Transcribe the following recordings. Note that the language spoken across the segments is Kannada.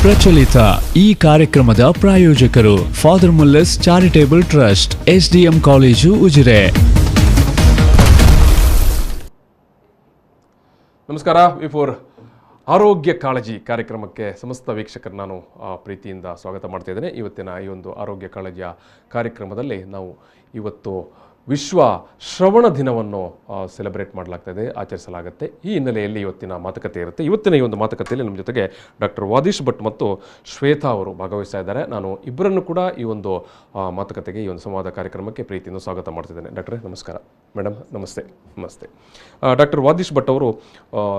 ಪ್ರಚಲಿತ ಈ ಕಾರ್ಯಕ್ರಮದ ಪ್ರಾಯೋಜಕರು Father Muller's charitable trust, SDM college, Ujire. ನಮಸ್ಕಾರ. V4 ಆರೋಗ್ಯ ಕಾಳಜಿ ಕಾರ್ಯಕ್ರಮಕ್ಕೆ ಸಮಸ್ತ ವೀಕ್ಷಕರು ನಾನು ಪ್ರೀತಿಯಿಂದ ಸ್ವಾಗತ ಮಾಡ್ತಾ ಇದ್ದೇನೆ. ಇವತ್ತಿನ ಈ ಒಂದು ಆರೋಗ್ಯ ಕಾಳಜಿಯ ಕಾರ್ಯಕ್ರಮದಲ್ಲಿ ನಾವು ಇವತ್ತು ವಿಶ್ವ ಶ್ರವಣ ದಿನವನ್ನು ಸೆಲೆಬ್ರೇಟ್ ಮಾಡಲಾಗ್ತದೆ, ಆಚರಿಸಲಾಗುತ್ತೆ. ಈ ಹಿನ್ನೆಲೆಯಲ್ಲಿ ಇವತ್ತಿನ ಮಾತುಕತೆ ಇರುತ್ತೆ. ಇವತ್ತಿನ ಈ ಒಂದು ಮಾತುಕತೆಯಲ್ಲಿ ನಮ್ಮ ಜೊತೆಗೆ ಡಾಕ್ಟರ್ ವಾದೀಶ್ ಭಟ್ ಮತ್ತು ಶ್ವೇತಾ ಅವರು ಭಾಗವಹಿಸ್ತಾ ಇದ್ದಾರೆ. ನಾನು ಇಬ್ಬರನ್ನು ಕೂಡ ಈ ಒಂದು ಮಾತುಕತೆಗೆ, ಈ ಒಂದು ಸಂವಾದ ಕಾರ್ಯಕ್ರಮಕ್ಕೆ ಪ್ರೀತಿಯಿಂದ ಸ್ವಾಗತ ಮಾಡ್ತಿದ್ದೇನೆ. ಡಾಕ್ಟ್ರೇ ನಮಸ್ಕಾರ. ಮೇಡಮ್ ನಮಸ್ತೆ. ನಮಸ್ತೆ. ಡಾಕ್ಟರ್ ವಾದೀಶ್ ಭಟ್ ಅವರು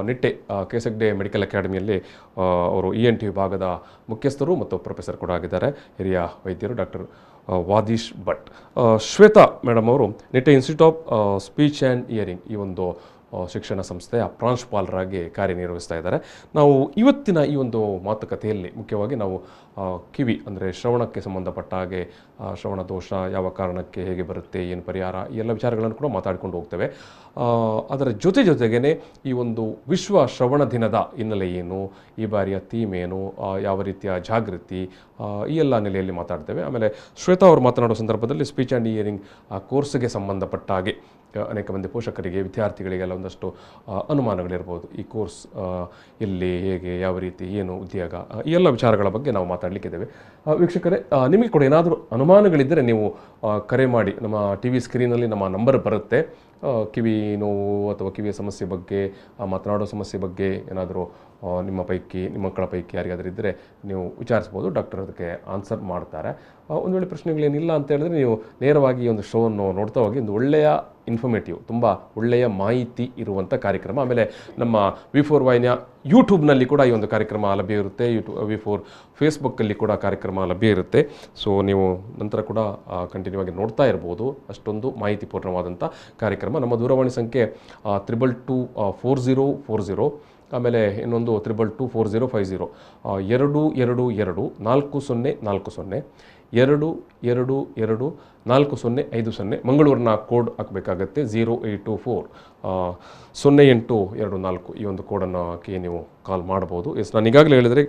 ನಿಟ್ಟೆ ಕೆಸಗ್ಡೆ ಮೆಡಿಕಲ್ ಅಕಾಡೆಮಿಯಲ್ಲಿ ಅವರು ENT ವಿಭಾಗದ ಮುಖ್ಯಸ್ಥರು ಮತ್ತು ಪ್ರೊಫೆಸರ್ ಕೂಡ ಆಗಿದ್ದಾರೆ, ಹಿರಿಯ ವೈದ್ಯರು ಡಾಕ್ಟರ್ ವಾದೀಶ್ ಭಟ್. ಶ್ವೇತಾ ಮೇಡಮ್ ಅವರು Nitte institute of speech and hearing ಈ ಒಂದು ಶಿಕ್ಷಣ ಸಂಸ್ಥೆಯ ಪ್ರಾಂಶುಪಾಲರಾಗಿ ಕಾರ್ಯನಿರ್ವಹಿಸ್ತಾ ಇದ್ದಾರೆ. ನಾವು ಇವತ್ತಿನ ಈ ಒಂದು ಮಾತುಕತೆಯಲ್ಲಿ ಮುಖ್ಯವಾಗಿ ನಾವು ಕಿವಿ ಅಂದರೆ ಶ್ರವಣಕ್ಕೆ ಸಂಬಂಧಪಟ್ಟ ಹಾಗೆ ಶ್ರವಣ ದೋಷ ಯಾವ ಕಾರಣಕ್ಕೆ ಹೇಗೆ ಬರುತ್ತೆ, ಏನು ಪರಿಹಾರ, ಈ ಎಲ್ಲ ವಿಚಾರಗಳನ್ನು ಕೂಡ ಮಾತಾಡಿಕೊಂಡು ಹೋಗ್ತೇವೆ. ಅದರ ಜೊತೆಗೇ ಈ ಒಂದು ವಿಶ್ವ ಶ್ರವಣ ದಿನದ ಹಿನ್ನೆಲೆ ಏನು, ಈ ಬಾರಿಯ ಥೀಮ್ ಏನು, ಯಾವ ರೀತಿಯ ಜಾಗೃತಿ, ಈ ಎಲ್ಲ ನೆಲೆಯಲ್ಲಿ ಮಾತಾಡ್ತೇವೆ. ಆಮೇಲೆ ಶ್ವೇತಾ ಅವರು ಮಾತನಾಡುವ ಸಂದರ್ಭದಲ್ಲಿ ಸ್ಪೀಚ್ ಆ್ಯಂಡ್ ಇಯರಿಂಗ್ ಕೋರ್ಸ್ಗೆ ಸಂಬಂಧಪಟ್ಟ ಹಾಗೆ ಅನೇಕ ಮಂದಿ ಪೋಷಕರಿಗೆ, ವಿದ್ಯಾರ್ಥಿಗಳಿಗೆಲ್ಲ ಒಂದಷ್ಟು ಅನುಮಾನಗಳಿರ್ಬೋದು. ಈ ಕೋರ್ಸ್ ಎಲ್ಲಿ, ಹೇಗೆ, ಯಾವ ರೀತಿ, ಏನು ಉದ್ಯೋಗ, ಈ ಎಲ್ಲ ವಿಚಾರಗಳ ಬಗ್ಗೆ ನಾವು ಮಾತಾಡಲಿಕ್ಕಿದ್ದೇವೆ. ವೀಕ್ಷಕರೇ, ನಿಮಗೆ ಕೂಡ ಏನಾದರೂ ಅನುಮಾನಗಳಿದ್ದರೆ ನೀವು ಕರೆ ಮಾಡಿ. ನಮ್ಮ TV ಸ್ಕ್ರೀನಲ್ಲಿ ನಮ್ಮ ನಂಬರ್ ಬರುತ್ತೆ. ಕಿವಿ ನೋವು ಅಥವಾ ಕಿವಿಯ ಸಮಸ್ಯೆ ಬಗ್ಗೆ, ಮಾತನಾಡೋ ಸಮಸ್ಯೆ ಬಗ್ಗೆ ಏನಾದರೂ ನಿಮ್ಮ ಮಕ್ಕಳ ಪೈಕಿ ಯಾರಿಗಾದರೂ ಇದ್ದರೆ ನೀವು ವಿಚಾರಿಸ್ಬೋದು. ಡಾಕ್ಟರ್ ಅದಕ್ಕೆ ಆನ್ಸರ್ ಮಾಡ್ತಾರೆ. ಒಂದು ವೇಳೆ ಪ್ರಶ್ನೆಗಳೇನಿಲ್ಲ ಅಂತ ಹೇಳಿದ್ರೆ ನೀವು ನೇರವಾಗಿ ಈ ಒಂದು ಶೋವನ್ನು ನೋಡ್ತಾ ಹೋಗಿ. ಒಂದು ಒಳ್ಳೆಯ ಇನ್ಫಾರ್ಮೇಟಿವ್, ತುಂಬ ಒಳ್ಳೆಯ ಮಾಹಿತಿ ಇರುವಂಥ ಕಾರ್ಯಕ್ರಮ. ಆಮೇಲೆ ನಮ್ಮ V4 ವಾಹಿನಿಯ ಯೂಟ್ಯೂಬ್ನಲ್ಲಿ ಕೂಡ ಈ ಒಂದು ಕಾರ್ಯಕ್ರಮ ಲಭ್ಯ ಇರುತ್ತೆ. V4 ಫೇಸ್ಬುಕ್ಕಲ್ಲಿ ಕೂಡ ಕಾರ್ಯಕ್ರಮ ಲಭ್ಯ ಇರುತ್ತೆ. ಸೊ ನೀವು ನಂತರ ಕೂಡ ಕಂಟಿನ್ಯೂ ಆಗಿ ನೋಡ್ತಾ ಇರ್ಬೋದು. ಅಷ್ಟೊಂದು ಮಾಹಿತಿಪೂರ್ಣವಾದಂಥ ಕಾರ್ಯಕ್ರಮ. ನಮ್ಮ ದೂರವಾಣಿ ಸಂಖ್ಯೆ 22244040, ಆಮೇಲೆ ಇನ್ನೊಂದು 222450, 2224040, 2224050. ಮಂಗಳೂರಿನ ಕೋಡ್ ಹಾಕಬೇಕಾಗತ್ತೆ 0824 0824. ಈ ಒಂದು ಕೋಡನ್ನು ಹಾಕಿ ನೀವು ಕಾಲ್ ಮಾಡ್ಬೋದು. ನಾನು ಈಗಾಗಲೇ ಹೇಳಿದರೆ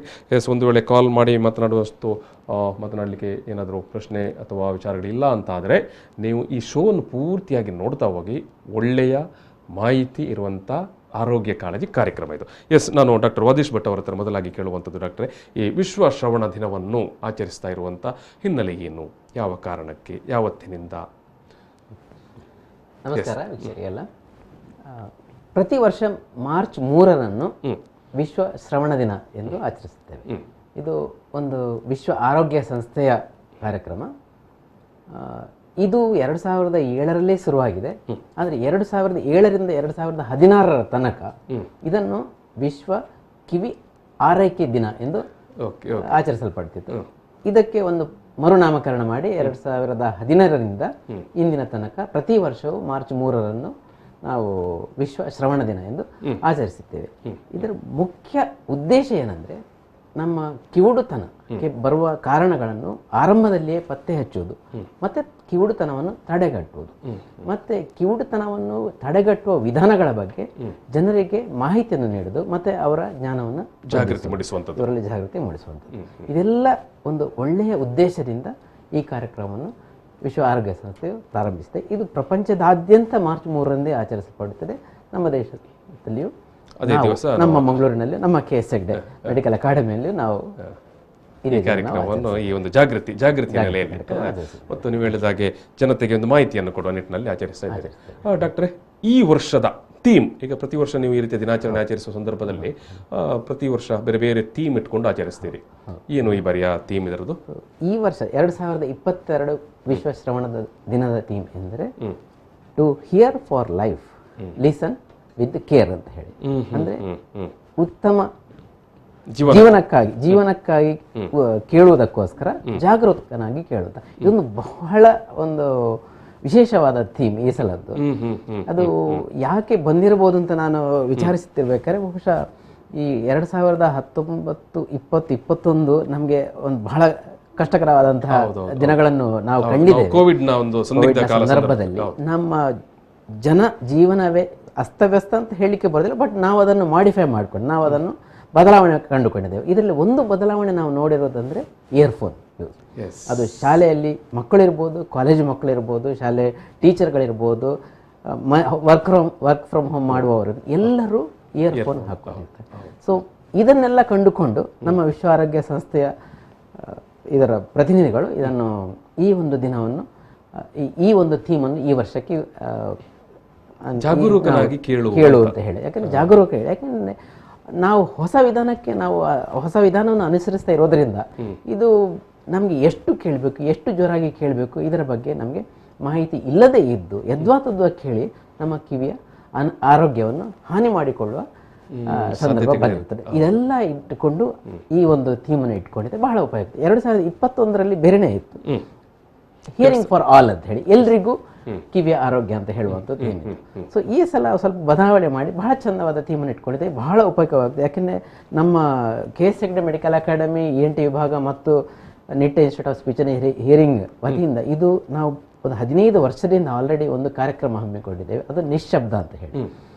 ಒಂದು ವೇಳೆ ಕಾಲ್ ಮಾಡಿ ಮಾತನಾಡಲಿಕ್ಕೆ ಏನಾದರೂ ಪ್ರಶ್ನೆ ಅಥವಾ ವಿಚಾರಗಳಿಲ್ಲ ಅಂತಾದರೆ ನೀವು ಈ ಶೋವನ್ನು ಪೂರ್ತಿಯಾಗಿ ನೋಡ್ತಾ ಹೋಗಿ. ಒಳ್ಳೆಯ ಮಾಹಿತಿ ಇರುವಂಥ ಆರೋಗ್ಯ ಕಾಳಜಿ ಕಾರ್ಯಕ್ರಮ ಇದು. ನಾನು ಡಾಕ್ಟರ್ ವಾದೀಶ್ ಭಟ್ ಅವರ ಹತ್ರ ಮೊದಲಾಗಿ ಕೇಳುವಂಥದ್ದು, ಡಾಕ್ಟ್ರೇ, ಈ ವಿಶ್ವ ಶ್ರವಣ ದಿನವನ್ನು ಆಚರಿಸ್ತಾ ಇರುವಂಥ ಹಿನ್ನೆಲೆ ಏನು, ಯಾವ ಕಾರಣಕ್ಕೆ, ಯಾವತ್ತಿನಿಂದ? ನಮಸ್ಕಾರ ವೀಕ್ಷಕರಿಗೆಲ್ಲ. ಪ್ರತಿ ವರ್ಷ ಮಾರ್ಚ್ 3ರಂದು ವಿಶ್ವ ಶ್ರವಣ ದಿನ ಎಂದು ಆಚರಿಸುತ್ತೇವೆ. ಇದು ಒಂದು ವಿಶ್ವ ಆರೋಗ್ಯ ಸಂಸ್ಥೆಯ ಕಾರ್ಯಕ್ರಮ. ಇದು 2007ರಲ್ಲಿ ಶುರುವಾಗಿದೆ. ಆದರೆ 2007ರಿಂದ 2016 ತನಕ ಇದನ್ನು ವಿಶ್ವ ಕಿವಿ ಆರೈಕೆ ದಿನ ಎಂದು ಆಚರಿಸಲ್ಪಡ್ತಿತ್ತು. ಇದಕ್ಕೆ ಒಂದು ಮರುನಾಮಕರಣ ಮಾಡಿ 2017ರಿಂದ ಇಂದಿನ ತನಕ ಪ್ರತಿ ವರ್ಷವೂ ಮಾರ್ಚ್ 3ರಂದು ನಾವು ವಿಶ್ವ ಶ್ರವಣ ದಿನ ಎಂದು ಆಚರಿಸುತ್ತೇವೆ. ಇದರ ಮುಖ್ಯ ಉದ್ದೇಶ ಏನಂದರೆ, ನಮ್ಮ ಕಿವುಡುತನಕ್ಕೆ ಬರುವ ಕಾರಣಗಳನ್ನು ಆರಂಭದಲ್ಲಿಯೇ ಪತ್ತೆ ಹಚ್ಚುವುದು, ಮತ್ತು ಕಿವುಡುತನವನ್ನು ತಡೆಗಟ್ಟುವುದು, ಮತ್ತು ಕಿವುಡುತನವನ್ನು ತಡೆಗಟ್ಟುವ ವಿಧಾನಗಳ ಬಗ್ಗೆ ಜನರಿಗೆ ಮಾಹಿತಿಯನ್ನು ನೀಡುವುದು, ಮತ್ತು ಅವರ ಜ್ಞಾನವನ್ನು ಜಾಗೃತಿ ಮೂಡಿಸುವಂಥದ್ದು. ಇದೆಲ್ಲ ಒಂದು ಒಳ್ಳೆಯ ಉದ್ದೇಶದಿಂದ ಈ ಕಾರ್ಯಕ್ರಮವನ್ನು ವಿಶ್ವ ಆರೋಗ್ಯ ಸಂಸ್ಥೆಯು ಪ್ರಾರಂಭಿಸಿದೆ. ಇದು ಪ್ರಪಂಚದಾದ್ಯಂತ ಮಾರ್ಚ್ 3ರಂದೇ ಆಚರಿಸಲ್ಪಡುತ್ತದೆ. ನಮ್ಮ ದೇಶದಲ್ಲಿಯೂ ನಮ್ಮ ಮಂಗಳೂರಿನಲ್ಲಿ ನಮ್ಮ ಕೆಸಗ್ಡೆ ಮೆಡಿಕಲ್ ಅಕಾಡೆಮಿಯಲ್ಲಿ ನಾವು ಈ ಕಾರ್ಯಕ್ರಮವನ್ನು ಈ ಒಂದು ಜಾಗೃತಿ ನೆಲೆಯಲ್ಲಿ ಮತ್ತು ನೀವು ಹೇಳಿದಾಗೆ ಜನತೆಗೆ ಒಂದು ಮಾಹಿತಿಯನ್ನು ಕೊಡುವ ನಿಟ್ಟಿನಲ್ಲಿ ಆಚರಿಸ್ತಾ ಇದ್ದಾರೆ. ಡಾಕ್ಟ್ರೇ, ಈ ವರ್ಷದ ಥೀಮ್, ಈಗ ಪ್ರತಿ ವರ್ಷ ನೀವು ಈ ರೀತಿಯ ದಿನಾಚರಣೆ ಆಚರಿಸುವ ಸಂದರ್ಭದಲ್ಲಿ ಪ್ರತಿ ವರ್ಷ ಬೇರೆ ಬೇರೆ ಥೀಮ್ ಇಟ್ಕೊಂಡು ಆಚರಿಸ್ತೀರಿ. ಏನು ಈ ಬಾರಿಯ ಥೀಮ್ ಇದರದು? ಈ ವರ್ಷ 2022 ವಿಶ್ವ ಶ್ರವಣದ ದಿನದ ಥೀಮ್ ಎಂದರೆ to hear for life, listen with care ಅಂತ ಹೇಳಿ. ಅಂದ್ರೆ ಉತ್ತಮ ಜೀವನಕ್ಕಾಗಿ ಕೇಳುವುದಕ್ಕೋಸ್ಕರ ಜಾಗರೂಕನಾಗಿ ಕೇಳುತ್ತಾ. ಇದೊಂದು ಬಹಳ ಒಂದು ವಿಶೇಷವಾದ ಥೀಮ್ ಈ ಸಲದ್ದು. ಅದು ಯಾಕೆ ಬಂದಿರಬಹುದು ಅಂತ ನಾನು ವಿಚಾರಿಸುತ್ತಿರ್ಬೇಕಾದ್ರೆ, ಬಹುಶಃ ಈ 2019, 20, 21 ನಮಗೆ ಒಂದು ಬಹಳ ಕಷ್ಟಕರವಾದಂತಹ ದಿನಗಳನ್ನು ನಾವು ಕಂಡಿದ್ದೇವೆ. ಕೋವಿಡ್ನ ಒಂದು ಸಂದರ್ಭದಲ್ಲಿ ನಮ್ಮ ಜೀವನವೇ ಅಸ್ತವ್ಯಸ್ತ ಅಂತ ಹೇಳಿಕೆ ಬರೋದಿಲ್ಲ, ಬಟ್ ನಾವು ಅದನ್ನು ಮಾಡಿಫೈ ಮಾಡ್ಕೊಂಡು ನಾವು ಅದನ್ನು ಬದಲಾವಣೆ ಕಂಡುಕೊಂಡಿದ್ದೇವೆ. ಇದರಲ್ಲಿ ಒಂದು ಬದಲಾವಣೆ ನಾವು ನೋಡಿರೋದಂದರೆ ಇಯರ್ಫೋನ್ ಯೂಸ್. ಅದು ಶಾಲೆಯಲ್ಲಿ ಮಕ್ಕಳಿರ್ಬೋದು, ಕಾಲೇಜು ಮಕ್ಕಳಿರ್ಬೋದು, ಶಾಲೆ ಟೀಚರ್ಗಳಿರ್ಬೋದು, ವರ್ಕ್ ಫ್ರಮ್ ಹೋಮ್ ಮಾಡುವವರು ಎಲ್ಲರೂ ಇಯರ್ಫೋನ್ ಹಾಕೊಂಡಿರ್ತಾರೆ. ಸೊ ಇದನ್ನೆಲ್ಲ ಕಂಡುಕೊಂಡು ನಮ್ಮ ವಿಶ್ವ ಆರೋಗ್ಯ ಸಂಸ್ಥೆಯ ಇದರ ಪ್ರತಿನಿಧಿಗಳು ಇದನ್ನು ಈ ಒಂದು ದಿನವನ್ನು ಈ ಒಂದು ಥೀಮನ್ನು ಈ ವರ್ಷಕ್ಕೆ ಜಾಗರೂಕರಾಗಿ ಕೇಳು ಅಂತ ಹೇಳಿ. ಯಾಕಂದರೆ ಜಾಗರೂಕ ಹೇಳಿ, ಯಾಕಂದರೆ ನಾವು ಹೊಸ ವಿಧಾನವನ್ನು ಅನುಸರಿಸ್ತಾ ಇರೋದರಿಂದ ಇದು ನಮಗೆ ಎಷ್ಟು ಕೇಳಬೇಕು, ಎಷ್ಟು ಜೋರಾಗಿ ಕೇಳಬೇಕು, ಇದರ ಬಗ್ಗೆ ನಮಗೆ ಮಾಹಿತಿ ಇಲ್ಲದೇ ಇದ್ದು ಯದ್ವಾ ಕೇಳಿ ನಮ್ಮ ಕಿವಿಯ ಆರೋಗ್ಯವನ್ನು ಹಾನಿ ಮಾಡಿಕೊಳ್ಳುವ ಸಂದರ್ಭ ಬಂದಿರ್ತದೆ. ಇದೆಲ್ಲ ಇಟ್ಟುಕೊಂಡು ಈ ಒಂದು ಥೀಮನ್ನು ಇಟ್ಕೊಂಡಿದೆ, ಬಹಳ ಉಪಯುಕ್ತ. 2021ರಲ್ಲಿ ಬೇರೆನೇ ಇತ್ತು, ಹಿಯರಿಂಗ್ ಫಾರ್ ಆಲ್ ಅಂತ ಹೇಳಿ, ಎಲ್ರಿಗೂ ಕಿವಿಯ ಆರೋಗ್ಯ ಅಂತ ಹೇಳುವಂಥದ್ದು ಏನಿದೆ. ಸೊ ಈ ಸಲ ಸ್ವಲ್ಪ ಬದಲಾವಣೆ ಮಾಡಿ ಬಹಳ ಚಂದವಾದ ಥೀಮನ್ನು ಇಟ್ಕೊಂಡಿದೆ, ಬಹಳ ಉಪಯುಕ್ತವಾಗಿದೆ. ಯಾಕೆಂದರೆ ನಮ್ಮ KS Hegde medical academy ENT ವಿಭಾಗ ಮತ್ತು Nitte institute of speech and hearing ವತಿಯಿಂದ ಇದು ನಾವು ಒಂದು 15 ವರ್ಷದಿಂದ ಆಲ್ರೆಡಿ ಒಂದು ಕಾರ್ಯಕ್ರಮ ಹಮ್ಮಿಕೊಂಡಿದ್ದೇವೆ, ಅದು ನಿಶ್ಶಬ್ದ ಅಂತ ಹೇಳಿ.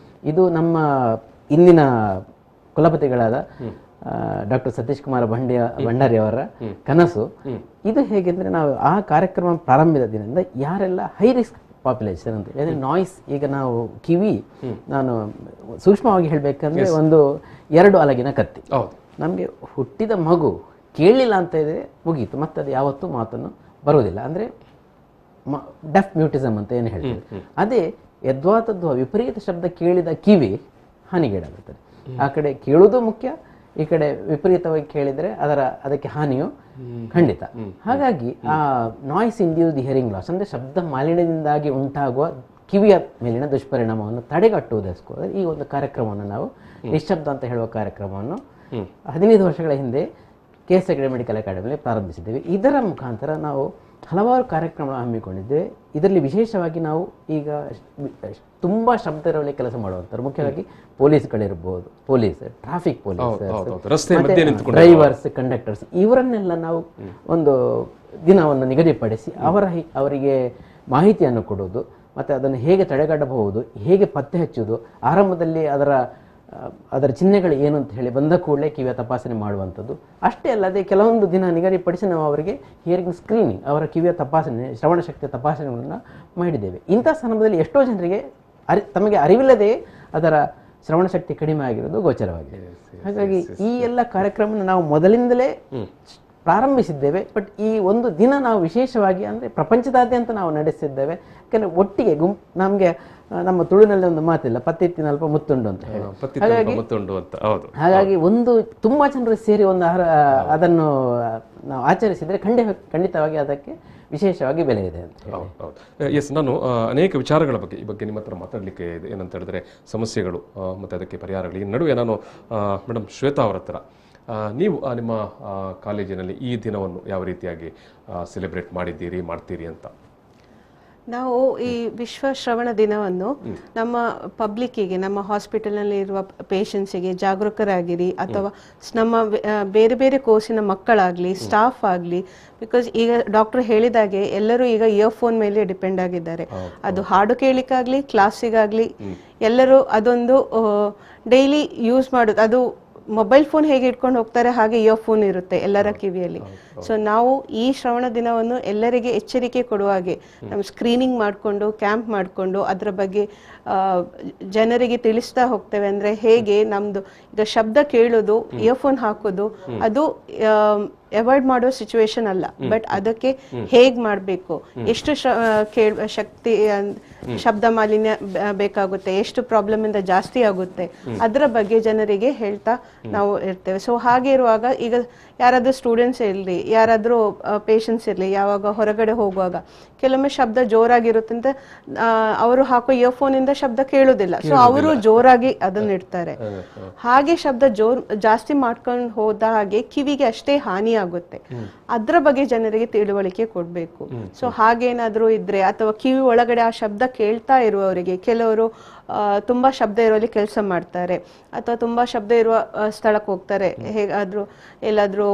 ಇದು ನಮ್ಮ ಇಂದಿನ ಕುಲಪತಿಗಳಾದ ಡಾಕ್ಟರ್ ಸತೀಶ್ ಕುಮಾರ್ ಭಂಡಾರಿ ಅವರ ಕನಸು. ಇದು ಹೇಗೆಂದರೆ, ನಾವು ಆ ಕಾರ್ಯಕ್ರಮ ಪ್ರಾರಂಭದ ದಿನದಿಂದ ಯಾರೆಲ್ಲ ಹೈ ರಿಸ್ಕ್ ಪಾಪ್ಯುಲೇಷನ್ ಅಂತ ಅಂದರೆ ನಾಯ್ಸ್, ಈಗ ನಾವು ಕಿವಿ, ನಾನು ಸೂಕ್ಷ್ಮವಾಗಿ ಹೇಳಬೇಕಂದ್ರೆ ಒಂದು 2 ಅಲಗಿನ ಕತ್ತಿ. ನಮಗೆ ಹುಟ್ಟಿದ ಮಗು ಕೇಳಲಿಲ್ಲ ಅಂತ ಇದ್ರೆ ಮುಗೀತು, ಮತ್ತೆ ಅದು ಯಾವತ್ತೂ ಮಾತನ್ನು ಬರುವುದಿಲ್ಲ. ಅಂದರೆ ಡೆಫ್ ಮ್ಯೂಟಿಸಮ್ ಅಂತ ಏನು ಹೇಳ್ತೀವಿ, ಅದೇ ಯದ್ವಾತದ್ವಾ ವಿಪರೀತ ಶಬ್ದ ಕೇಳಿದ ಕಿವಿ ಹಾನಿಗೀಡಾಗುತ್ತದೆ. ಆ ಕಡೆ ಕೇಳುವುದು ಮುಖ್ಯ, ಈ ಕಡೆ ವಿಪರೀತವಾಗಿ ಕೇಳಿದರೆ ಅದಕ್ಕೆ ಹಾನಿಯು ಖಂಡಿತ. ಹಾಗಾಗಿ ಆ ನಾಯ್ಸ್ ಇಂಡ್ಯೂಸ್ಡ್ ಹಿಯರಿಂಗ್ ಲಾಸ್ ಅಂದರೆ ಶಬ್ದ ಮಾಲಿನ್ಯದಿಂದಾಗಿ ಉಂಟಾಗುವ ಕಿವಿಯ ಮೇಲಿನ ದುಷ್ಪರಿಣಾಮವನ್ನು ತಡೆಗಟ್ಟುವುದಕ್ಕೋಸ್ಕರ ಈ ಒಂದು ಕಾರ್ಯಕ್ರಮವನ್ನು ನಾವು ನಿಶ್ಶಬ್ದ ಅಂತ ಹೇಳುವ ಕಾರ್ಯಕ್ರಮವನ್ನು 15 ವರ್ಷಗಳ ಹಿಂದೆ KS ಹೆಗ್ಡೆ ಮೆಡಿಕಲ್ ಅಕಾಡೆಮಿಯಲ್ಲಿ ಪ್ರಾರಂಭಿಸಿದ್ದೇವೆ. ಇದರ ಮುಖಾಂತರ ನಾವು ಹಲವಾರು ಕಾರ್ಯಕ್ರಮ ಹಮ್ಮಿಕೊಂಡಿದ್ದೇವೆ. ಇದರಲ್ಲಿ ವಿಶೇಷವಾಗಿ ನಾವು ಈಗ ತುಂಬ ಶಬ್ದಗಳಲ್ಲಿ ಕೆಲಸ ಮಾಡುವಂಥವ್ರು, ಮುಖ್ಯವಾಗಿ ಪೊಲೀಸ್ಗಳಿರ್ಬೋದು, ಟ್ರಾಫಿಕ್ ಪೊಲೀಸ್, ಡ್ರೈವರ್ಸ್, ಕಂಡಕ್ಟರ್ಸ್, ಇವರನ್ನೆಲ್ಲ ನಾವು ಒಂದು ದಿನವನ್ನು ನಿಗದಿಪಡಿಸಿ ಅವರಿಗೆ ಮಾಹಿತಿಯನ್ನು ಕೊಡುವುದು, ಮತ್ತು ಅದನ್ನು ಹೇಗೆ ತಡೆಗಟ್ಟಬಹುದು, ಹೇಗೆ ಪತ್ತೆ ಹಚ್ಚುವುದು, ಆರಂಭದಲ್ಲಿ ಅದರ ಚಿಹ್ನೆಗಳು ಏನು ಅಂತ ಹೇಳಿ ಬಂದ ಕೂಡಲೇ ಕಿವಿಯ ತಪಾಸಣೆ ಮಾಡುವಂಥದ್ದು. ಅಷ್ಟೇ ಅಲ್ಲದೆ ಕೆಲವೊಂದು ದಿನ ನಿಗದಿಪಡಿಸಿ ನಾವು ಅವರಿಗೆ ಹಿಯರಿಂಗ್ ಸ್ಕ್ರೀನಿಂಗ್, ಅವರ ಕಿವಿಯ ತಪಾಸಣೆ, ಶ್ರವಣ ಶಕ್ತಿಯ ತಪಾಸಣೆಗಳನ್ನು ಮಾಡಿದ್ದೇವೆ. ಇಂಥ ಸಂದರ್ಭದಲ್ಲಿ ಎಷ್ಟೋ ಜನರಿಗೆ ತಮಗೆ ಅರಿವಿಲ್ಲದೆ ಅದರ ಶ್ರವಣ ಶಕ್ತಿ ಕಡಿಮೆ ಆಗಿರೋದು ಗೋಚರವಾಗಿದೆ. ಹಾಗಾಗಿ ಈ ಎಲ್ಲ ಕಾರ್ಯಕ್ರಮ ನಾವು ಮೊದಲಿಂದಲೇ ಪ್ರಾರಂಭಿಸಿದ್ದೇವೆ. ಬಟ್ ಈ ಒಂದು ದಿನ ನಾವು ವಿಶೇಷವಾಗಿ ಅಂದರೆ ಪ್ರಪಂಚದಾದ್ಯಂತ ನಾವು ನಡೆಸಿದ್ದೇವೆ. ಯಾಕಂದರೆ ಒಟ್ಟಿಗೆ ನಮಗೆ ನಮ್ಮ ತುಳುನಲ್ಲಿ ಒಂದು ಮಾತಿಲ್ಲ, ಪತ್ತಿತ್ತಿನಲ್ಪ ಮುತ್ತುಂಡು ಅಂತ ಹೇಳಿ. ಹಾಗಾಗಿ ಒಂದು ತುಂಬ ಜನರು ಸೇರಿ ಒಂದು ಅದನ್ನು ನಾವು ಆಚರಿಸಿದರೆ ಖಂಡಿತವಾಗಿ ಅದಕ್ಕೆ ವಿಶೇಷವಾಗಿ ಬೆಲೆ ಇದೆ ಅಂತ ಹೇಳಿ. ಎಸ್, ನಾನು ಅನೇಕ ವಿಚಾರಗಳ ಬಗ್ಗೆ ನಿಮ್ಮ ಹತ್ರ ಮಾತಾಡಲಿಕ್ಕೆ ಇದೆ. ಏನಂತ ಹೇಳಿದ್ರೆ ಸಮಸ್ಯೆಗಳು ಮತ್ತು ಅದಕ್ಕೆ ಪರಿಹಾರಗಳು. ಈ ನಡುವೆ ನಾನು ಮೇಡಮ್ ಶ್ವೇತಾ ಅವರ ಹತ್ರ, ನೀವು ನಿಮ್ಮ ಕಾಲೇಜಿನಲ್ಲಿ ಈ ದಿನವನ್ನು ಯಾವ ರೀತಿಯಾಗಿ ಸೆಲೆಬ್ರೇಟ್ ಮಾಡ್ತೀರಿ ಅಂತ? ನಾವು ಈ ವಿಶ್ವ ಶ್ರವಣ ದಿನವನ್ನು ನಮ್ಮ ಪಬ್ಲಿಕ್ಕಿಗೆ, ನಮ್ಮ ಹಾಸ್ಪಿಟಲ್ನಲ್ಲಿ ಇರುವ ಪೇಷಂಟ್ಸಿಗೆ ಜಾಗರೂಕರಾಗಿರಿ, ಅಥವಾ ನಮ್ಮ ಬೇರೆ ಬೇರೆ ಕೋರ್ಸಿನ ಮಕ್ಕಳಾಗಲಿ, ಸ್ಟಾಫ್ ಆಗಲಿ, ಬಿಕಾಸ್ ಈಗ ಡಾಕ್ಟರ್ ಹೇಳಿದಾಗೆ ಎಲ್ಲರೂ ಈಗ ಇಯರ್ಫೋನ್ ಮೇಲೆ ಡಿಪೆಂಡ್ ಆಗಿದ್ದಾರೆ. ಅದು ಹಾಡು ಕೇಳಲಿಕ್ಕಾಗಲಿ, ಕ್ಲಾಸಿಗಾಗಲಿ, ಎಲ್ಲರೂ ಅದೊಂದು ಡೈಲಿ ಯೂಸ್ ಮಾಡೋದು. ಅದು ಮೊಬೈಲ್ ಫೋನ್ ಹೇಗೆ ಇಟ್ಕೊಂಡು ಹೋಗ್ತಾರೆ ಹಾಗೆ ಇಯರ್ಫೋನ್ ಇರುತ್ತೆ ಎಲ್ಲರ ಕಿವಿಯಲ್ಲಿ. ಸೊ ನಾವು ಈ ಶ್ರವಣ ದಿನವನ್ನು ಎಲ್ಲರಿಗೆ ಎಚ್ಚರಿಕೆ ಕೊಡುವ ಹಾಗೆ ನಾವು ಸ್ಕ್ರೀನಿಂಗ್ ಮಾಡಿಕೊಂಡು, ಕ್ಯಾಂಪ್ ಮಾಡಿಕೊಂಡು ಅದರ ಬಗ್ಗೆ ಜನರಿಗೆ ತಿಳಿಸ್ತಾ ಹೋಗ್ತೇವೆ. ಅಂದರೆ ಹೇಗೆ ನಮ್ಮದು ಈಗ ಶಬ್ದ ಕೇಳೋದು, ಇಯರ್ಫೋನ್ ಹಾಕೋದು ಅದು ಅವಾಯ್ಡ್ ಮಾಡೋ ಸಿಚುವೇಶನ್ ಅಲ್ಲ, ಬಟ್ ಅದಕ್ಕೆ ಹೇಗೆ ಮಾಡಬೇಕು, ಎಷ್ಟು ಶಕ್ತಿ ಶಬ್ದ ಮಾಲಿನ್ಯ ಬೇಕಾಗುತ್ತೆ, ಎಷ್ಟು ಪ್ರಾಬ್ಲಮ್ ಇಂದ ಜಾಸ್ತಿ ಆಗುತ್ತೆ, ಅದರ ಬಗ್ಗೆ ಜನರಿಗೆ ಹೇಳ್ತಾ ನಾವು ಇರ್ತೇವೆ. ಸೊ ಹಾಗೆ ಇರುವಾಗ ಈಗ ಯಾರಾದರೂ ಸ್ಟೂಡೆಂಟ್ಸ್ ಇರಲಿ, ಯಾರಾದರೂ ಪೇಷಂಟ್ಸ್ ಇರಲಿ, ಯಾವಾಗ ಹೊರಗಡೆ ಹೋಗುವಾಗ ಕೆಲವೊಮ್ಮೆ ಶಬ್ದ ಜೋರಾಗಿರುತ್ತೆ ಅಂತ ಅವರು ಹಾಕೋ ಇಯರ್ಫೋನಿಂದ ಶಬ್ದ ಕೇಳೋದಿಲ್ಲ. ಸೊ ಅವರು ಜೋರಾಗಿ ಅದನ್ನ ಇಡ್ತಾರೆ. ಹಾಗೆ ಶಬ್ದ ಜಾಸ್ತಿ ಮಾಡ್ಕೊಂಡು ಹೋದ ಹಾಗೆ ಕಿವಿಗೆ ಅಷ್ಟೇ ಹಾನಿ ಆಗುತ್ತೆ. ಅದ್ರ ಬಗ್ಗೆ ಜನರಿಗೆ ತಿಳುವಳಿಕೆ ಕೊಡ್ಬೇಕು. ಸೊ ಹಾಗೇನಾದ್ರೂ ಇದ್ರೆ, ಅಥವಾ ಕಿವಿ ಒಳಗಡೆ ಆ ಶಬ್ದ ಕೇಳ್ತಾ ಇರುವವರಿಗೆ, ಕೆಲವರು ತುಂಬ ಶಬ್ದ ಇರುವಲ್ಲಿ ಕೆಲಸ ಮಾಡ್ತಾರೆ ಅಥವಾ ತುಂಬ ಶಬ್ದ ಇರುವ ಸ್ಥಳಕ್ಕೆ ಹೋಗ್ತಾರೆ, ಹೇಗಾದರೂ ಎಲ್ಲಾದರೂ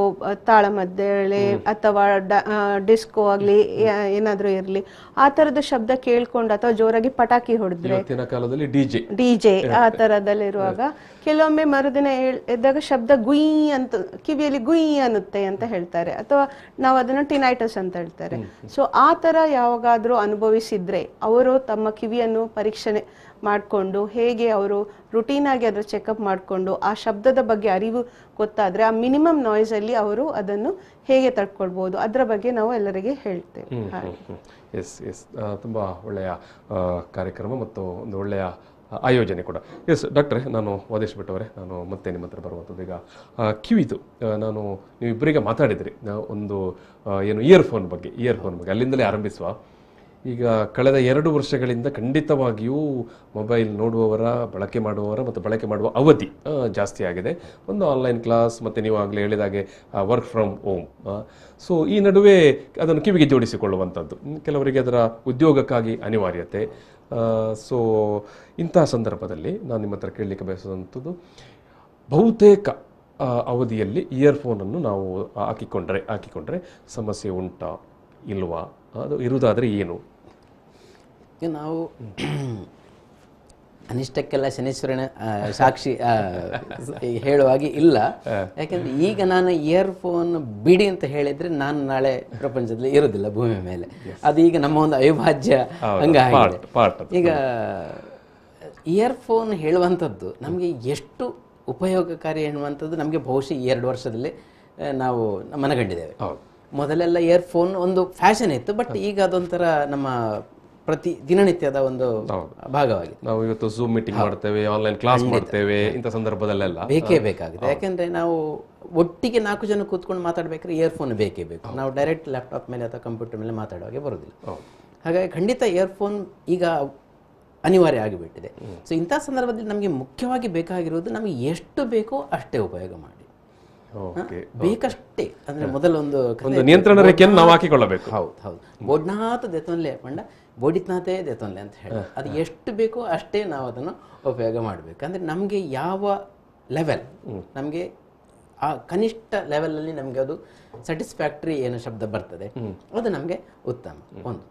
ತಾಳಮದ್ದಳೆ ಅಥವಾ ಡಿಸ್ಕೋ ಆಗಲಿ ಏನಾದರೂ ಇರಲಿ, ಆ ಥರದ ಶಬ್ದ ಕೇಳ್ಕೊಂಡು ಅಥವಾ ಜೋರಾಗಿ ಪಟಾಕಿ ಹೊಡೆದ್ರೆ, ಕಾಲದಲ್ಲಿ ಡಿಜೆ ಆ ಥರದಲ್ಲಿರುವಾಗ ಕೆಲವೊಮ್ಮೆ ಮರುದಿನ ಎದ್ದಾಗ ಶಬ್ದ ಗುಯ್ ಅಂತ ಕಿವಿಯಲ್ಲಿ ಗುಯ್ ಅನ್ನುತ್ತೆ ಅಂತ ಹೇಳ್ತಾರೆ, ಅಥವಾ ನಾವು ಅದನ್ನು ಟಿನೈಟಸ್ ಅಂತ ಹೇಳ್ತಾರೆ. ಸೊ ಆ ಥರ ಯಾವಾಗಾದರೂ ಅನುಭವಿಸಿದ್ರೆ ಅವರು ತಮ್ಮ ಕಿವಿಯನ್ನು ಪರೀಕ್ಷೆ ಮಾಡಿಕೊಂಡು ಹೇಗೆ ಅವರು ರುಟೀನಾಗಿ ಅದರ ಚೆಕಪ್ ಮಾಡಿಕೊಂಡು ಆ ಶಬ್ದದ ಬಗ್ಗೆ ಅರಿವು ಗೊತ್ತಾದರೆ ಆ ಮಿನಿಮಮ್ ನಾಯ್ಸಲ್ಲಿ ಅವರು ಅದನ್ನು ಹೇಗೆ ತಡ್ಕೊಳ್ಬೋದು ಅದರ ಬಗ್ಗೆ ನಾವು ಎಲ್ಲರಿಗೆ ಹೇಳ್ತೇವೆ. ಎಸ್ ಎಸ್ ತುಂಬ ಒಳ್ಳೆಯ ಕಾರ್ಯಕ್ರಮ ಮತ್ತು ಒಂದು ಒಳ್ಳೆಯ ಆಯೋಜನೆ ಕೂಡ. ಎಸ್ ಡಾಕ್ಟ್ರೆ, ನಾನು ವಾದೇಶ್ ಭಟ್ ಅವರೇ, ನಾನು ಮತ್ತೆ ನಿಮ್ಮ ಹತ್ರ ಬರುವಂಥದ್ದು ಈಗ ಕಿವಿದು ನಾನು ನೀವಿಬ್ಬರಿಗೆ ಮಾತಾಡಿದ್ರಿ ಒಂದು ಏನು ಇಯರ್ಫೋನ್ ಬಗ್ಗೆ ಅಲ್ಲಿಂದಲೇ ಆರಂಭಿಸುವ. ಈಗ ಕಳೆದ 2 ವರ್ಷಗಳಿಂದ ಖಂಡಿತವಾಗಿಯೂ ಮೊಬೈಲ್ ನೋಡುವವರ, ಬಳಕೆ ಮಾಡುವವರ ಮತ್ತು ಬಳಕೆ ಮಾಡುವ ಅವಧಿ ಜಾಸ್ತಿ ಆಗಿದೆ. ಒಂದು ಆನ್ಲೈನ್ ಕ್ಲಾಸ್ ಮತ್ತು ನೀವು ಆಗಲೇ ಹೇಳಿದಾಗೆ ವರ್ಕ್ ಫ್ರಮ್ ಹೋಮ್. ಸೊ ಈ ನಡುವೆ ಅದನ್ನು ಕಿವಿಗೆ ಜೋಡಿಸಿಕೊಳ್ಳುವಂಥದ್ದು, ಕೆಲವರಿಗೆ ಅದರ ಉದ್ಯೋಗಕ್ಕಾಗಿ ಅನಿವಾರ್ಯತೆ. ಸೊ ಇಂತಹ ಸಂದರ್ಭದಲ್ಲಿ ನಾನು ನಿಮ್ಮ ಹತ್ರ ಕೇಳಲಿಕ್ಕೆ ಬಯಸುವಂಥದ್ದು, ಬಹುತೇಕ ಅವಧಿಯಲ್ಲಿ ಇಯರ್ಫೋನನ್ನು ನಾವು ಹಾಕಿಕೊಂಡ್ರೆ ಸಮಸ್ಯೆ ಉಂಟಾ ಇಲ್ವಾ, ಅದು ಇರುವುದಾದರೆ ಏನು? ನಾವು ಅನಿಷ್ಟಕ್ಕೆಲ್ಲ ಶನೀಶ್ವರನ ಸಾಕ್ಷಿ ಹೇಳುವಾಗೆ ಇಲ್ಲ. ಯಾಕೆಂದರೆ ಈಗ ನಾನು ಇಯರ್ಫೋನ್ ಬಿಡಿ ಅಂತ ಹೇಳಿದರೆ ನಾನು ನಾಳೆ ಪ್ರಪಂಚದಲ್ಲಿ ಇರೋದಿಲ್ಲ ಭೂಮಿ ಮೇಲೆ. ಅದು ಈಗ ನಮ್ಮ ಒಂದು ಅವಿಭಾಜ್ಯ ಅಂಗ ಆಗಿದೆ. ಈಗ ಇಯರ್ಫೋನ್ ಹೇಳುವಂಥದ್ದು ನಮಗೆ ಎಷ್ಟು ಉಪಯೋಗಕಾರಿ ಎನ್ನುವಂಥದ್ದು ನಮಗೆ ಬಹುಶಃ ಈ 2 ವರ್ಷದಲ್ಲಿ ನಾವು ಮನಗಂಡಿದ್ದೇವೆ. ಮೊದಲೆಲ್ಲ ಇಯರ್ಫೋನ್ ಒಂದು ಫ್ಯಾಷನ್ ಇತ್ತು, ಬಟ್ ಈಗ ಅದೊಂಥರ ನಮ್ಮ ಪ್ರತಿ ದಿನನಿತ್ಯದ ಒಂದು ಭಾಗವಾಗಿದೆ. ನಾವು ಇವತ್ತು ಝೂಮ್ ಮೀಟಿಂಗ್ ಮಾಡ್ತೇವೆ, ಆನ್ಲೈನ್ ಕ್ಲಾಸ್ ಮಾಡ್ತೇವೆ, ಇಂಥ ಸಂದರ್ಭದಲ್ಲೆಲ್ಲ ಬೇಕೇ ಬೇಕಾಗಿದೆ. ಯಾಕೆಂದರೆ ನಾವು ಒಟ್ಟಿಗೆ 4 ಜನ ಕೂತ್ಕೊಂಡು ಮಾತಾಡಬೇಕಾದ್ರೆ ಇಯರ್ಫೋನ್ ಬೇಕೇ ಬೇಕು. ನಾವು ಡೈರೆಕ್ಟ್ ಲ್ಯಾಪ್ಟಾಪ್ ಮೇಲೆ ಅಥವಾ ಕಂಪ್ಯೂಟರ್ ಮೇಲೆ ಮಾತಾಡುವಾಗೆ ಬರೋದಿಲ್ಲ. ಹಾಗಾಗಿ ಖಂಡಿತ ಇಯರ್ಫೋನ್ ಈಗ ಅನಿವಾರ್ಯ ಆಗಿಬಿಟ್ಟಿದೆ. ಸೊ ಇಂಥ ಸಂದರ್ಭದಲ್ಲಿ ನಮಗೆ ಮುಖ್ಯವಾಗಿ ಬೇಕಾಗಿರುವುದು ನಮಗೆ ಎಷ್ಟು ಬೇಕೋ ಅಷ್ಟೇ ಉಪಯೋಗ ಮಾಡಿ, ಬೇಕಷ್ಟೇ. ಅಂದ್ರೆ ಮೊದಲೊಂದು ನಿಯಂತ್ರಣ ರೇಖೆಯನ್ನು ನಾವು ಹಾಕಿಕೊಳ್ಳಬೇಕು. ಹೌದು ಬೋಡ್ನಾಥ ದೇತೊನ್ಲೆ ಪಂಡ ಬೋಡಿತ್ನಾಥೇ ದೇತೊನ್ಲೆ ಅಂತ ಹೇಳಿ ಅದು ಎಷ್ಟು ಬೇಕೋ ಅಷ್ಟೇ ನಾವು ಅದನ್ನು ಉಪಯೋಗ ಮಾಡಬೇಕು. ಅಂದರೆ ನಮಗೆ ಯಾವ ಲೆವೆಲ್, ನಮಗೆ ಆ ಕನಿಷ್ಠ ಲೆವೆಲಲ್ಲಿ ನಮಗೆ ಅದು ಸ್ಯಾಟಿಸ್ಫ್ಯಾಕ್ಟ್ರಿ ಏನು ಶಬ್ದ ಬರ್ತದೆ ಅದು ನಮಗೆ ಉತ್ತಮ ಒಂದು.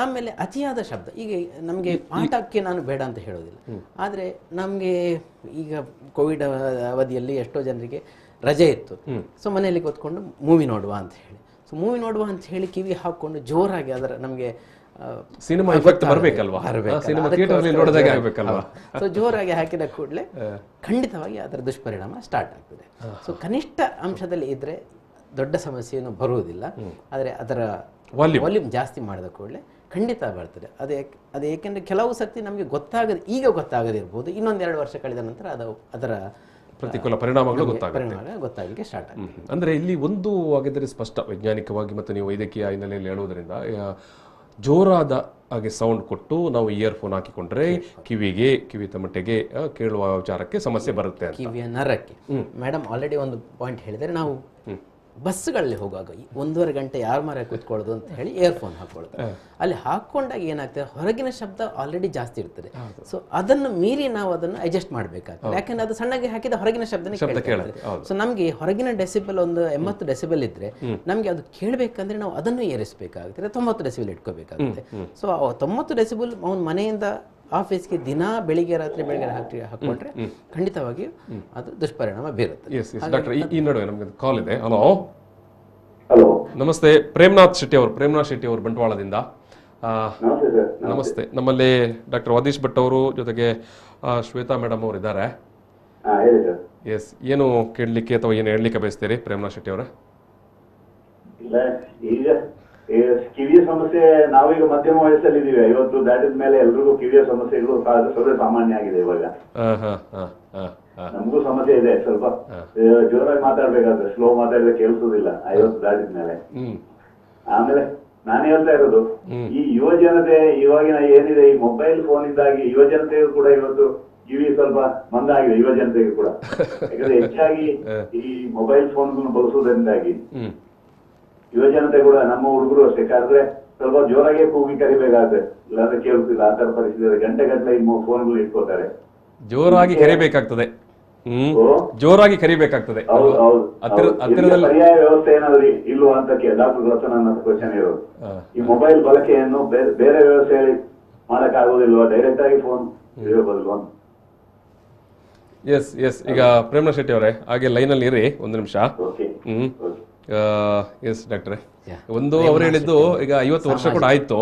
ಆಮೇಲೆ ಅತಿಯಾದ ಶಬ್ದ, ಈಗ ನಮಗೆ ಪಾಠಕ್ಕೆ ನಾನು ಬೇಡ ಅಂತ ಹೇಳೋದಿಲ್ಲ, ಆದರೆ ನಮಗೆ ಈಗ ಕೋವಿಡ್ ಅವಧಿಯಲ್ಲಿ ಎಷ್ಟೋ ಜನರಿಗೆ ರಜೆ ಇತ್ತು. ಸೊ ಮನೆಯಲ್ಲಿ ಕೂತ್ಕೊಂಡು ಮೂವಿ ನೋಡುವ ಅಂತ ಹೇಳಿ, ಸೊ ಮೂವಿ ನೋಡುವ ಅಂತ ಹೇಳಿ ಕಿವಿ ಹಾಕ್ಕೊಂಡು ಜೋರಾಗಿ ಅದರ ನಮಗೆ ಸಿನಿಮಾ ಎಫೆಕ್ಟ್ ಬರಬೇಕಲ್ವಾ, ಸೊ ಜೋರಾಗಿ ಹಾಕಿದ ಕೂಡಲೇ ಖಂಡಿತವಾಗಿ ಅದರ ದುಷ್ಪರಿಣಾಮ ಸ್ಟಾರ್ಟ್ ಆಗ್ತದೆ. ಸೊ ಕನಿಷ್ಠ ಅಂಶದಲ್ಲಿ ಇದ್ರೆ ದೊಡ್ಡ ಸಮಸ್ಯೆಯನ್ನು ಬರುವುದಿಲ್ಲ, ಆದರೆ ಅದರ ವಾಲ್ಯೂಮ್ ಜಾಸ್ತಿ ಮಾಡಿದ ಕೂಡಲೇ ಖಂಡಿತ ಬರ್ತದೆ. ಅದು ಏಕೆಂದರೆ ಕೆಲವು ಸರ್ತಿ ನಮಗೆ ಈಗ ಗೊತ್ತಾಗದಿರ್ಬೋದು, ಇನ್ನೊಂದು 2 ವರ್ಷ ಕಳೆದ ನಂತರ ಅದರ ಪ್ರತಿಕೂಲ ಪರಿಣಾಮಗಳು ಗೊತ್ತಾಗಲಿಕ್ಕೆ ಸ್ಟಾರ್ಟ್ ಆಗುತ್ತೆ. ಅಂದರೆ ಇಲ್ಲಿ ಒಂದು ಆಗಿದ್ದರೆ ಸ್ಪಷ್ಟ, ವೈಜ್ಞಾನಿಕವಾಗಿ ಮತ್ತು ನೀವು ವೈದ್ಯಕೀಯ ಹಿನ್ನೆಲೆಯಲ್ಲಿ ಹೇಳುವುದರಿಂದ ಜೋರಾದ ಹಾಗೆ ಸೌಂಡ್ ಕೊಟ್ಟು ನಾವು ಇಯರ್ಫೋನ್ ಹಾಕಿಕೊಂಡ್ರೆ ಕಿವಿ ತಮಟೆಗೆ ಕೇಳುವ ವಿಚಾರಕ್ಕೆ ಸಮಸ್ಯೆ ಬರುತ್ತೆ ಅಂತ. ಕಿವಿಯ ನರಕ್ಕೆ ಮೇಡಮ್ ಆಲ್ರೆಡಿ ಒಂದು ಪಾಯಿಂಟ್ ಹೇಳಿದರೆ, ನಾವು ಬಸ್ಗಳಲ್ಲಿ ಹೋಗುವಾಗ 1.5 ಗಂಟೆ ಯಾರ ಮರ ಕೂತ್ಕೊಳ್ಳೋದು ಅಂತ ಹೇಳಿ ಇಯರ್ಫೋನ್ ಹಾಕೊಳ್ಳೋದು. ಅಲ್ಲಿ ಹಾಕೊಂಡಾಗ ಏನಾಗ್ತದೆ, ಹೊರಗಿನ ಶಬ್ದ ಆಲ್ರೆಡಿ ಜಾಸ್ತಿ ಇರ್ತದೆ. ಸೊ ಅದನ್ನು ಮೀರಿ ನಾವು ಅದನ್ನು ಅಡ್ಜಸ್ಟ್ ಮಾಡಬೇಕಾಗ್ತದೆ. ಯಾಕಂದ್ರೆ ಅದು ಸಣ್ಣಗೆ ಹಾಕಿದ ಹೊರಗಿನ ಶಬ್ದನೇ ಕೇಳ್ತದೆ. ಸೊ ನಮಗೆ ಹೊರಗಿನ ಡೆಸಿಬಲ್ ಒಂದು 80 ಡೆಸಿಬಲ್ ಇದ್ರೆ ನಮಗೆ ಅದು ಕೇಳಬೇಕಂದ್ರೆ ನಾವು ಅದನ್ನು ಏರಿಸಬೇಕಾಗುತ್ತೆ, 90 ಡೆಸಿಬಲ್ ಇಟ್ಕೋಬೇಕಾಗುತ್ತೆ. ಸೊ 90 ಡೆಸಿಬಲ್ ಅವನ ಮನೆಯಿಂದ ಆಫೀಸ್ಗೆ ದಿನ ಬೆಳಿಗ್ಗೆ ರಾತ್ರಿ ಹಾಕೊಂಡ್ರೆ ಖಂಡಿತವಾಗಿಯೂ ಅದು ದುಷ್ಪರಿಣಾಮ ಬೀರುತ್ತೆ. ಡಾಕ್ಟರ್, ಈ ನಡುವೆ ನಮಗೆ ಕಾಲ್ ಇದೆ. ಹಲೋ ನಮಸ್ತೆ, ಪ್ರೇಮ್ನಾಥ್ ಶೆಟ್ಟಿ ಅವರು ಬಂಟ್ವಾಳದಿಂದ. ನಮಸ್ತೆ. ನಮ್ಮಲ್ಲಿ ಡಾಕ್ಟರ್ ವಾದೀಶ್ ಭಟ್ ಅವರು ಜೊತೆಗೆ ಶ್ವೇತಾ ಮೇಡಮ್ ಅವರು ಇದ್ದಾರೆ. ಎಸ್, ಏನು ಕೇಳಲಿಕ್ಕೆ ಅಥವಾ ಏನು ಹೇಳಲಿಕ್ಕೆ ಬಯಸ್ತೀರಿ ಪ್ರೇಮ್ನಾಥ್ ಶೆಟ್ಟಿ ಅವರೇ? ಕಿವಿಯ ಸಮಸ್ಯೆ ನಾವೀಗ ಮಧ್ಯಮ ವಯಸ್ಸಲ್ಲಿ ಇದೀವಿ, 50 ದಾಟಿದ ಮೇಲೆ ಎಲ್ರಿಗೂ ಕಿವಿಯ ಸಮಸ್ಯೆಗಳು ಸರ್ವೇ ಸಾಮಾನ್ಯ ಆಗಿದೆ. ಇವಾಗ ನಮಗೂ ಸಮಸ್ಯೆ ಇದೆ, ಸ್ವಲ್ಪ ಜೋರಾಗಿ ಮಾತಾಡ್ಬೇಕಾದ್ರೆ ಸ್ಲೋ ಮಾತಾಡಿದ್ರೆ ಕೇಳಿಸೋದಿಲ್ಲ 50 ದಾಟಿದ ಮೇಲೆ. ಆಮೇಲೆ ನಾನು ಹೇಳ್ತಾ ಇರೋದು, ಈ ಯುವ ಜನತೆ ಇವಾಗಿನ ಏನಿದೆ ಈ ಮೊಬೈಲ್ ಫೋನ್ ಇಂದಾಗಿ ಯುವ ಜನತೆಗೂ ಕೂಡ ಇವತ್ತು ಕಿವಿ ಸ್ವಲ್ಪ ಮಂದ ಆಗಿದೆ, ಯುವ ಜನತೆಗೂ ಕೂಡ. ಯಾಕಂದ್ರೆ ಹೆಚ್ಚಾಗಿ ಈ ಮೊಬೈಲ್ ಫೋನ್ ಬಳಸೋದ್ರಿಂದಾಗಿ ಯುವ ಜನತೆ ಕೂಡ, ನಮ್ಮ ಹುಡುಗರು ಅಷ್ಟೇ, ಕರೆದ್ರೆ ಸ್ವಲ್ಪ ಜೋರಾಗೆ ಕೂಗಿ ಕರಿಬೇಕಾಗುತ್ತೆ, ಇಲ್ಲಾಂದ್ರೆ ಕೇಳುತ್ತಿಲ್ಲ. ಆ ತರ ಪರಿಸ್ಥಿತಿ ಗಂಟೆ ಗಟ್ಟಲೆ ಫೋನ್ಗಳು ಇಟ್ಕೋತಾರೆ. ಜೋರಾಗಿ ಕರಿಬೇಕಾಗ್ತದೆ. ಜೋರಾಗಿ ಕರಿಬೇಕಾಗ್ತದೆ. ಹತ್ತಿರದಲ್ಲಿ ಪರ್ಯಾಯ ವ್ಯವಸ್ಥೆ ಏನಾದ್ರು ಇಲ್ವಾ ಅಂತ ಡಾಕ್ಟರ್ ಹತ್ರ ನನ್ನ ಕ್ವಶನ್ ಇರೋದು. ಈ ಮೊಬೈಲ್ ಬಳಕೆಯನ್ನು ಬೇರೆ ವ್ಯವಸ್ಥೆ ಮಾಡಕ್ ಆಗೋದಿಲ್ವಾ, ಡೈರೆಕ್ಟ್ ಆಗಿ ಫೋನ್ ಬದಲ್ವಾ? Yes yes. ಈಗ ಪ್ರೇಮಾ ಶೆಟ್ಟಿ ಅವರೇ ಹಾಗೆ ಲೈನಲ್ಲಿ ಇರಿ ಒಂದು ನಿಮಿಷ. ಎಸ್ ಡಾಕ್ಟ್ರೆ, ಒಂದು ಅವ್ರು ಹೇಳಿದ್ದು ಈಗ 50 ವರ್ಷ ಕೂಡ ಆಯ್ತು.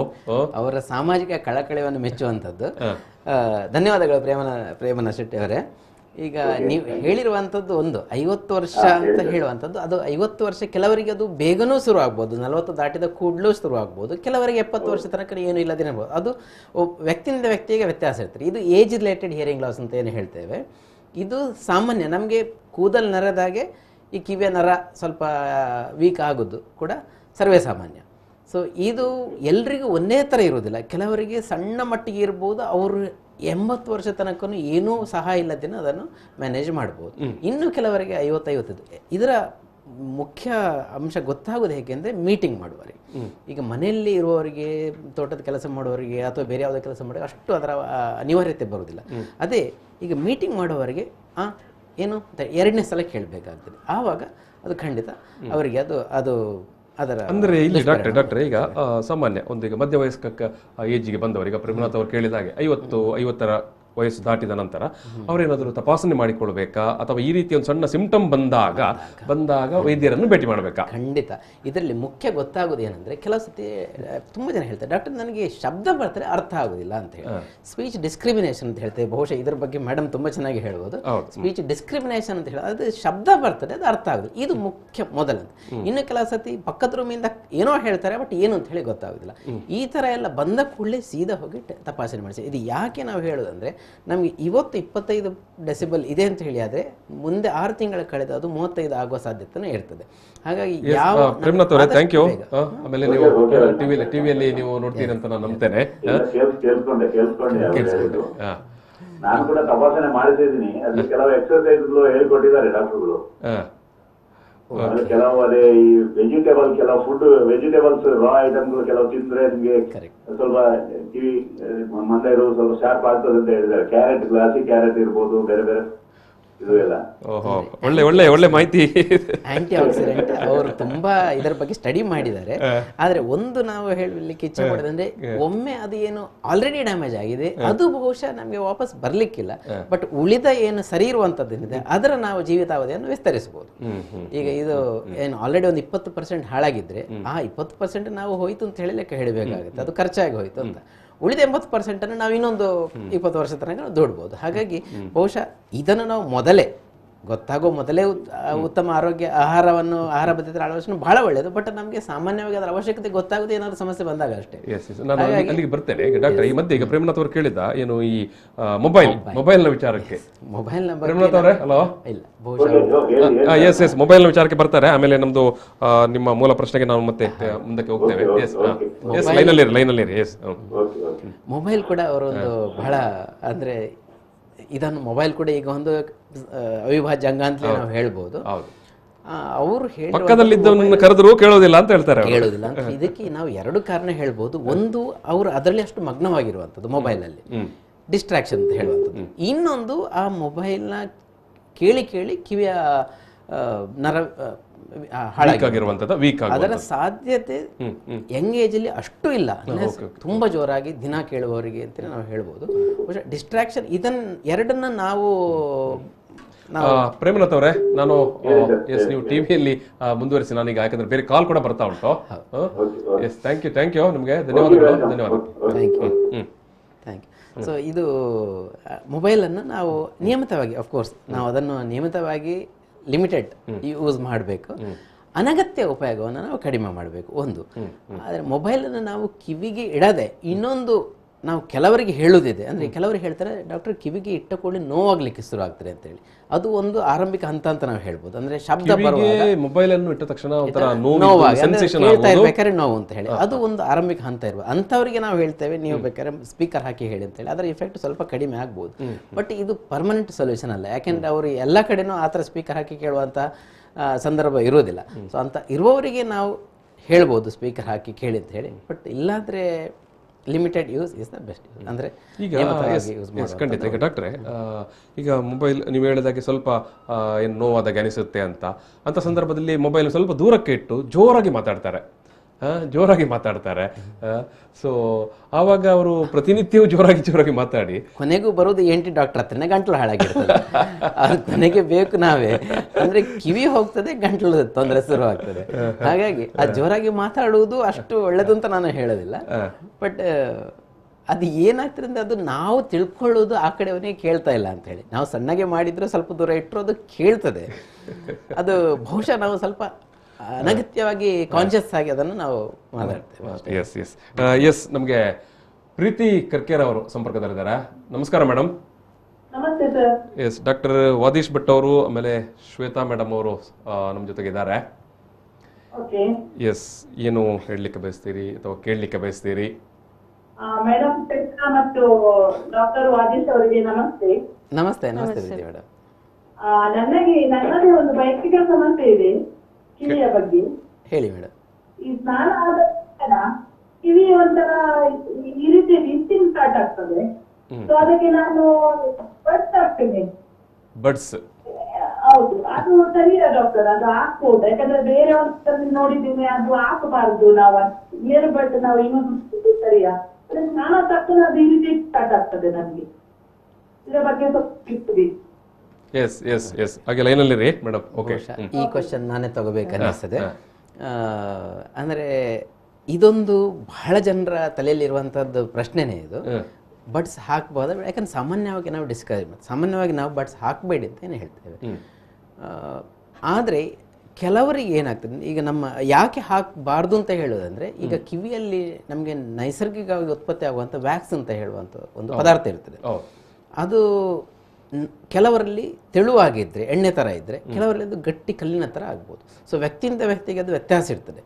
ಅವರ ಸಾಮಾಜಿಕ ಕಳಕಳಿಯನ್ನು ಮೆಚ್ಚುವಂಥದ್ದು. ಧನ್ಯವಾದಗಳು ಪ್ರೇಮನ ಶೆಟ್ಟಿ ಅವರೇ. ಈಗ ನೀವು ಹೇಳಿರುವಂಥದ್ದು ಒಂದು 50 ವರ್ಷ ಅಂತ ಹೇಳುವಂಥದ್ದು, ಅದು 50 ವರ್ಷ ಕೆಲವರಿಗೆ ಅದು ಬೇಗನೂ ಶುರು ಆಗ್ಬೋದು, 40 ದಾಟಿದ ಕೂಡಲೂ ಶುರು ಆಗ್ಬೋದು, ಕೆಲವರಿಗೆ 70 ವರ್ಷ ತನಕ ಏನು ಇಲ್ಲದಿರಬಹುದು. ಅದು ವ್ಯಕ್ತಿಯಿಂದ ವ್ಯಕ್ತಿಗೆ ವ್ಯತ್ಯಾಸ ಇರ್ತದೆ. ಇದು ಏಜ್ ರಿಲೇಟೆಡ್ ಹಿಯರಿಂಗ್ ಲಾಸ್ ಅಂತ ಏನು ಹೇಳ್ತೇವೆ, ಇದು ಸಾಮಾನ್ಯ. ನಮಗೆ ಕೂದಲು ನರದಾಗೆ ಈ ಕಿವಿಯ ನರ ಸ್ವಲ್ಪ ವೀಕ್ ಆಗೋದು ಕೂಡ ಸರ್ವೇ ಸಾಮಾನ್ಯ. ಸೊ ಇದು ಎಲ್ರಿಗೂ ಒಂದೇ ಥರ ಇರೋದಿಲ್ಲ. ಕೆಲವರಿಗೆ ಸಣ್ಣ ಮಟ್ಟಿಗೆ ಇರ್ಬೋದು, ಅವರು 80 ವರ್ಷ ತನಕ ಏನೂ ಸಹಾಯ ಇಲ್ಲದೇನೆ ಅದನ್ನು ಮ್ಯಾನೇಜ್ ಮಾಡ್ಬೋದು. ಇನ್ನು ಕೆಲವರಿಗೆ 50 ಇದರ ಮುಖ್ಯ ಅಂಶ ಗೊತ್ತಾಗೋದು ಹೇಗೆಂದರೆ ಮೀಟಿಂಗ್ ಮಾಡುವವರಿಗೆ. ಈಗ ಮನೆಯಲ್ಲಿ ಇರುವವರಿಗೆ, ತೋಟದ ಕೆಲಸ ಮಾಡುವವರಿಗೆ ಅಥವಾ ಬೇರೆ ಯಾವುದೇ ಕೆಲಸ ಮಾಡೋರಿಗೆ ಅಷ್ಟು ಅದರ ಅನಿವಾರ್ಯತೆ ಬರುವುದಿಲ್ಲ. ಅದೇ ಈಗ ಮೀಟಿಂಗ್ ಮಾಡುವವರಿಗೆ ಏನು ಅಂತ 2ನೇ ಸಲ ಕೇಳಬೇಕಾಗ್ತದೆ. ಆವಾಗ ಅದು ಖಂಡಿತ ಅವರಿಗೆ ಅದು ಅದರ ಅಂದ್ರೆ ಇಲ್ಲಿ ಡಾಕ್ಟರ್ ಈಗ ಸಾಮಾನ್ಯ ಒಂದು ಈಗ ಮಧ್ಯವಯಸ್ಕ ಏಜಿಗೆ ಬಂದವರು, ಈಗ ಪ್ರೇಮನಾಥ್ ಅವರು ಕೇಳಿದಾಗೆ 50ರ ವಯಸ್ಸು ದಾಟಿದ ನಂತರ ಅವರೇನಾದರೂ ತಪಾಸಣೆ ಮಾಡಿಕೊಳ್ಬೇಕಾ, ಅಥವಾ ಈ ರೀತಿ ಒಂದು ಸಣ್ಣ ಸಿಂಪ್ಟಮ್ ಬಂದಾಗ ವೈದ್ಯರನ್ನು ಭೇಟಿ ಮಾಡಬೇಕಾ? ಖಂಡಿತ. ಇದರಲ್ಲಿ ಮುಖ್ಯ ಗೊತ್ತಾಗೋದು ಏನಂದ್ರೆ, ಕೆಲವು ಸತಿ ತುಂಬ ಜನ ಹೇಳ್ತಾರೆ, ಡಾಕ್ಟರ್ ನನಗೆ ಶಬ್ದ ಬರ್ತಾರೆ ಅರ್ಥ ಆಗೋದಿಲ್ಲ ಅಂತ ಹೇಳಿ. ಸ್ಪೀಚ್ ಡಿಸ್ಕ್ರಿಮಿನೇಷನ್ ಅಂತ ಹೇಳ್ತೇವೆ. ಬಹುಶಃ ಇದ್ರ ಬಗ್ಗೆ ಮೇಡಮ್ ತುಂಬಾ ಚೆನ್ನಾಗಿ ಹೇಳ್ಬೋದು. ಸ್ಪೀಚ್ ಡಿಸ್ಕ್ರಿಮಿನೇಷನ್ ಅಂತ ಹೇಳಿ, ಅದು ಶಬ್ದ ಬರ್ತದೆ, ಅದು ಅರ್ಥ ಆಗುದು, ಇದು ಮುಖ್ಯ ಮೊದಲಂತ. ಇನ್ನು ಕೆಲವು ಸತಿ ಪಕ್ಕದ ರೂಮಿಂದ ಏನೋ ಹೇಳ್ತಾರೆ, ಬಟ್ ಏನು ಅಂತ ಹೇಳಿ ಗೊತ್ತಾಗೋದಿಲ್ಲ. ಈ ತರ ಎಲ್ಲ ಬಂದ ಕೂಡಲೇ ಸೀದಾ ಹೋಗಿ ತಪಾಸಣೆ ಮಾಡಿಸಿ. ಇದು ಯಾಕೆ ನಾವು ಹೇಳೋದಂದ್ರೆ, ನಮಗೆ ಇವತ್ತು 25 ಡೆಸಿಬಲ್ ಇದೆ ಅಂತ ಹೇಳಿ ಆದ್ರೆ ಮುಂದೆ 6 ತಿಂಗಳ ಕಳೆದು ಅದು 35 ಆಗುವ ಸಾಧ್ಯತೆ ಇರ್ತದೆ. ಹಾಗಾಗಿ ಪ್ರೇಮನಾಥ್ ಅವರೇ ಥ್ಯಾಂಕ್ ಯು. ಆಮೇಲೆ ನೀವು ಟಿವಿಯಲ್ಲಿ ನೀವು ನೋಡ್ತೀರಿ ಅಂತ ನಾನು ನಂಬ್ತೇನೆ. ನಾನು ಕೂಡ ತಪಾಸಣೆ ಮಾಡಿಸಿದ್ದೀನಿ. ಅದು ಕೆಲವು ಎಕ್ಸರ್ಸೈಸ್ಗಳು ಹೇಳ್ಕೊಟ್ಟಿದ್ದಾರೆ ಡಾಕ್ಟರ್ಗಳು. ಕೆಲವು ಅದೇ ಈ ಕೆಲವು ಫುಡ್ ವೆಜಿಟೇಬಲ್ಸ್ ರಾ ಐಟಮ್ಗಳು ಕೆಲವು ತಿಂದ್ರೆ ನಿಮ್ಗೆ ಸ್ವಲ್ಪ ಕಿವಿ ಮಂದ ಇರೋದು ಸ್ವಲ್ಪ ಶಾರ್ಪ್ ಆಗ್ತದೆ ಅಂತ ಹೇಳಿದ್ದಾರೆ. ಕ್ಯಾರೆಟ್, ಗ್ಲಾಸಿ ಕ್ಯಾರೆಟ್ ಇರ್ಬೋದು, ಬೇರೆ ಬೇರೆ ಇದು ಎಲ್ಲ. ಒಳ್ಳೆ ಮಾಹಿತಿ. ಆಂಟಿ ಆಕ್ಸಿಡೆಂಟ್ ಅವರು ತುಂಬಾ ಇದರ ಬಗ್ಗೆ ಸ್ಟಡಿ ಮಾಡಿದ್ದಾರೆ. ಆದ್ರೆ ಒಂದು ನಾವು ಹೇಳಲಿಕ್ಕೆ ಇಚ್ಛೆ ಪಡೋದಂದ್ರೆ, ಒಮ್ಮೆ ಅದು ಏನು ಆಲ್ರೆಡಿ ಡ್ಯಾಮೇಜ್ ಆಗಿದೆ, ಅದು ಬಹುಶಃ ನಮ್ಗೆ ವಾಪಸ್ ಬರ್ಲಿಕ್ಕಿಲ್ಲ. ಬಟ್ ಉಳಿದ ಏನು ಸರಿ ಇರುವಂತದ್ದೇನಿದೆ ಅದರ ನಾವು ಜೀವಿತಾವಧಿಯನ್ನು ವಿಸ್ತರಿಸಬಹುದು. ಈಗ ಇದು ಏನು ಆಲ್ರೆಡಿ ಒಂದು 20% ಹಾಳಾಗಿದ್ರೆ ಆ 20% ನಾವು ಹೋಯ್ತು ಅಂತ ಹೇಳಲಿಕ್ಕೆ ಹೇಳಬೇಕಾಗುತ್ತೆ, ಅದು ಖರ್ಚಾಗಿ ಹೋಯ್ತು ಅಂತ. ಉಳಿದ 80% ನಾವು ಇನ್ನೊಂದು 20 ವರ್ಷ ತನಕ ದುಡ್ಬೋದು. ಹಾಗಾಗಿ ಬಹುಶಃ ಇದನ್ನು ನಾವು ಗೊತ್ತಾಗೋ ಮೊದಲೇ ಉತ್ತಮ ಆಹಾರ ಪದ್ಧತಿ ಅಳವಡಿಸಲು ಬಹಳ ಒಳ್ಳೆಯದು. ಬಟ್ ನಮಗೆ ಸಾಮಾನ್ಯವಾಗಿ ಅದರ ಅವಶ್ಯಕತೆ ಗೊತ್ತಾಗುತ್ತೆ ಏನಾದ್ರು ಸಮಸ್ಯೆ ಬಂದಾಗ ಅಷ್ಟೇ. ನಾನು ಅಲ್ಲಿಗೆ ಬರ್ತೇನೆ ಡಾಕ್ಟರ್. ಈ ಮಧ್ಯೆ ಈಗ ಪ್ರೇಮನಾಥ್ ಅವರು ಕೇಳಿದ ಏನು ಈ ಮೊಬೈಲ್ನ ವಿಚಾರಕ್ಕೆ, ಮೊಬೈಲ್ ಪ್ರೇಮನಾಥ್ ಅವರೇ ಹಲೋ ಇಲ್ಲ ಎಸ್ ಮೊಬೈಲ್ನ ವಿಚಾರಕ್ಕೆ ಬರ್ತಾರೆ. ಆಮೇಲೆ ನಮ್ದು ನಿಮ್ಮ ಮೂಲ ಪ್ರಶ್ನೆಗೆ ನಾವು ಮತ್ತೆ ಮುಂದಕ್ಕೆ ಹೋಗ್ತೇವೆ. ಎಸ್ ಲೈನಲ್ಲಿ ಎಸ್. ಮೊಬೈಲ್ ಕೂಡ ಅವರೊಂದು ಬಹಳ ಅಂದ್ರೆ ಇದನ್ನು ಮೊಬೈಲ್ ಕೂಡ ಈಗ ಒಂದು ಅವಿಭಾಜ್ಯ ಅಂಗ ಅಂತ ನಾವು ಹೇಳ್ಬೋದು. ಅವರು ಪಕ್ಕದಲ್ಲಿದ್ದವನ್ನ ಕರೆದ್ರು ಕೇಳೋದಿಲ್ಲ ಅಂತ ಹೇಳ್ತಾರೆ. ಕೇಳೋದಿಲ್ಲ ಅಂತ ಇದಕ್ಕೆ ನಾವು 2 ಕಾರಣ ಹೇಳ್ಬೋದು. ಒಂದು, ಅವರು ಅದರಲ್ಲಿ ಅಷ್ಟು ಮಗ್ನವಾಗಿರುವಂಥದ್ದು, ಮೊಬೈಲ್ನಲ್ಲಿ ಡಿಸ್ಟ್ರಾಕ್ಷನ್ ಅಂತ ಹೇಳುವಂಥದ್ದು. ಇನ್ನೊಂದು, ಆ ಮೊಬೈಲ್ನ ಕೇಳಿ ಕಿವಿಯ ನರ ಅದರ ಸಾಧ್ಯತೆ ಯಂಗ್ ಏಜ್ ಅಲ್ಲಿ ಅಷ್ಟು ಇಲ್ಲ. ತುಂಬಾ ಜೋರಾಗಿ ದಿನ ಕೇಳುವವರಿಗೆ ಅಂತ ನಾವು ಹೇಳ್ಬೋದು. ಡಿಸ್ಟ್ರಾಕ್ಷನ್ ಎರಡನ್ನ ನಾವು ಪ್ರೇಮನಾಥ್ ಅವರೇ, ನಾನು ನೀವು ಟಿವಿಯಲ್ಲಿ ಮುಂದುವರಿಸಿ. ನಾನೀಗ ಯಾಕಂದ್ರೆ ಬೇರೆ ಕಾಲ್ ಕೂಡ ಬರ್ತಾ ಉಂಟು. ಎಸ್ ಥ್ಯಾಂಕ್ ಯು ನಿಮಗೆ ಧನ್ಯವಾದ. ಸೊ ಇದು ಮೊಬೈಲ್ ಅನ್ನು ನಾವು ನಿಯಮಿತವಾಗಿ, ಅಫ್ಕೋರ್ಸ್ ನಾವು ಅದನ್ನು ನಿಯಮಿತವಾಗಿ ಲಿಮಿಟೆಡ್ ಯೂಸ್ ಮಾಡಬೇಕು. ಅನಗತ್ಯ ಉಪಯೋಗವನ್ನು ನಾವು ಕಡಿಮೆ ಮಾಡಬೇಕು ಒಂದು. ಆದರೆ ಮೊಬೈಲನ್ನು ನಾವು ಕಿವಿಗೆ ಇಡದೆ, ಇನ್ನೊಂದು ನಾವು ಕೆಲವರಿಗೆ ಹೇಳುವುದಿದೆ. ಅಂದರೆ ಕೆಲವರಿಗೆ ಹೇಳ್ತಾರೆ, ಡಾಕ್ಟರ್ ಕಿವಿಗೆ ಇಟ್ಟ ಕೂಡಲೇ ನೋವಾಗಲಿಕ್ಕೆ ಶುರು ಆಗ್ತದೆ ಅಂತೇಳಿ. ಅದು ಒಂದು ಆರಂಭಿಕ ಹಂತ ಅಂತ ನಾವು ಹೇಳ್ಬೋದು. ಅಂದರೆ ಶಬ್ದ ಬರುವಾಗ ಮೊಬೈಲ್ ಅನ್ನು ಇಟ್ಟ ತಕ್ಷಣ ಬೇಕಾದ್ರೆ ನೋವು ಅಂತ ಹೇಳಿ ಅದು ಒಂದು ಆರಂಭಿಕ ಹಂತ ಇರ್ಬೋದು. ಅಂಥವರಿಗೆ ನಾವು ಹೇಳ್ತೇವೆ, ನೀವು ಬೇಕಾದ್ರೆ ಸ್ಪೀಕರ್ ಹಾಕಿ ಹೇಳಿ ಅಂತೇಳಿ. ಅದರ ಇಫೆಕ್ಟ್ ಸ್ವಲ್ಪ ಕಡಿಮೆ ಆಗ್ಬೋದು. ಬಟ್ ಇದು ಪರ್ಮನೆಂಟ್ ಸೊಲ್ಯೂಷನ್ ಅಲ್ಲ. ಯಾಕೆಂದರೆ ಅವರು ಎಲ್ಲ ಕಡೆನೂ ಆ ಥರ ಸ್ಪೀಕರ್ ಹಾಕಿ ಕೇಳುವಂಥ ಸಂದರ್ಭ ಇರೋದಿಲ್ಲ. ಸೊ ಅಂತ ಇರುವವರಿಗೆ ನಾವು ಹೇಳ್ಬೋದು ಸ್ಪೀಕರ್ ಹಾಕಿ ಕೇಳಿ ಅಂತ ಹೇಳಿ. ಬಟ್ ಇಲ್ಲಾಂದರೆ limited use is the best use. ಅಂದರೆ ಈಗ ಖಂಡಿತ. ಈಗ ಡಾಕ್ಟ್ರೆ, ಈಗ ಮೊಬೈಲ್ ನೀವು ಹೇಳಿದಾಗೆ ಸ್ವಲ್ಪ ಏನು ನೋವಾದಾಗ ಅನಿಸುತ್ತೆ ಅಂತ ಸಂದರ್ಭದಲ್ಲಿ ಮೊಬೈಲ್ ಸ್ವಲ್ಪ ದೂರಕ್ಕೆ ಇಟ್ಟು ಜೋರಾಗಿ ಮಾತಾಡ್ತಾರೆ. ಸೊ ಆವಾಗ ಅವರು ಪ್ರತಿನಿತ್ಯವೂ ಜೋರಾಗಿ ಮಾತಾಡಿ ಕೊನೆಗೂ ಬರೋದು ENT ಡಾಕ್ಟರ್ ಹತ್ರನೇ, ಗಂಟಲು ಹಾಳಾಗಿರ್ತದೆ. ಅದು ಕೊನೆಗೆ ಬೇಕು ನಾವೇ, ಅಂದ್ರೆ ಕಿವಿ ಹೋಗ್ತದೆ, ಗಂಟಲು ತೊಂದರೆ ಶುರು ಆಗ್ತದೆ. ಹಾಗಾಗಿ ಆ ಜೋರಾಗಿ ಮಾತಾಡುವುದು ಅಷ್ಟು ಒಳ್ಳೇದು ಅಂತ ನಾನು ಹೇಳೋದಿಲ್ಲ. ಬಟ್ ಅದು ಏನಾಗ್ತದೆ ಅಂದ್ರೆ ಅದು ನಾವು ತಿಳ್ಕೊಳ್ಳೋದು ಆ ಕಡೆ ಅವನಿಗೆ ಕೇಳ್ತಾ ಇಲ್ಲ ಅಂತ ಹೇಳಿ. ನಾವು ಸಣ್ಣಗೆ ಮಾಡಿದ್ರು ಸ್ವಲ್ಪ ದೂರ ಇಟ್ಟರು ಅದು ಕೇಳ್ತದೆ. ಅದು ಬಹುಶಃ ನಾವು ಸ್ವಲ್ಪ ಅನಗತ್ಯವಾಗಿ ಕಾನ್ಶಿಯಸ್ ಆಗಿ ಅದನ್ನು ನಾವು ಮಾತಾಡ್ತೇವೆ. ಎಸ್ ನಮಗೆ ಪ್ರೀತಿ ಕರ್ಕೇರ್ ಅವರು ಸಂಪರ್ಕದಲ್ಲಿದ್ದಾರೆ. ನಮಸ್ಕಾರ ಮೇಡಮ್. ನಮಸ್ತೆ sir. S, doctor Vadish Bhat ಅವರು ಆಮೇಲೆ ಶ್ವೇತಾ ಮೇಡಮ್ ಅವರು ನಮ್ಮ ಜೊತೆಗಿದ್ದಾರೆ. ಎಸ್, ಏನು ಹೇಳಲಿಕ್ಕೆ ಬಯಸ್ತೀರಿ ಅಥವಾ ಕೇಳಲಿಕ್ಕೆ ಬಯಸ್ತೀರಿ? ಮೇಡಮ್ ಮತ್ತು ಡಾಕ್ಟರ್ ವಾದೀಶ್ ಅವರಿಗೆ ನಮಸ್ತೆ. ನಮಸ್ತೆ. ನಮಸ್ತೆ ಮೇಡಮ್. ನನ್ನದೇ ಒಂದು ವೈಯಕ್ತಿಕ ಸಮಸ್ಯೆ ಇದೆ ಕಿವಿಯ ಬಗ್ಗೆ. ಹೇಳಿ ಮೇಡಮ್. ಈ ಸ್ನಾನ ಆದ ತಕ್ಷಣ ಕಿವಿ ಒಂಥರ ಈ ರೀತಿ ಹಿಸ್ಟಿಂಗ್ ಸ್ಟಾರ್ಟ್ ಆಗ್ತದೆ. ಸೊ ಅದಕ್ಕೆ ನಾನು ಬಡ್ಸ್ ಹಾಕ್ತೇನೆ. ಬಡ್ಸ್? ಹೌದು, ಅದು ಸರಿಯಾ ಡಾಕ್ಟರ್? ಅದು ಹಾಕ್ಬೋದು? ಯಾಕಂದ್ರೆ ಬೇರೆ ಒಂದು ನೋಡಿದ್ದೀನಿ, ಅದು ಹಾಕಬಾರ್ದು. ನಾವು ಇಯರ್ ಬಡ್ ನಾವು ಯೂಸ್ ಸರಿಯಾ? ಅದೇ ಸ್ನಾನ ತಕ್ಷಣ ಅದು ಈ ರೀತಿ ಸ್ಟಾರ್ಟ್ ಆಗ್ತದೆ. ನಮ್ಗೆ ಇದರ ಬಗ್ಗೆ ಸ್ವಲ್ಪ ಇರ್ತದೆ. ಎಸ್ ಎಸ್ ಎಸ್ ಹಾಗೆ ಲೈನಲ್ಲಿ ರೀ ಮೇಡಮ್. ಓಕೆ, ಈ ಕ್ವಶನ್ ನಾನೇ ತಗೋಬೇಕನ್ನಿಸ್ತದೆ. ಅಂದರೆ ಇದೊಂದು ಬಹಳ ಜನರ ತಲೆಯಲ್ಲಿರುವಂಥದ್ದು ಪ್ರಶ್ನೆನೇ ಇದು. ಬಡ್ಸ್ ಹಾಕ್ಬೋದು, ಯಾಕಂದ್ರೆ ಸಾಮಾನ್ಯವಾಗಿ ನಾವು ಬಡ್ಸ್ ಹಾಕಬೇಡಿ ಅಂತ ಏನು ಹೇಳ್ತೇವೆ. ಆದರೆ ಕೆಲವರಿಗೆ ಏನಾಗ್ತದೆ, ಈಗ ನಮ್ಮ ಯಾಕೆ ಹಾಕಬಾರ್ದು ಅಂತ ಹೇಳೋದಂದರೆ, ಈಗ ಕಿವಿಯಲ್ಲಿ ನಮಗೆ ನೈಸರ್ಗಿಕವಾಗಿ ಉತ್ಪತ್ತಿ ಆಗುವಂಥ ವ್ಯಾಕ್ಸ್ ಅಂತ ಹೇಳುವಂಥ ಒಂದು ಪದಾರ್ಥ ಇರ್ತದೆ. ಅದು ಕೆಲವರಲ್ಲಿ ತೆಳುವಾಗಿದ್ದರೆ ಎಣ್ಣೆ ಥರ ಇದ್ದರೆ, ಕೆಲವರಲ್ಲಿ ಅದು ಗಟ್ಟಿ ಕಲ್ಲಿನ ಥರ ಆಗ್ಬೋದು. ಸೊ ವ್ಯಕ್ತಿಯಿಂದ ವ್ಯಕ್ತಿಗೆ ಅದು ವ್ಯತ್ಯಾಸ ಇರ್ತದೆ.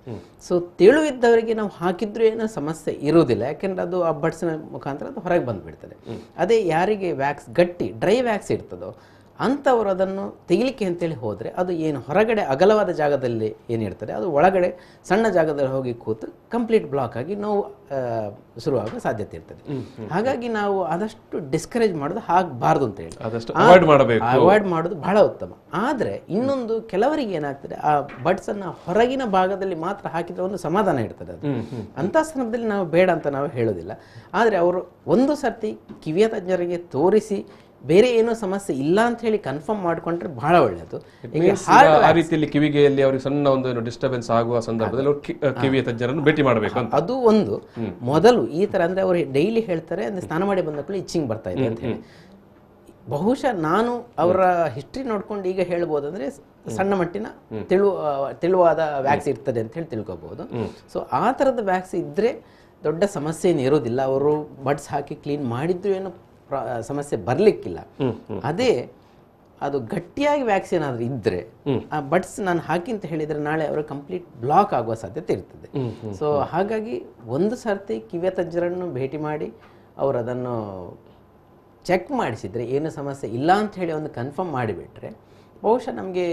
ಸೊ ತೆಳು ಇದ್ದವರಿಗೆ ನಾವು ಹಾಕಿದ್ರೂ ಏನೋ ಸಮಸ್ಯೆ ಇರುವುದಿಲ್ಲ, ಯಾಕೆಂದರೆ ಅದು ಆ ಬಡ್ಸ್ನ ಮುಖಾಂತರ ಅದು ಹೊರಗೆ ಬಂದುಬಿಡ್ತದೆ. ಅದೇ ಯಾರಿಗೆ ವ್ಯಾಕ್ಸ್ ಗಟ್ಟಿ ಡ್ರೈ ವ್ಯಾಕ್ಸ್ ಇರ್ತದೋ ಅಂಥವರು ಅದನ್ನು ತೆಗಿಲಿಕ್ಕೆ ಅಂತೇಳಿ ಹೋದರೆ ಅದು ಏನು ಹೊರಗಡೆ ಅಗಲವಾದ ಜಾಗದಲ್ಲಿ ಏನಿರ್ತದೆ ಅದು ಒಳಗಡೆ ಸಣ್ಣ ಜಾಗದಲ್ಲಿ ಹೋಗಿ ಕೂತು ಕಂಪ್ಲೀಟ್ ಬ್ಲಾಕ್ ಆಗಿ ನೋವು ಶುರುವಾಗುವ ಸಾಧ್ಯತೆ ಇರ್ತದೆ. ಹಾಗಾಗಿ ನಾವು ಆದಷ್ಟು ಡಿಸ್ಕರೇಜ್ ಮಾಡೋದು ಆಗಬಾರ್ದು ಅಂತ ಹೇಳಿ ಅವಾಯ್ಡ್ ಮಾಡೋದು ಬಹಳ ಉತ್ತಮ. ಆದರೆ ಇನ್ನೊಂದು ಕೆಲವರಿಗೆ ಏನಾಗ್ತದೆ, ಆ ಬಡ್ಸನ್ನು ಹೊರಗಿನ ಭಾಗದಲ್ಲಿ ಮಾತ್ರ ಹಾಕಿದರೆ ಒಂದು ಸಮಾಧಾನ ಇರ್ತದೆ. ಅದು ಅಂಥ ಸಂದರ್ಭದಲ್ಲಿ ನಾವು ಬೇಡ ಅಂತ ನಾವು ಹೇಳೋದಿಲ್ಲ. ಆದರೆ ಅವರು ಒಂದು ಸರ್ತಿ ಕಿವಿಯ ತಜ್ಞರಿಗೆ ತೋರಿಸಿ ಬೇರೆ ಏನೋ ಸಮಸ್ಯೆ ಇಲ್ಲ ಅಂತ ಹೇಳಿ ಕನ್ಫರ್ಮ್ ಮಾಡ್ಕೊಂಡ್ರೆ ಬಹಳ ಒಳ್ಳೆಯದು. ಆ ರೀತಿಯಲ್ಲಿ ಕಿವಿಗೆಯಲ್ಲಿ ಅವರಿಗೆ ಸಣ್ಣ ಒಂದು ಡಿಸ್ಟರ್ಬೆನ್ಸ್ ಆಗುವ ಸಂದರ್ಭದಲ್ಲಿ ಕಿವಿಯ ತಜ್ಞರನ್ನು ಭೇಟಿ ಮಾಡಬೇಕು ಅಂತ. ಅದು ಒಂದು ಮೊದಲು ಈ ತರ ಅಂದ್ರೆ ಅವರು ಡೈಲಿ ಹೇಳ್ತಾರೆ, ಅಂದ್ರೆ ಸ್ನಾನ ಮಾಡಿ ಬಂದಕ್ಕೂ ಇಚ್ಚಿಂಗ್ ಬರ್ತಾ ಇದೆ ಅಂತ ಹೇಳಿ. ಬಹುಶಃ ನಾನು ಅವರ ಹಿಸ್ಟ್ರಿ ನೋಡ್ಕೊಂಡು ಈಗ ಹೇಳ್ಬೋದು, ಅಂದ್ರೆ ಸಣ್ಣ ಮಟ್ಟಿನ ತೆಳುವಾದ ವ್ಯಾಕ್ಸ್ ಇರ್ತದೆ ಅಂತ ಹೇಳಿ ತಿಳ್ಕೊಬಹುದು. ಸೊ ಆ ಥರದ ವ್ಯಾಕ್ಸ್ ಇದ್ರೆ ದೊಡ್ಡ ಸಮಸ್ಯೆ ಏನು ಇರೋದಿಲ್ಲ. ಅವರು ಬಡ್ಸ್ ಹಾಕಿ ಕ್ಲೀನ್ ಮಾಡಿದ್ರು ಏನು ಸಮಸ್ಯೆ ಬರಲಿಕ್ಕಿಲ್ಲ. ಅದೇ ಅದು ಗಟ್ಟಿಯಾಗಿ ವ್ಯಾಕ್ಸ್ ಏನಾದರೂ ಇದ್ದರೆ ಆ ಬಡ್ಸ್ ನಾನು ಹಾಕಿ ಅಂತ ಹೇಳಿದರೆ ನಾಳೆ ಅವರು ಕಂಪ್ಲೀಟ್ ಬ್ಲಾಕ್ ಆಗುವ ಸಾಧ್ಯತೆ ಇರ್ತದೆ. ಸೊ ಹಾಗಾಗಿ ಒಂದು ಸರ್ತಿ ಕಿವಿಯ ತಜ್ಞರನ್ನು ಭೇಟಿ ಮಾಡಿ ಅವರು ಅದನ್ನು ಚೆಕ್ ಮಾಡಿಸಿದರೆ ಏನು ಸಮಸ್ಯೆ ಇಲ್ಲ ಅಂತ ಹೇಳಿ ಒಂದು ಕನ್ಫರ್ಮ್ ಮಾಡಿಬಿಟ್ರೆ ಬಹುಶಃ ನಮಗೆ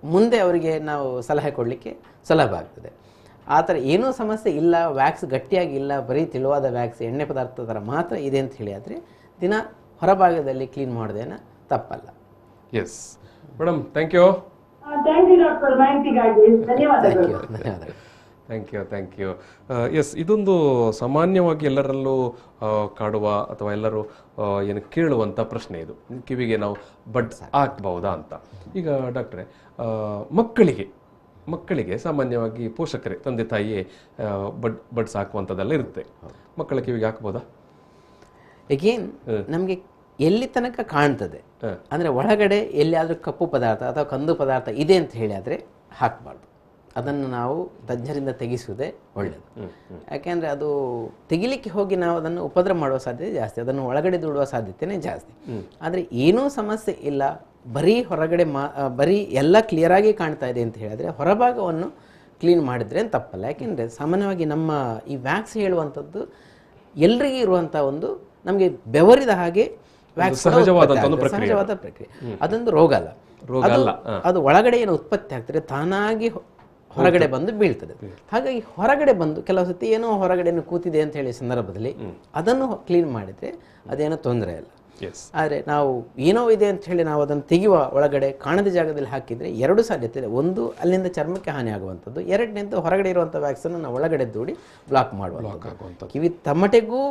ಮುಂದೆ ಅವರಿಗೆ ನಾವು ಸಲಹೆ ಕೊಡಲಿಕ್ಕೆ ಸುಲಭ ಆಗ್ತದೆ. ಆ ಥರ ಏನೂ ಸಮಸ್ಯೆ ಇಲ್ಲ, ವ್ಯಾಕ್ಸ್ ಗಟ್ಟಿಯಾಗಿ ಇಲ್ಲ, ಬರೀ ತೆಳುವಾದ ವ್ಯಾಕ್ಸ್ ಎಣ್ಣೆ ಪದಾರ್ಥ ಥರ ಮಾತ್ರ ಇದೆ ಅಂತ ಹೇಳಿ ಆದರೆ ದಿನ ಹೊರಭಾಗದಲ್ಲಿ ಕ್ಲೀನ್ ಮಾಡೋದೇನು ತಪ್ಪಲ್ಲ. Yes madam, thank you. Thank you. Yes, ಇದೊಂದು ಸಾಮಾನ್ಯವಾಗಿ ಎಲ್ಲರಲ್ಲೂ ಕಾಡುವ ಅಥವಾ ಎಲ್ಲರೂ ಏನು ಕೇಳುವಂಥ ಪ್ರಶ್ನೆ ಇದು. ಕಿವಿಗೆ ನಾವು ಬಡ್ಸ್ ಹಾಕ್ಬಹುದಾ ಅಂತ. ಈಗ ಡಾಕ್ಟ್ರೆ, ಮಕ್ಕಳಿಗೆ ಸಾಮಾನ್ಯವಾಗಿ ಪೋಷಕರೇ, ತಂದೆ ತಾಯಿಯೇ ಬಡ್ಸ್ ಹಾಕುವಂಥದ್ದೆಲ್ಲ ಇರುತ್ತೆ. ಮಕ್ಕಳ ಕಿವಿಗೆ ಹಾಕ್ಬೋದಾ? ಎಗೇನ್ ನಮಗೆ ಎಲ್ಲಿ ತನಕ ಕಾಣ್ತದೆ, ಅಂದರೆ ಒಳಗಡೆ ಎಲ್ಲಿಯಾದರೂ ಕಪ್ಪು ಪದಾರ್ಥ ಅಥವಾ ಕಂದು ಪದಾರ್ಥ ಇದೆ ಅಂತ ಹೇಳಿ ಆದರೆ ಹಾಕಬಾರ್ದು. ಅದನ್ನು ನಾವು ತಜ್ಞರಿಂದ ತೆಗೆಸುವುದೇ ಒಳ್ಳೆಯದು. ಯಾಕೆಂದರೆ ಅದು ತೆಗಿಲಿಕ್ಕೆ ಹೋಗಿ ನಾವು ಅದನ್ನು ಉಪದ್ರ ಮಾಡುವ ಸಾಧ್ಯತೆ ಜಾಸ್ತಿ, ಅದನ್ನು ಒಳಗಡೆ ದೂಡುವ ಸಾಧ್ಯತೆಯೇ ಜಾಸ್ತಿ. ಆದರೆ ಏನೂ ಸಮಸ್ಯೆ ಇಲ್ಲ, ಬರೀ ಹೊರಗಡೆ ಬರೀ ಎಲ್ಲ ಕ್ಲಿಯರಾಗಿ ಕಾಣ್ತಾ ಇದೆ ಅಂತ ಹೇಳಿದ್ರೆ ಹೊರಭಾಗವನ್ನು ಕ್ಲೀನ್ ಮಾಡಿದ್ರೆ ತಪ್ಪಲ್ಲ. ಯಾಕೆಂದರೆ ಸಾಮಾನ್ಯವಾಗಿ ನಮ್ಮ ಈ ವ್ಯಾಕ್ಸ್ ಹೇಳುವಂಥದ್ದು ಎಲ್ರಿಗೂ ಇರುವಂಥ ಒಂದು ನಮಗೆ ಬೆವರಿದ ಹಾಗೆ ವ್ಯಾಕ್ಸ್ ಸಹಜವಾದ ಪ್ರಕ್ರಿಯೆ. ಅದೊಂದು ರೋಗ ಅಲ್ಲ. ಅದು ಒಳಗಡೆ ಏನು ಉತ್ಪತ್ತಿ ಆಗ್ತದೆ ತಾನಾಗಿ ಹೊರಗಡೆ ಬಂದು ಬೀಳ್ತದೆ. ಹಾಗಾಗಿ ಹೊರಗಡೆ ಬಂದು ಕೆಲವು ಸತಿ ಏನೋ ಹೊರಗಡೆ ಕೂತಿದೆ ಅಂತ ಹೇಳಿ ಸಂದರ್ಭದಲ್ಲಿ ಅದನ್ನು ಕ್ಲೀನ್ ಮಾಡಿದರೆ ಅದೇನೋ ತೊಂದರೆ ಇಲ್ಲ. ಆದರೆ ನಾವು ಏನೋ ಇದೆ ಅಂತ ಹೇಳಿ ನಾವು ಅದನ್ನು ತೆಗೆಯುವ ಒಳಗಡೆ ಕಾಣದ ಜಾಗದಲ್ಲಿ ಹಾಕಿದರೆ ಎರಡು ಸಾಧ್ಯತೆ ಇದೆ. ಒಂದು, ಅಲ್ಲಿಂದ ಚರ್ಮಕ್ಕೆ ಹಾನಿ ಆಗುವಂಥದ್ದು. ಎರಡನೇದು, ಹೊರಗಡೆ ಇರುವಂಥ ವ್ಯಾಕ್ಸಿನ್ ನಾವು ಒಳಗಡೆ ದೂಡಿ ಬ್ಲಾಕ್ ಮಾಡುವಂಥದ್ದು. ಕಿವಿ ತಮಟೆಗೂ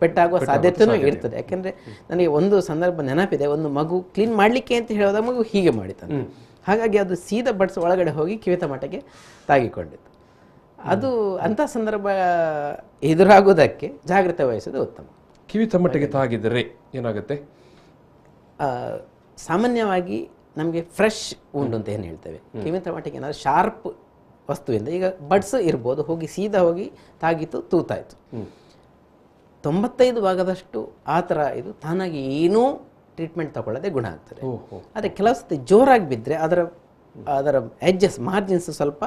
ಪೆಟ್ಟಾಗುವ ಸಾಧ್ಯತೆಯೂ ಇರ್ತದೆ. ಯಾಕೆಂದರೆ ನನಗೆ ಒಂದು ಸಂದರ್ಭ ನೆನಪಿದೆ, ಒಂದು ಮಗು ಕ್ಲೀನ್ ಮಾಡಲಿಕ್ಕೆ ಅಂತ ಹೇಳಿದ ಮಗು ಹೀಗೆ ಮಾಡಿತಾನೆ. ಹಾಗಾಗಿ ಅದು ಸೀದಾ ಬಡ್ಸ್ ಒಳಗಡೆ ಹೋಗಿ ಕಿವಿ ತಮಟೆಗೆ ತಾಗಿಕೊಂಡಿತ್ತು. ಅದು ಅಂಥ ಸಂದರ್ಭ ಎದುರಾಗೋದಕ್ಕೆ ಜಾಗ್ರತೆ ವಹಿಸೋದು ಉತ್ತಮ. ಕಿವಿ ತಮಟೆಗೆ ತಾಗಿದರೆ ಏನಾಗುತ್ತೆ? ಸಾಮಾನ್ಯವಾಗಿ ನಮಗೆ ಫ್ರೆಶ್ ಉಂಡು ಅಂತ ಏನು ಹೇಳ್ತೇವೆ. ಕಿವಿ ತಮಟೆಗೆ ಏನಾದರೂ ಶಾರ್ಪ್ ವಸ್ತುವಿಂದ, ಈಗ ಬಡ್ಸ್ ಇರ್ಬೋದು, ಹೋಗಿ ಸೀದಾ ಹೋಗಿ ತಾಗಿತು, ತೂತಾಯಿತು, 95% ಆ ಥರ ಇದು ತಾನಾಗಿ ಏನೂ ಟ್ರೀಟ್ಮೆಂಟ್ ತಗೊಳ್ಳದೆ ಗುಣ ಆಗ್ತದೆ. ಆದರೆ ಕೆಲವು ಸತಿ ಜೋರಾಗಿ ಬಿದ್ದರೆ ಅದರ ಎಡ್ಜಸ್, ಮಾರ್ಜಿನ್ಸ್ ಸ್ವಲ್ಪ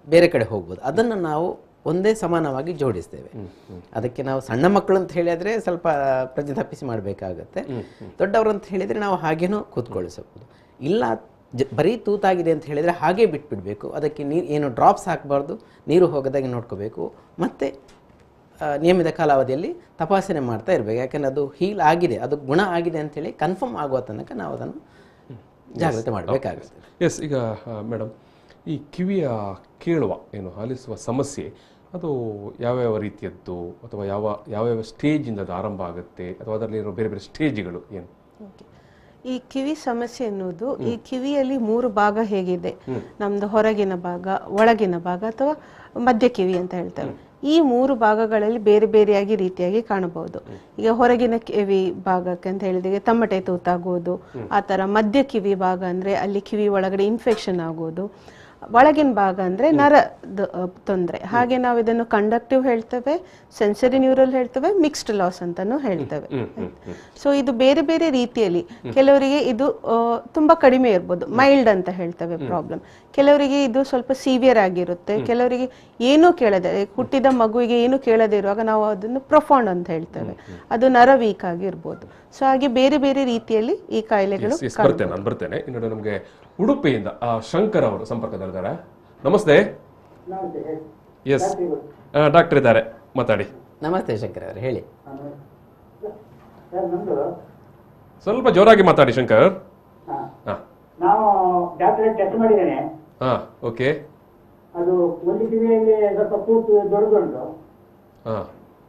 ಬೇರೆ ಕಡೆ ಹೋಗ್ಬೋದು. ಅದನ್ನು ನಾವು ಒಂದೇ ಸಮಾನವಾಗಿ ಜೋಡಿಸ್ತೇವೆ. ಅದಕ್ಕೆ ನಾವು ಸಣ್ಣ ಮಕ್ಕಳು ಅಂತ ಹೇಳಿದರೆ ಸ್ವಲ್ಪ ಪ್ರಜ್ಞೆ ತಪ್ಪಿಸಿ ಮಾಡಬೇಕಾಗತ್ತೆ. ದೊಡ್ಡವರು ಅಂತ ಹೇಳಿದರೆ ನಾವು ಹಾಗೇನೂ ಕೂತ್ಕೊಳಿಸಬಹುದು. ಇಲ್ಲ ಬರೀ ತೂತಾಗಿದೆ ಅಂತ ಹೇಳಿದರೆ ಹಾಗೇ ಬಿಟ್ಬಿಡಬೇಕು. ಅದಕ್ಕೆ ಏನು ಡ್ರಾಪ್ಸ್ ಹಾಕಬಾರ್ದು, ನೀರು ಹೋಗದಾಗೆ ನೋಡ್ಕೋಬೇಕು. ಮತ್ತು ನಿಯಮಿತ ಕಾಲಾವಧಿಯಲ್ಲಿ ತಪಾಸಣೆ ಮಾಡ್ತಾ ಇರಬೇಕು. ಯಾಕೆಂದರೆ ಅದು ಹೀಲ್ ಆಗಿದೆ, ಅದು ಗುಣ ಆಗಿದೆ ಅಂತೇಳಿ ಕನ್ಫರ್ಮ್ ಆಗುವ ತನಕ ನಾವು ಅದನ್ನು ಜಾಗ್ರತೆ ಮಾಡಬೇಕಾಗುತ್ತೆ. ಎಸ್, ಈಗ ಮೇಡಮ್, ಈ ಕಿವಿಯ ಕೇಳುವ ಏನು ಆಲಿಸುವ ಸಮಸ್ಯೆ ಅದು ಯಾವ್ಯಾವ ರೀತಿಯದ್ದು, ಅಥವಾ ಯಾವ್ಯಾವ ಸ್ಟೇಜಿಂದ ಅದು ಆರಂಭ ಆಗುತ್ತೆ, ಅಥವಾ ಅದರಲ್ಲಿರೋ ಬೇರೆ ಬೇರೆ ಸ್ಟೇಜ್ಗಳು ಏನು? ಈ ಕಿವಿ ಸಮಸ್ಯೆ ಎನ್ನುವುದು ಈ ಕಿವಿಯಲ್ಲಿ 3 ಭಾಗ ಹೇಗಿದೆ, ನಮ್ದು ಹೊರಗಿನ ಭಾಗ, ಒಳಗಿನ ಭಾಗ ಅಥವಾ ಮಧ್ಯ ಕಿವಿ ಅಂತ ಹೇಳ್ತೇವೆ. ಈ 3 ಭಾಗಗಳಲ್ಲಿ ಬೇರೆ ಬೇರೆಯಾಗಿ ರೀತಿಯಾಗಿ ಕಾಣಬಹುದು. ಈಗ ಹೊರಗಿನ ಕಿವಿ ಭಾಗಕ್ಕೆ ಅಂತ ಹೇಳಿದ್ರೆ ತಮಟೆ ತೂತಾಗುವುದು, ಆ ಥರ. ಮಧ್ಯ ಕಿವಿ ಭಾಗ ಅಂದರೆ ಅಲ್ಲಿ ಕಿವಿ ಒಳಗಡೆ ಇನ್ಫೆಕ್ಷನ್ ಆಗುವುದು. ಒಳಗಿನ ಭಾಗ ಅಂದರೆ ನರದ ತೊಂದರೆ. ಹಾಗೆ ನಾವು ಇದನ್ನು ಕಂಡಕ್ಟಿವ್ ಹೇಳ್ತೇವೆ, ಸೆನ್ಸರಿ ನ್ಯೂರಲ್ ಹೇಳ್ತೇವೆ, ಮಿಕ್ಸ್ಡ್ ಲಾಸ್ ಅಂತಾನು ಹೇಳ್ತೇವೆ. ಸೊ ಇದು ಬೇರೆ ಬೇರೆ ರೀತಿಯಲ್ಲಿ, ಕೆಲವರಿಗೆ ಇದು ತುಂಬಾ ಕಡಿಮೆ ಇರ್ಬೋದು, ಮೈಲ್ಡ್ ಅಂತ ಹೇಳ್ತೇವೆ ಪ್ರಾಬ್ಲಮ್. ಕೆಲವರಿಗೆ ಇದು ಸ್ವಲ್ಪ ಸಿವಿಯರ್ ಆಗಿರುತ್ತೆ. ಕೆಲವರಿಗೆ ಏನೂ ಕೇಳದೆ, ಹುಟ್ಟಿದ ಮಗುವಿಗೆ ಏನು ಕೇಳದೆ ಇರುವಾಗ ನಾವು ಅದನ್ನು ಪ್ರೊಫೌಂಡ್ ಅಂತ ಹೇಳ್ತೇವೆ, ಅದು ನರ ವೀಕ್ ಆಗಿರ್ಬೋದು. ಸೊ ಹಾಗೆ ಬೇರೆ ಬೇರೆ ರೀತಿಯಲ್ಲಿ ಈ ಕಾಯಿಲೆಗಳು. ನಾನು ಬರ್ತೇನೆ. ಇನ್ನು ನಮಗೆ ಉಡುಪಿಯಿಂದ ಶಂಕರ್ ಅವರು ಸಂಪರ್ಕದಲ್ಲಿದ್ದಾರೆ. ನಮಸ್ತೆ. ಎಸ್, ಡಾಕ್ಟರ್ ಇದ್ದಾರೆ, ಮಾತಾಡಿ. ನಮಸ್ತೆ ಶಂಕರ್ ಅವರು, ಹೇಳಿ. ಸ್ವಲ್ಪ ಜೋರಾಗಿ ಮಾತಾಡಿ ಶಂಕರ್. ನಾವು ಡಾಕ್ಟರ್ ಟೆಸ್ಟ್ ಮಾಡಿದ್ದೇನೆ. ಓಕೆ. ಅದು ಒಂದು ಕಿವಿಯಲ್ಲಿ ಸ್ವಲ್ಪ ತೂತು ದೊಡ್ಡದುಂಟು,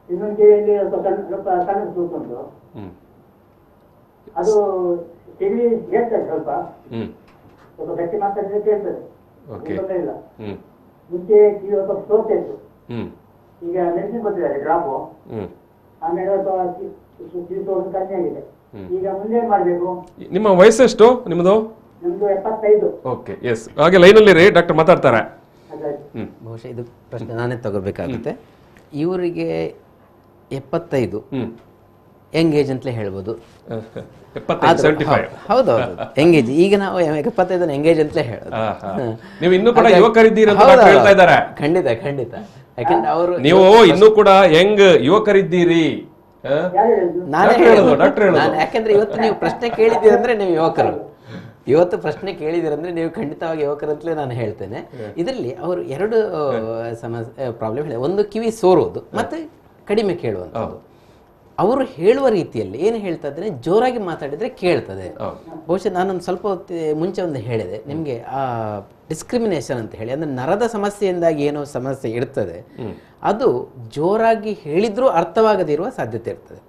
ಇನ್ನೊಂದು ಕಿವಿಯಲ್ಲಿ ಸ್ವಲ್ಪ ಸಣ್ಣ ತೂತು ಉಂಟು. ಅದು ಕಿವಿ ಹೇಳ್ತದೆ, ಸ್ವಲ್ಪ ಸ್ವಲ್ಪ ಗಟ್ಟಿ ಮಾತಾಡಿದ್ರೆ ಕೇಳ್ತದೆ, ತೊಂದರೆ ಇಲ್ಲ. ಮುಂಚೆ ಕಿವಿ ಸ್ವಲ್ಪ ಸೋರ್ತಾ ಇತ್ತು, ಈಗ ಮೆಡಿಸಿನ್ ಕೊಟ್ಟಿದ್ದಾರೆ ಡ್ರಾಪು, ಆಮೇಲೆ ಕಿವಿ ಸೋರ್ದು ಕಮ್ಮಿ ಆಗಿದೆ. ಈಗ ಮುಂದೆ ಏನ್ ಮಾಡ್ಬೇಕು? ನಿಮ್ಮ ವಯಸ್ಸೆಷ್ಟು ನಿಮ್ಮದು? ನಮ್ದು 75. Okay, yes. ಹಾಗೆ ಲೈನಲ್ಲಿ ರೀ, ಡಾಕ್ಟರ್ ಮಾತಾಡ್ತಾರೆ. ಬಹುಶಃ ಇದು ಪ್ರಶ್ನೆ ನಾನೇ ತಗೋಬೇಕಾಗುತ್ತೆ. ಇವರಿಗೆ 75 ಯಂಗ್ ಏಜ್ ಅಂತಲೇ ಹೇಳ್ಬೋದು. ಹೌದೌದು, ಎಂಗೇಜ್. ಈಗ ನಾವು 75 ಎಂಗೇಜ್ ಅಂತಲೇ ಹೇಳೋದು. ನೀವು ಇನ್ನೂ ಕೂಡ ಯುವಕರಿದ್ದೀರಿ ಅಂತ ಹೇಳ್ತಾ ಇದ್ದಾರೆ. ಖಂಡಿತ ಖಂಡಿತ. ಯಾಕಂದ್ರೆ ಅವರು ನೀವು ಇನ್ನೂ ಕೂಡ ಯಂಗ್ ಯುವಕರಿದ್ದೀರಿ. ನಾನೇ ಹೇಳೋದು, ಯಾಕಂದ್ರೆ ಇವತ್ತು ನೀವು ಪ್ರಶ್ನೆ ಕೇಳಿದ್ದೀರಂದ್ರೆ ನೀವು ಯುವಕರು. ಇವತ್ತು ಪ್ರಶ್ನೆ ಕೇಳಿದಿರಂದ್ರೆ ನೀವು ಖಂಡಿತವಾಗಿ ಯುವಕರಂತಲೇ ನಾನು ಹೇಳ್ತೇನೆ. ಇದರಲ್ಲಿ ಅವರು 2 ಸಮಸ್ಯೆ ಪ್ರಾಬ್ಲಮ್ ಹೇಳಿದೆ. ಒಂದು ಕಿವಿ ಸೋರೋದು, ಮತ್ತೆ ಕಡಿಮೆ ಕೇಳುವಂಥದ್ದು. ಅವರು ಹೇಳುವ ರೀತಿಯಲ್ಲಿ ಏನು ಹೇಳ್ತಾ ಇದ್ದಾರೆ, ಜೋರಾಗಿ ಮಾತಾಡಿದರೆ ಕೇಳ್ತದೆ. ಬಹುಶಃ ನಾನೊಂದು ಸ್ವಲ್ಪ ಮುಂಚೆ ಒಂದು ಹೇಳಿದೆ ನಿಮಗೆ, ಆ ಡಿಸ್ಕ್ರಿಮಿನೇಷನ್ ಅಂತ ಹೇಳಿ, ಅಂದರೆ ನರದ ಸಮಸ್ಯೆಯಿಂದಾಗಿ ಏನೋ ಸಮಸ್ಯೆ ಇರ್ತದೆ, ಅದು ಜೋರಾಗಿ ಹೇಳಿದ್ರೂ ಅರ್ಥವಾಗದಿರುವ ಸಾಧ್ಯತೆ ಇರ್ತದೆ.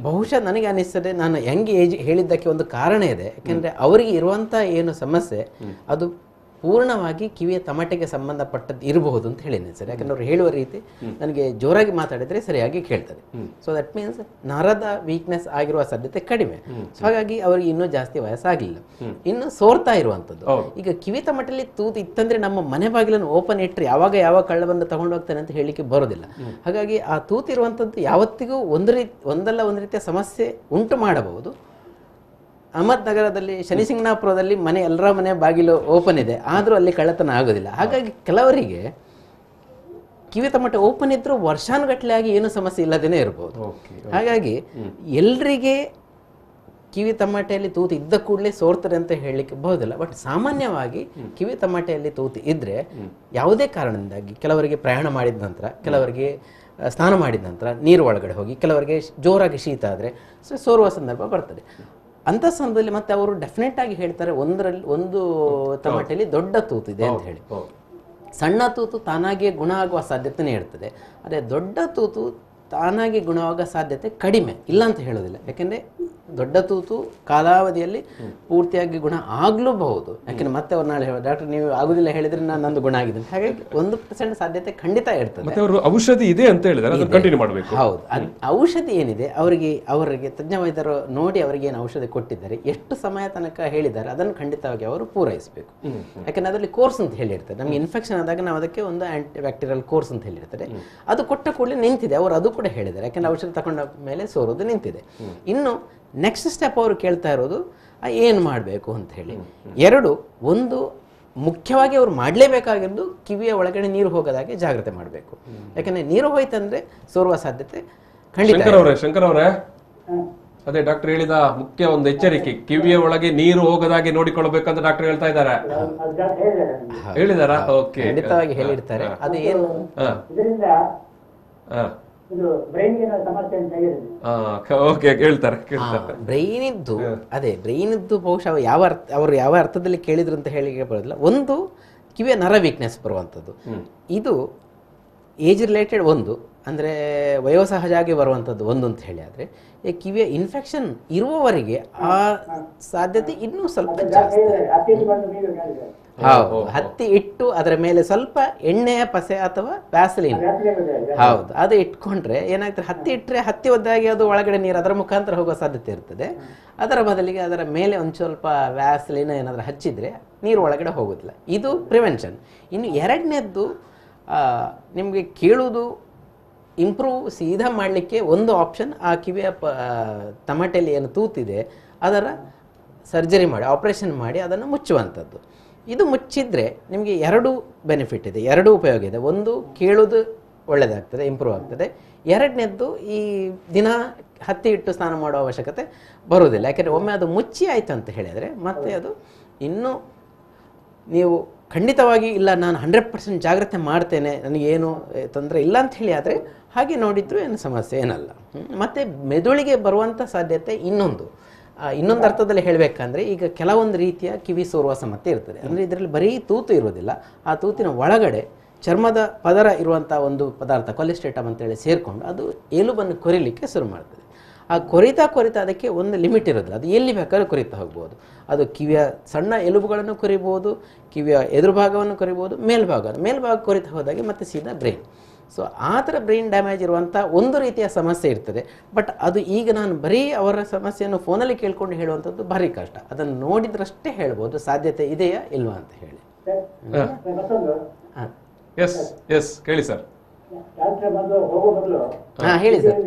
ಬಹುಶಃ ನನಗೆ ಅನಿಸ್ತದೆ, ನಾನು ಯಂಗ್ ಏಜ್ ಹೇಳಿದ್ದಕ್ಕೆ ಒಂದು ಕಾರಣ ಇದೆ. ಯಾಕೆಂದರೆ ಅವರಿಗೆ ಇರುವಂಥ ಏನು ಸಮಸ್ಯೆ ಅದು ಪೂರ್ಣವಾಗಿ ಕಿವಿಯ ತಮಟೆಗೆ ಸಂಬಂಧಪಟ್ಟದ್ದು ಇರಬಹುದು ಅಂತ ಹೇಳಿದ್ದೇನೆ ಸರ್. ಯಾಕಂದ್ರೆ ಅವ್ರು ಹೇಳುವ ರೀತಿ ನನಗೆ ಜೋರಾಗಿ ಮಾತಾಡಿದರೆ ಸರಿಯಾಗಿ ಕೇಳ್ತದೆ. ಸೊ ದಟ್ ಮೀನ್ಸ್ ನರದ ವೀಕ್ನೆಸ್ ಆಗಿರುವ ಸಾಧ್ಯತೆ ಕಡಿಮೆ. ಸೊ ಹಾಗಾಗಿ ಅವರಿಗೆ ಇನ್ನೂ ಜಾಸ್ತಿ ವಯಸ್ಸಾಗಲಿಲ್ಲ. ಇನ್ನು ಸೋರ್ತಾ ಇರುವಂಥದ್ದು, ಈಗ ಕಿವಿ ತಮಟೆಯಲ್ಲಿ ತೂತು ಇತ್ತಂದ್ರೆ ನಮ್ಮ ಮನೆ ಬಾಗಿಲನ್ನು ಓಪನ್ ಇಟ್ಟರೆ ಯಾವ ಕಳ್ಳವನ್ನು ತಗೊಂಡು ಹೋಗ್ತಾನೆ ಅಂತ ಹೇಳಿಕ್ಕೆ ಬರೋದಿಲ್ಲ. ಹಾಗಾಗಿ ಆ ತೂತು ಇರುವಂಥದ್ದು ಯಾವತ್ತಿಗೂ ಒಂದಲ್ಲ ಒಂದು ರೀತಿಯ ಸಮಸ್ಯೆ ಉಂಟು ಮಾಡಬಹುದು. ಅಹಮದ್ ನಗರದಲ್ಲಿ ಶನಿಸಿಂಗ್ನಾಪುರದಲ್ಲಿ ಎಲ್ಲರ ಮನೆ ಬಾಗಿಲು ಓಪನ್ ಇದೆ, ಆದರೂ ಅಲ್ಲಿ ಕಳ್ಳತನ ಆಗೋದಿಲ್ಲ. ಹಾಗಾಗಿ ಕೆಲವರಿಗೆ ಕಿವಿ ತಮಟೆ ಓಪನ್ ಇದ್ರೂ ವರ್ಷಾನುಗಟ್ಟಲೆ ಆಗಿ ಏನು ಸಮಸ್ಯೆ ಇಲ್ಲದೇನೆ ಇರಬಹುದು. ಹಾಗಾಗಿ ಎಲ್ರಿಗೆ ಕಿವಿ ತಮಟೆಯಲ್ಲಿ ತೂತು ಇದ್ದ ಕೂಡಲೇ ಸೋರ್ತದೆ ಅಂತ ಹೇಳಲಿಕ್ಕೆ ಬಹುದಿಲ್ಲ. ಬಟ್ ಸಾಮಾನ್ಯವಾಗಿ ಕಿವಿ ತಮಟೆಯಲ್ಲಿ ತೂತು ಇದ್ದರೆ ಯಾವುದೇ ಕಾರಣದಿಂದಾಗಿ ಕೆಲವರಿಗೆ ಪ್ರಯಾಣ ಮಾಡಿದ ನಂತರ, ಕೆಲವರಿಗೆ ಸ್ನಾನ ಮಾಡಿದ ನಂತರ ನೀರು ಒಳಗಡೆ ಹೋಗಿ, ಕೆಲವರಿಗೆ ಜೋರಾಗಿ ಶೀತ ಆದರೆ ಸೋರುವ ಸಂದರ್ಭ ಬರ್ತದೆ. ಅಂಥ ಸಂದರ್ಭದಲ್ಲಿ ಮತ್ತೆ ಅವರು ಡೆಫಿನೆಟ್ ಆಗಿ ಹೇಳ್ತಾರೆ ಒಂದು ತಮಟೆಯಲ್ಲಿ ದೊಡ್ಡ ತೂತು ಇದೆ ಅಂತ ಹೇಳಿ. ಸಣ್ಣ ತೂತು ತಾನಾಗಿಯೇ ಗುಣ ಆಗುವ ಸಾಧ್ಯತೆನೇ ಇರ್ತದೆ. ಆದರೆ ದೊಡ್ಡ ತೂತು ತಾನಾಗಿ ಗುಣವಾಗೋ ಸಾಧ್ಯತೆ ಕಡಿಮೆ, ಇಲ್ಲ ಅಂತ ಹೇಳೋದಿಲ್ಲ. ಯಾಕೆಂದರೆ ದೊಡ್ಡ ತೂತು ಕಾಲಾವಧಿಯಲ್ಲಿ ಪೂರ್ತಿಯಾಗಿ ಗುಣ ಆಗಲೂಬಹುದು. ಯಾಕೆಂದ್ರೆ ಮತ್ತೆ ಅವ್ರು ನಾಳೆ ಡಾಕ್ಟರ್ ನೀವು ಆಗುದಿಲ್ಲ ಹೇಳಿದ್ರೆ ನಂದು ಗುಣ ಆಗಿದೆ, ಹಾಗಾಗಿ 1% ಸಾಧ್ಯತೆ ಖಂಡಿತ ಇರ್ತದೆ. ಮತ್ತೆ ಅವರು ಔಷಧಿ ಇದೆ ಅಂತ ಹೇಳಿದ್ರೆ ಅದನ್ನು ಕಂಟಿನ್ಯೂ ಮಾಡಬೇಕು. ಹೌದು, ಔಷಧಿ ಏನಿದೆ ಅವರಿಗೆ ತಜ್ಞ ವೈದ್ಯರು ನೋಡಿ ಅವರಿಗೆ ಏನು ಔಷಧಿ ಕೊಟ್ಟಿದ್ದಾರೆ, ಎಷ್ಟು ಸಮಯ ತನಕ ಹೇಳಿದ್ದಾರೆ ಅದನ್ನು ಖಂಡಿತವಾಗಿ ಅವರು ಪೂರೈಸಬೇಕು. ಯಾಕಂದ್ರೆ ಅದರಲ್ಲಿ ಕೋರ್ಸ್ ಅಂತ ಹೇಳಿರ್ತಾರೆ. ನಮಗೆ ಇನ್ಫೆಕ್ಷನ್ ಆದಾಗ ನಾವು ಅದಕ್ಕೆ ಒಂದು ಆಂಟಿ ಬ್ಯಾಕ್ಟೀರಿಯಲ್ ಕೋರ್ಸ್ ಅಂತ ಹೇಳಿರ್ತಾರೆ. ಅದು ಕೊಟ್ಟ ಕೂಡಲೇ ನಿಂತಿದೆ, ಅವರು ಅದು ಕೂಡ ಹೇಳಿದ್ದಾರೆ. ಯಾಕಂದ್ರೆ ಔಷಧಿ ತಗೊಂಡ ಮೇಲೆ ಸೋರೋದು ನಿಂತಿದೆ. ಇನ್ನು ನೆಕ್ಸ್ಟ್ ಸ್ಟೆಪ್ ಅವರು ಕೇಳ್ತಾ ಇರೋದು ಏನು ಮಾಡಬೇಕು ಅಂತ ಹೇಳಿ. ಒಂದು ಮುಖ್ಯವಾಗಿ ಅವರು ಮಾಡಲೇಬೇಕಾಗಿರೋದು ಕಿವಿಯ ಒಳಗಡೆ ನೀರು ಹೋಗೋದಾಗೆ ಜಾಗ್ರತೆ ಮಾಡಬೇಕು. ಯಾಕಂದ್ರೆ ನೀರು ಹೋಯ್ತಂದ್ರೆ ಸೋರುವ ಸಾಧ್ಯತೆ ಖಂಡಿತ. ಶಂಕರ್ ಅವರೇ, ಅದೇ ಡಾಕ್ಟರ್ ಹೇಳಿದ ಮುಖ್ಯ ಒಂದು ಎಚ್ಚರಿಕೆ, ಕಿವಿಯ ಒಳಗೆ ನೀರು ಹೋಗದಾಗೆ ನೋಡಿಕೊಳ್ಬೇಕಂತ ಡಾಕ್ಟರ್ ಹೇಳ್ತಾ ಇದ್ದಾರೆ. ಹೇಳಿದಾರಾ? ಓಕೆ, ಖಂಡಿತವಾಗಿ ಹೇಳಿರ್ತಾರೆ. ಅದು ಏನು ಬ್ರೈನ್ ಇದ್ದು, ಅದೇ ಬ್ರೈನ್ ಇದ್ದು ಬಹುಶಃ ಅವರು ಯಾವ ಅರ್ಥದಲ್ಲಿ ಕೇಳಿದ್ರು ಅಂತ ಹೇಳಿ ಬರೋದಿಲ್ಲ. ಒಂದು ಕಿವಿಯ ನರ ವೀಕ್ನೆಸ್ ಬರುವಂಥದ್ದು, ಇದು ಏಜ್ ರಿಲೇಟೆಡ್ ಒಂದು, ಅಂದರೆ ವಯೋಸಹಜವಾಗಿ ಬರುವಂಥದ್ದು ಒಂದು ಅಂತ ಹೇಳಿ. ಆದರೆ ಈ ಕಿವಿಯ ಇನ್ಫೆಕ್ಷನ್ ಇರುವವರಿಗೆ ಆ ಸಾಧ್ಯತೆ ಇನ್ನೂ ಸ್ವಲ್ಪ ಜಾಸ್ತಿ. ಹೌದು, ಹತ್ತಿ ಇಟ್ಟು ಅದರ ಮೇಲೆ ಸ್ವಲ್ಪ ಎಣ್ಣೆಯ ಪಸೆ ಅಥವಾ ವ್ಯಾಸಲಿನ್, ಹೌದು, ಅದು ಇಟ್ಕೊಂಡ್ರೆ ಏನಾಗ್ತದೆ, ಹತ್ತಿ ಇಟ್ಟರೆ ಹತ್ತಿ ಒದ್ದಾಗಿ ಅದು ಒಳಗಡೆ ನೀರು ಅದರ ಮುಖಾಂತರ ಹೋಗೋ ಸಾಧ್ಯತೆ ಇರ್ತದೆ. ಅದರ ಬದಲಿಗೆ ಅದರ ಮೇಲೆ ಒಂದು ಸ್ವಲ್ಪ ವ್ಯಾಸಲಿನ್ ಏನಾದರೂ ಹಚ್ಚಿದ್ರೆ ನೀರು ಒಳಗಡೆ ಹೋಗೋದಿಲ್ಲ. ಇದು ಪ್ರಿವೆನ್ಷನ್. ಇನ್ನು ಎರಡನೇದ್ದು, ನಿಮಗೆ ಕೇಳುವುದು ಇಂಪ್ರೂವ್ ಸೀದಾ ಮಾಡಲಿಕ್ಕೆ ಒಂದು ಆಪ್ಷನ್, ಆ ಕಿವಿಯ ತಮಟೆಯಲ್ಲಿ ಏನು ತೂತಿದೆ ಅದರ ಸರ್ಜರಿ ಮಾಡಿ, ಆಪರೇಷನ್ ಮಾಡಿ ಅದನ್ನು ಮುಚ್ಚುವಂಥದ್ದು. ಇದು ಮುಚ್ಚಿದ್ರೆ ನಿಮಗೆ 2 ಬೆನಿಫಿಟ್ ಇದೆ, 2 ಉಪಯೋಗ ಇದೆ. ಒಂದು, ಕೇಳೋದು ಒಳ್ಳೆಯದಾಗ್ತದೆ, ಇಂಪ್ರೂವ್ ಆಗ್ತದೆ. ಎರಡನೇದ್ದು, ಈ ದಿನ ಹತ್ತಿ ಇಟ್ಟು ಸ್ನಾನ ಮಾಡೋ ಅವಶ್ಯಕತೆ ಬರುವುದಿಲ್ಲ. ಯಾಕೆಂದರೆ ಒಮ್ಮೆ ಅದು ಮುಚ್ಚಿ ಆಯಿತು ಅಂತ ಹೇಳಿದರೆ ಮತ್ತೆ ಅದು ಇನ್ನೂ ನೀವು ಖಂಡಿತವಾಗಿ ಇಲ್ಲ ನಾನು 100% ಜಾಗ್ರತೆ ಮಾಡ್ತೇನೆ, ನನಗೇನು ತೊಂದರೆ ಇಲ್ಲ ಅಂತ ಹೇಳಿ ಆದರೆ ಹಾಗೆ ನೋಡಿದ್ರು ಏನು ಸಮಸ್ಯೆ ಏನಲ್ಲ. ಮತ್ತು ಮೆದುಳಿಗೆ ಬರುವಂಥ ಸಾಧ್ಯತೆ ಇನ್ನೊಂದು ಅರ್ಥದಲ್ಲಿ ಹೇಳಬೇಕಂದ್ರೆ, ಈಗ ಕೆಲವೊಂದು ರೀತಿಯ ಕಿವಿ ಸೋರುವ ಸಮಸ್ಯೆ ಇರ್ತದೆ. ಅಂದರೆ ಇದರಲ್ಲಿ ಬರೀ ತೂತು ಇರೋದಿಲ್ಲ, ಆ ತೂತಿನ ಒಳಗಡೆ ಚರ್ಮದ ಪದರ ಇರುವಂಥ ಒಂದು ಪದಾರ್ಥ ಕೊಲೆಸ್ಟ್ರೇಟಮ್ ಅಂತೇಳಿ ಸೇರಿಕೊಂಡು ಅದು ಎಲುಬನ್ನು ಕೊರಿಲಿಕ್ಕೆ ಶುರು ಮಾಡ್ತದೆ. ಆ ಕೊರಿತಾ ಅದಕ್ಕೆ ಒಂದು ಲಿಮಿಟ್ ಇರೋದಿಲ್ಲ, ಅದು ಎಲ್ಲಿ ಬೇಕಾದ್ರೂ ಕೊರಿತಾ ಹೋಗ್ಬೋದು. ಅದು ಕಿವಿಯ ಸಣ್ಣ ಎಲುಬುಗಳನ್ನು ಕೊರಿಬೋದು, ಕಿವಿಯ ಎದುರು ಭಾಗವನ್ನು ಕೊರಿಬೋದು, ಮೇಲ್ಭಾಗ ಕೊರಿತಾ ಹೋದಾಗೆ ಮತ್ತೆ ಸೀದಾ ಬ್ರೈನ್. ಸೊ ಆ ಥರ ಬ್ರೈನ್ ಡ್ಯಾಮೇಜ್ ಇರುವಂಥ ಒಂದು ರೀತಿಯ ಸಮಸ್ಯೆ ಇರ್ತದೆ. ಬಟ್ ಅದು ಈಗ ನಾನು ಬರೀ ಅವರ ಸಮಸ್ಯೆಯನ್ನು ಫೋನಲ್ಲಿ ಕೇಳ್ಕೊಂಡು ಹೇಳುವಂಥದ್ದು ಭಾರಿ ಕಷ್ಟ. ಅದನ್ನು ನೋಡಿದ್ರಷ್ಟೇ ಹೇಳ್ಬೋದು ಸಾಧ್ಯತೆ ಇದೆಯಾ ಇಲ್ವಾ ಅಂತ ಹೇಳಿ. ಹೇಳಿ ಸರ್. ಹಾಂ ಹೇಳಿ ಸರ್.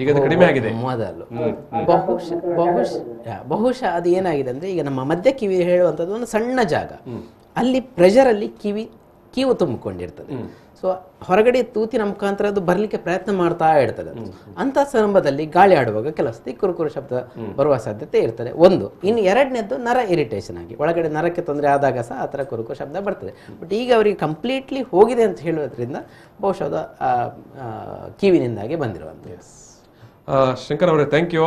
ಈಗ ಕಡಿಮೆ ಆಗಿದೆ ಮೊದಲು. ಬಹುಶಃ ಅದು ಏನಾಗಿದೆ ಅಂದ್ರೆ, ಈಗ ನಮ್ಮ ಮಧ್ಯ ಕಿವಿ ಹೇಳುವಂಥದ್ದು ಒಂದು ಸಣ್ಣ ಜಾಗ, ಅಲ್ಲಿ ಪ್ರೆಷರಲ್ಲಿ ಕೀವು ತುಂಬಿಕೊಂಡಿರ್ತದೆ. ಸೊ ಹೊರಗಡೆ ತೂತಿನ ಮುಖಾಂತರ ಅದು ಬರಲಿಕ್ಕೆ ಪ್ರಯತ್ನ ಮಾಡ್ತಾ ಇರ್ತದೆ. ಅಂಥ ಸಂದರ್ಭದಲ್ಲಿ ಗಾಳಿ ಆಡುವಾಗ ಕೆಲಸತಿ ಕುರುಕುರು ಶಬ್ದ ಬರುವ ಸಾಧ್ಯತೆ ಇರ್ತದೆ. ಒಂದು. ಇನ್ನು ಎರಡನೇದ್ದು, ನರ ಇರಿಟೇಷನ್ ಆಗಿ ಒಳಗಡೆ ನರಕ್ಕೆ ತೊಂದರೆ ಆದಾಗ ಸಹ ಆ ಥರ ಕುರುಕುರು ಶಬ್ದ ಬರ್ತದೆ. ಬಟ್ ಈಗ ಅವರಿಗೆ ಕಂಪ್ಲೀಟ್ಲಿ ಹೋಗಿದೆ ಅಂತ ಹೇಳೋದ್ರಿಂದ ಬಹುಶಃ ಕಿವಿನಿಂದಾಗಿ ಬಂದಿರುವಂಥದ್ದು. ಶಂಕರ್ ಅವರೇ, ಥ್ಯಾಂಕ್ ಯು,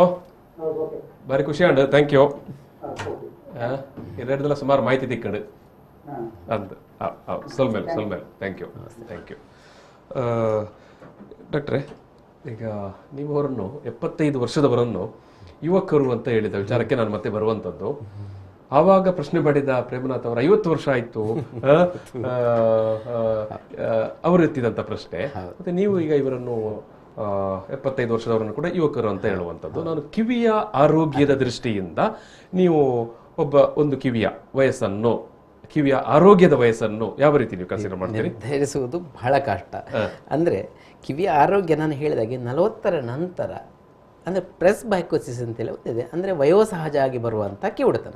ಭಾರಿ ಖುಷಿ ಆಂಡ್ ಥ್ಯಾಂಕ್ ಯು. ಎರಡದೆಲ್ಲ ಸುಮಾರು ಮಾಹಿತಿ ತಿಕ್ಕಂಡು ಅಂತ ಸೊಲ್ಮೇಲೆ ಥ್ಯಾಂಕ್ ಯು. ಡಾಕ್ಟ್ರೆ, ಈಗ ನೀವು ಅವರನ್ನು 75 ವರ್ಷದವರನ್ನು ಯುವಕರು ಅಂತ ಹೇಳಿದ ವಿಚಾರಕ್ಕೆ ನಾನು ಮತ್ತೆ ಬರುವಂಥದ್ದು. ಆವಾಗ ಪ್ರಶ್ನೆ ಮಾಡಿದ ಪ್ರೇಮನಾಥ್ ಅವರು 50 ವರ್ಷ ಆಯಿತು ಅವರು ಎತ್ತಿದಂಥ ಪ್ರಶ್ನೆ. ಮತ್ತೆ ನೀವು ಈಗ ಇವರನ್ನು 75 ವರ್ಷದವರನ್ನು ಕೂಡ ಯುವಕರು ಅಂತ ಹೇಳುವಂಥದ್ದು. ನಾನು ಕಿವಿಯ ಆರೋಗ್ಯದ ದೃಷ್ಟಿಯಿಂದ ನೀವು ಒಂದು ಕಿವಿಯ ವಯಸ್ಸನ್ನು, ಕಿವಿಯ ಆರೋಗ್ಯದ ವಯಸ್ಸನ್ನು ಯಾವ ರೀತಿ ನೀವು ಕನ್ಸಿಡರ್ ಮಾಡ್ತೀರಿ? ನಿರ್ಧರಿಸುವುದು ಬಹಳ ಕಷ್ಟ. ಅಂದರೆ ಕಿವಿಯ ಆರೋಗ್ಯ ನಾನು ಹೇಳಿದಾಗೆ 40ರ ನಂತರ, ಅಂದರೆ ಪ್ರೆಸ್ ಬೈಕೋಸಿಸ್ ಅಂತೇಳಿ ಇದೆ, ಅಂದರೆ ವಯೋಸಹಜ ಆಗಿ ಬರುವಂಥ ಕಿವುಡುತನ.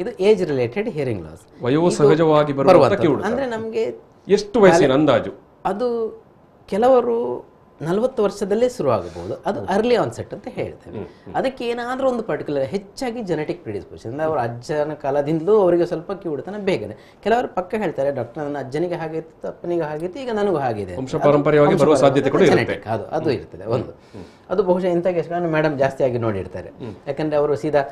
ಇದು ಏಜ್ ರಿಲೇಟೆಡ್ ಹಿಯರಿಂಗ್ ಲಾಸ್. ವಯೋಸಹಜವಾಗಿ ಬರುವಂಥ ಕಿವುಡುತನ ಅಂದರೆ ನಮಗೆ ಎಷ್ಟು ವಯಸ್ಸಿನ ಅಂದಾಜು? ಅದು ಕೆಲವರು 40 ವರ್ಷದಲ್ಲೇ ಶುರುವಾಗಬಹುದು. ಅದು ಅರ್ಲಿ ಆನ್ಸೆಟ್ ಅಂತ ಹೇಳ್ತೇವೆ. ಅದಕ್ಕೆ ಏನಾದರೂ ಒಂದು ಪರ್ಟಿಕ್ಯುಲರ್ ಹೆಚ್ಚಾಗಿ ಜೆನೆಟಿಕ್ ಪ್ರಿಡಿಸ್ಪೋಸಿಷನ್, ಅಂದರೆ ಅವರ ಅಜ್ಜನ ಕಾಲದಿಂದಲೂ ಅವರಿಗೆ ಸ್ವಲ್ಪ ಕಿವುಡುತನ ಬೇಗನೆ. ಕೆಲವರು ಪಕ್ಕ ಹೇಳ್ತಾರೆ, ಡಾಕ್ಟರ್ ನನ್ನ ಅಜ್ಜನಿಗೆ ಹಾಗಿತ್ತು, ಅಪ್ಪನಿಗೆ ಹಾಗಿತ್ತು, ಈಗ ನನಗೂ ಆಗಿದೆ. ಅದು ಇರ್ತದೆ ಒಂದು. ಅದು ಬಹುಶಃ ಇಂಥ ಕೇಸ್ಗಳನ್ನು ಮೇಡಮ್ ಜಾಸ್ತಿಯಾಗಿ ನೋಡಿರ್ತಾರೆ. ಯಾಕಂದರೆ ಅವರು ಸೀದಾ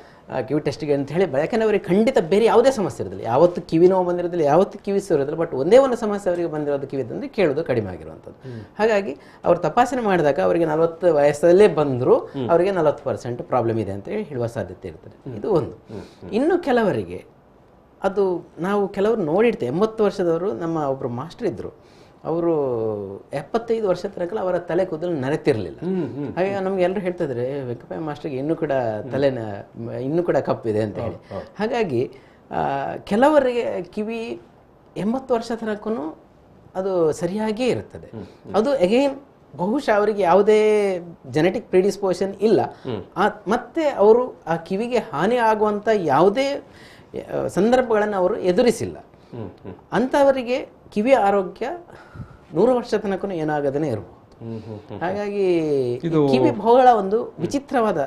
ಕಿವಿ ಟೆಸ್ಟಿಗೆ ಅಂತ ಹೇಳಿ, ಯಾಕಂದರೆ ಅವರಿಗೆ ಖಂಡಿತ ಬೇರೆ ಯಾವುದೇ ಸಮಸ್ಯೆ ಇರೋದಿಲ್ಲ, ಯಾವತ್ತು ಕಿವಿ ನೋವು ಬಂದಿರೋದಿಲ್ಲ, ಯಾವತ್ತು ಕಿವಿ ಇರೋದಿಲ್ಲ, ಬಟ್ ಒಂದೇ ಒಂದು ಸಮಸ್ಯೆ ಅವರಿಗೆ ಬಂದಿರೋದು ಕಿವಿದಂದರೆ ಕೇಳೋದು ಕಡಿಮೆ ಆಗಿರುವಂಥದ್ದು. ಹಾಗಾಗಿ ಅವರು ತಪಾಸಣೆ ಮಾಡಿದಾಗ ಅವರಿಗೆ 40 ವಯಸ್ಸಲ್ಲೇ ಬಂದರೂ ಅವರಿಗೆ 40% ಪ್ರಾಬ್ಲಮ್ ಇದೆ ಅಂತ ಹೇಳುವ ಸಾಧ್ಯತೆ ಇರ್ತದೆ. ಇದು ಒಂದು. ಇನ್ನು ಕೆಲವರಿಗೆ ಅದು ನಾವು ಕೆಲವರು ನೋಡಿರ್ತೇವೆ. 80 ವರ್ಷದವರು ನಮ್ಮ ಒಬ್ಬರು ಮಾಸ್ಟರ್ ಇದ್ದರು, ಅವರು 75 ವರ್ಷ ತನಕ ಅವರ ತಲೆ ಕೂದಲು ನರೆತಿರಲಿಲ್ಲ. ಹಾಗೆ ನಮ್ಗೆ ಎಲ್ಲರೂ ಹೇಳ್ತಿದ್ರೆ, ವೆಂಕಪ್ಪಯ್ಯ ಮಾಸ್ಟರ್ಗೆ ಇನ್ನೂ ಕೂಡ ತಲೆನ ಇನ್ನೂ ಕೂಡ ಕಪ್ಪಿದೆ ಅಂತ ಹೇಳಿ. ಹಾಗಾಗಿ ಕೆಲವರಿಗೆ ಕಿವಿ 80 ವರ್ಷ ತನಕ ಅದು ಸರಿಯಾಗಿಯೇ ಇರುತ್ತದೆ. ಅದು ಅಗೈನ್ ಬಹುಶಃ ಅವರಿಗೆ ಯಾವುದೇ ಜೆನೆಟಿಕ್ ಪ್ರಿಡಿಸ್ಪೋಷನ್ ಇಲ್ಲ, ಮತ್ತೆ ಅವರು ಆ ಕಿವಿಗೆ ಹಾನಿ ಆಗುವಂಥ ಯಾವುದೇ ಸಂದರ್ಭಗಳನ್ನು ಅವರು ಎದುರಿಸಿಲ್ಲ. ಅಂಥವರಿಗೆ ಕಿವಿಯ ಆರೋಗ್ಯ 100 ವರ್ಷ ತನಕ ಏನಾಗದೇ ಇರಬಹುದು. ಹಾಗಾಗಿ ಕಿವಿ ಬಹಳ ಒಂದು ವಿಚಿತ್ರವಾದ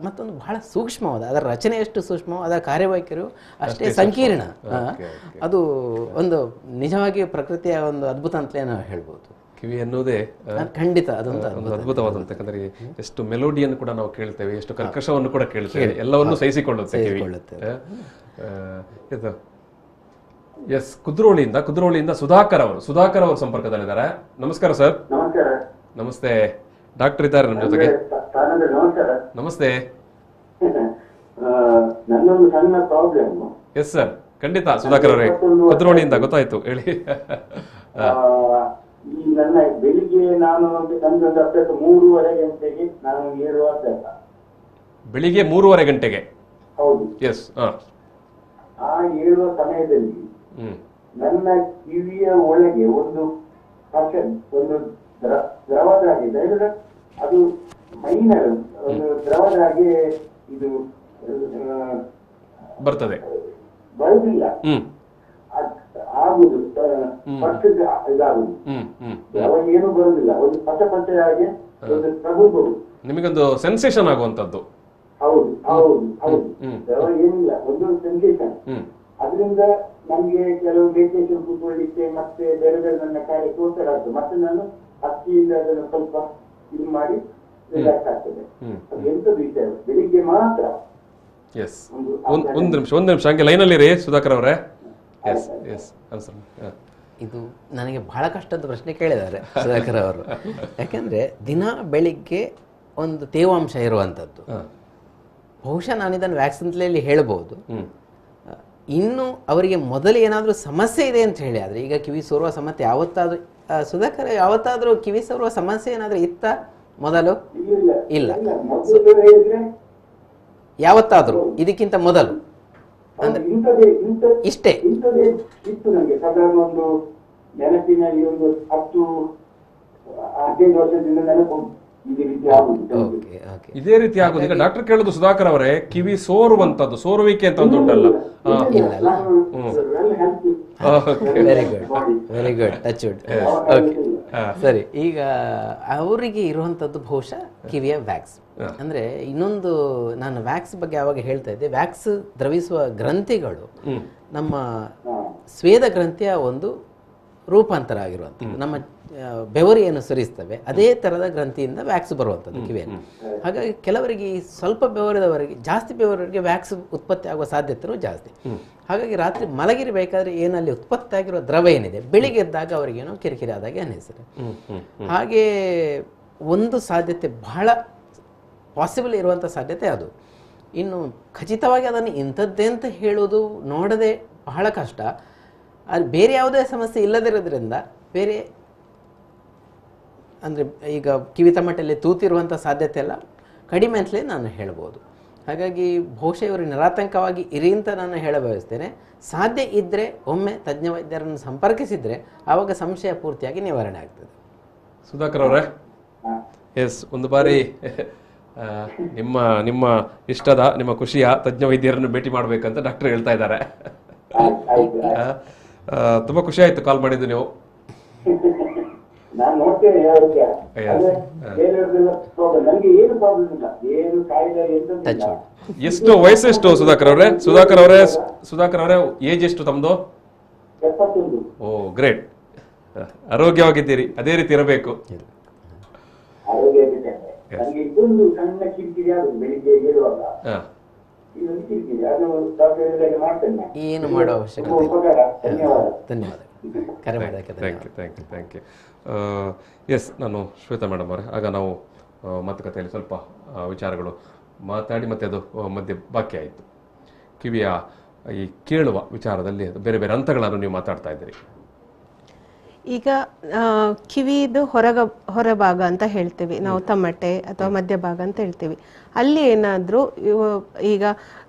ಮತ್ತೊಂದು ಬಹಳ ಸೂಕ್ಷ್ಮವಾದ, ಅದರ ರಚನೆ ಎಷ್ಟು ಸೂಕ್ಷ್ಮ, ಅದರ ಕಾರ್ಯವೈಖರಿಯು ಅಷ್ಟೇ ಸಂಕೀರ್ಣ. ಅದು ಒಂದು ನಿಜವಾಗಿ ಪ್ರಕೃತಿಯ ಒಂದು ಅದ್ಭುತ ಅಂತಲೇ ನಾವು ಹೇಳ್ಬೋದು. ಕಿವಿ ಅನ್ನೋದೇ ಖಂಡಿತ ಅದೊಂದು ಅದ್ಭುತವಾದಂತ, ಯಾಕಂದ್ರೆ ಎಷ್ಟು ಮೆಲೋಡಿಯನ್ನು ಕೂಡ ನಾವು ಕೇಳ್ತೇವೆ, ಎಷ್ಟು ಕರ್ಕಶವನ್ನು ಕೂಡ ಕೇಳ್ತೇವೆ, ಎಲ್ಲವನ್ನು ಸಹಿಸಿಕೊಳ್ಳುತ್ತೆ ಕಿವಿ. ಎಸ್, ಕುದ್ರೋಳಿಯಿಂದ ಸುಧಾಕರ್ ಅವರು ಸಂಪರ್ಕದಲ್ಲಿದ್ದಾರೆ. ನಮಸ್ಕಾರ ಸರ್. ನಮಸ್ತೆ. ಡಾಕ್ಟರ್ ಇದ್ದಾರೆ ನಮ್ಮ ಜೊತೆಗೆ. ನಮಸ್ತೆ. ನನ್ನೊಂದು ಸಣ್ಣ ಪ್ರಾಬ್ಲಮ್. ಎಸ್ ಸರ್, ಖಂಡಿತ ಸುಧಾಕರ್ ಅವರೇ, ಕುದ್ರೋಳಿಯಿಂದ ಗೊತ್ತಾಯ್ತು, ಹೇಳಿ. ಈ ನನ್ನ ಬೆಳಿಗ್ಗೆ ನಾನು ನನ್ನೊಂದು ಅಭ್ಯಾಸ 3:30 ಗಂಟೆಗೆ ನಾನು ಏಳುವ ಅಭ್ಯಾಸ. ಬೆಳಿಗ್ಗೆ 3:30 ಗಂಟೆಗೆ? ಹೌದು. ಎಸ್. ಆ ಏಳುವ ಸಮಯದಲ್ಲಿ ನನ್ನ ಕಿವಿಯ ಒಳಗೆ ಒಂದು ದ್ರವದಾಗಿದೆ, ಅದು ಮೈನರ್ ಒಂದು ದ್ರವದಾಗೆ ಇದು ಬರ್ತದೆ, ಬರುದಿಲ್ಲ, ಆಗುದು ಫಸ್ಟ್ ಇದಾಗುದು, ದ್ರವ ಏನು ಬರುದಿಲ್ಲ, ಒಂದು ಪಚಪಚೆಯಾಗಿ ಒಂದು ಪ್ರಭು ನಿಮಗೊಂದು ಸೆನ್ಸೇಷನ್ ಆಗುವಂತದ್ದು. ಹೌದು ಹೌದು ಹೌದು, ದ್ರವ ಏನಿಲ್ಲ, ಒಂದು ಸೆನ್ಸೇಷನ್. ಅದರಿಂದ ನಮ್ಗೆ ಕೆಲವು ಮೆಡಿಟೇಷನ್ ಕೂತ್ಕೊಳ್ಳಿಕ್ಕೆ ಮತ್ತೆ ಬೇರೆ ಬೇರೆ ನನ್ನ ಕಾರ್ಯ ತೋರ್ತಾರೆ ಆಗ್ತದೆ. ಮತ್ತೆ ನಾನು ಹತ್ತಿಯಿಂದ ಅದನ್ನು ಸ್ವಲ್ಪ ಇದು ಮಾಡಿ ರಿಲ್ಯಾಕ್ಸ್ ಆಗ್ತದೆ. ಅದು ಎಂತದ್ದು ವಿಷಯ, ಬೆಳಿಗ್ಗೆ ಮಾತ್ರ. ಎಸ್, ಒಂದು ನಿಮಿಷ ಹಂಗೆ ಲೈನಲ್ಲಿ ರೀ ಸುಧಾಕರ್ ಅವರೇ. ಇದು ನನಗೆ ಬಹಳ ಕಷ್ಟದ ಪ್ರಶ್ನೆ ಕೇಳಿದ್ದಾರೆ ಸುಧಾಕರ್ ಅವರು. ಯಾಕಂದ್ರೆ ದಿನ ಬೆಳಿಗ್ಗೆ ಒಂದು ತೇವಾಂಶ ಇರುವಂಥದ್ದು, ಬಹುಶಃ ನಾನು ಇದನ್ನು ವ್ಯಾಕ್ಸಿನ್ಲಿ ಹೇಳ್ಬೋದು. ಇನ್ನು ಅವರಿಗೆ ಮೊದಲು ಏನಾದರೂ ಸಮಸ್ಯೆ ಇದೆ ಅಂತ ಹೇಳಿ ಆದರೆ, ಈಗ ಕಿವಿ ಸೋರುವ ಸಮಸ್ಯೆ ಯಾವತ್ತಾದ್ರೂ ಸುಧಾಕರ್ ಯಾವತ್ತಾದ್ರೂ ಕಿವಿ ಸೋರುವ ಸಮಸ್ಯೆ ಏನಾದರೂ ಇತ್ತ ಮೊದಲು? ಇಲ್ಲ. ಯಾವತ್ತಾದ್ರೂ ಇದಕ್ಕಿಂತ ಮೊದಲು ಅಂದ್ರೆ ಇಷ್ಟೇ ಇತ್ತು ನನಗೆ. ಸಾಧಾರಣ ಒಂದು ನೆನಪಿನಲ್ಲಿ ಒಂದು 10-15 ವರ್ಷದಿಂದ ನೆನಪು ಇದೇ ರೀತಿ ಆಗುದು. ಈಗ ಡಾಕ್ಟರ್ ಕೇಳುದು ಸುಧಾಕರ್ ಅವರೇ, ಕಿವಿ ಸೋರುವಂತದ್ದು, ಸೋರುವಿಕೆ ಅಂತ ಒಂದು ಉಂಟಲ್ಲ? Very good, touch wood. ಸರಿ, ಈಗ ಅವರಿಗೆ ಇರುವಂತದ್ದು ಬಹುಶಃ ಕಿವಿಯ ವ್ಯಾಕ್ಸ್. ಅಂದ್ರೆ ಇನ್ನೊಂದು, ನಾನು ವ್ಯಾಕ್ಸ್ ಬಗ್ಗೆ ಯಾವಾಗ ಹೇಳ್ತಾ ಇದ್ದೆ, ವ್ಯಾಕ್ಸ್ ದ್ರವಿಸುವ ಗ್ರಂಥಿಗಳು ನಮ್ಮ ಸ್ವೇದ ಗ್ರಂಥಿಯ ಒಂದು ರೂಪಾಂತರ ಆಗಿರುವಂಥದ್ದು. ನಮ್ಮ ಬೆವರು ಏನು ಸುರಿಸ್ತವೆ ಅದೇ ಥರದ ಗ್ರಂಥಿಯಿಂದ ವ್ಯಾಕ್ಸ್ ಬರುವಂಥದ್ದು ಕಿವಿಯಲ್ಲಿ. ಹಾಗಾಗಿ ಕೆಲವರಿಗೆ ಸ್ವಲ್ಪ ಬೆವರಿದವರಿಗೆ, ಜಾಸ್ತಿ ಬೆವರಿಗೆ ವ್ಯಾಕ್ಸ್ ಉತ್ಪತ್ತಿ ಆಗುವ ಸಾಧ್ಯತೆಯೂ ಜಾಸ್ತಿ. ಹಾಗಾಗಿ ರಾತ್ರಿ ಮಲಗಿರಬೇಕಾದ್ರೆ ಏನಲ್ಲಿ ಉತ್ಪತ್ತಿ ಆಗಿರೋ ದ್ರವ ಏನಿದೆ, ಬೆಳಿಗ್ಗೆ ಎದ್ದಾಗ ಅವರಿಗೇನೋ ಕಿರಿಕಿರಿ ಆದಾಗೆ ಅನ್ನಿಸ್ತದೆ. ಹಾಗೆ ಒಂದು ಸಾಧ್ಯತೆ, ಬಹಳ ಪಾಸಿಬಲ್ ಇರುವಂಥ ಸಾಧ್ಯತೆ ಅದು. ಇನ್ನು ಖಚಿತವಾಗಿ ಅದನ್ನು ಇಂಥದ್ದೇ ಅಂತ ಹೇಳೋದು ನೋಡದೆ ಬಹಳ ಕಷ್ಟ. ಅಲ್ಲಿ ಬೇರೆ ಯಾವುದೇ ಸಮಸ್ಯೆ ಇಲ್ಲದಿರೋದ್ರಿಂದ, ಬೇರೆ ಅಂದರೆ ಈಗ ಕಿವಿ ತಮಟೆಯಲ್ಲಿ ತೂತಿರುವಂಥ ಸಾಧ್ಯತೆ ಎಲ್ಲ ಕಡಿಮೆ ಅಂತಲೇ ನಾನು ಹೇಳ್ಬೋದು. ಹಾಗಾಗಿ ಬಹುಶಃ ಇವರು ನಿರಾತಂಕವಾಗಿ ಇರಿ ಅಂತ ನಾನು ಹೇಳ ಬಯಸ್ತೇನೆ. ಸಾಧ್ಯ ಇದ್ದರೆ ಒಮ್ಮೆ ತಜ್ಞ ವೈದ್ಯರನ್ನು ಸಂಪರ್ಕಿಸಿದರೆ ಆವಾಗ ಸಂಶಯ ಪೂರ್ತಿಯಾಗಿ ನಿವಾರಣೆ ಆಗ್ತದೆ. ಸುಧಾಕರ್ ಅವರೇ, ಎಸ್, ಒಂದು ಬಾರಿ ನಿಮ್ಮ ಇಷ್ಟದ, ನಿಮ್ಮ ಖುಷಿಯ ತಜ್ಞ ವೈದ್ಯರನ್ನು ಭೇಟಿ ಮಾಡಬೇಕಂತ ಡಾಕ್ಟರ್ ಹೇಳ್ತಾ ಇದ್ದಾರೆ. ತುಂಬ ಖುಷಿ ಆಯ್ತು ಕಾಲ್ ಮಾಡಿದ್ದು ನೀವು. ನಾನು ನೋಡ್ತೇನೆ ಆರೋಗ್ಯ ಬೇರೆಯವ್ರದೆಲ್ಲ ಪ್ರಾಬ್ಲಮ್, ನನಗೆ ಏನು ಪ್ರಾಬ್ಲಮ್ ಇಲ್ಲ, ಏನು ಕಾಯಿಲೆ ಎಂತ. ಎಷ್ಟು ವಯಸ್ಸೆಷ್ಟು ಸುಧಾಕರ್ ಅವರೇ ಏಜ್ ಎಷ್ಟು ತಮ್ದು? 71. ಓ ಗ್ರೇಟ್, ಆರೋಗ್ಯವಾಗಿದ್ದೀರಿ, ಅದೇ ರೀತಿ ಇರಬೇಕು. ಆರೋಗ್ಯ ನನಗೆ ಇದೊಂದು ಸಣ್ಣ ಕಿರಿಕಿರಿ ಆಗುದು ಬೆಳಿಗ್ಗೆ ಏಳುವಾಗ, ಇದೊಂದು ಕಿರಿಕಿರಿ, ಅದು ಡಾಕ್ಟರ್ ಮಾಡ್ತೇನೆ. ಏನು ಮಾಡೋ ಅವಶ್ಯಕತೆ ಉಪಕಾರ. ಧನ್ಯವಾದ. ಧನ್ಯವಾದ ಕರೆ ಮಾಡೋದಕ್ಕೆ. Thank you. ಎಸ್, ನಾನು ಶ್ವೇತಾ ಮೇಡಮ್ ಅವರೇ, ಆಗ ನಾವು ಮಾತುಕತೆಯಲ್ಲಿ ಸ್ವಲ್ಪ ವಿಚಾರಗಳು ಮಾತಾಡಿ ಮತ್ತೆ ಅದು ಮಧ್ಯೆ ಬಾಕಿ ಆಯಿತು. ಕಿವಿಯ ಈ ಕೇಳುವ ವಿಚಾರದಲ್ಲಿ ಬೇರೆ ಬೇರೆ ಹಂತಗಳನ್ನು ನೀವು ಮಾತಾಡ್ತಾ ಇದ್ದೀರಿ. ಈಗ ಕಿವಿದು ಹೊರಭಾಗ ಅಂತ ಹೇಳ್ತೀವಿ ನಾವು, ತಮಟೆ ಅಥವಾ ಮಧ್ಯಭಾಗ ಅಂತ ಹೇಳ್ತೀವಿ. ಅಲ್ಲಿ ಏನಾದರೂ ಈಗ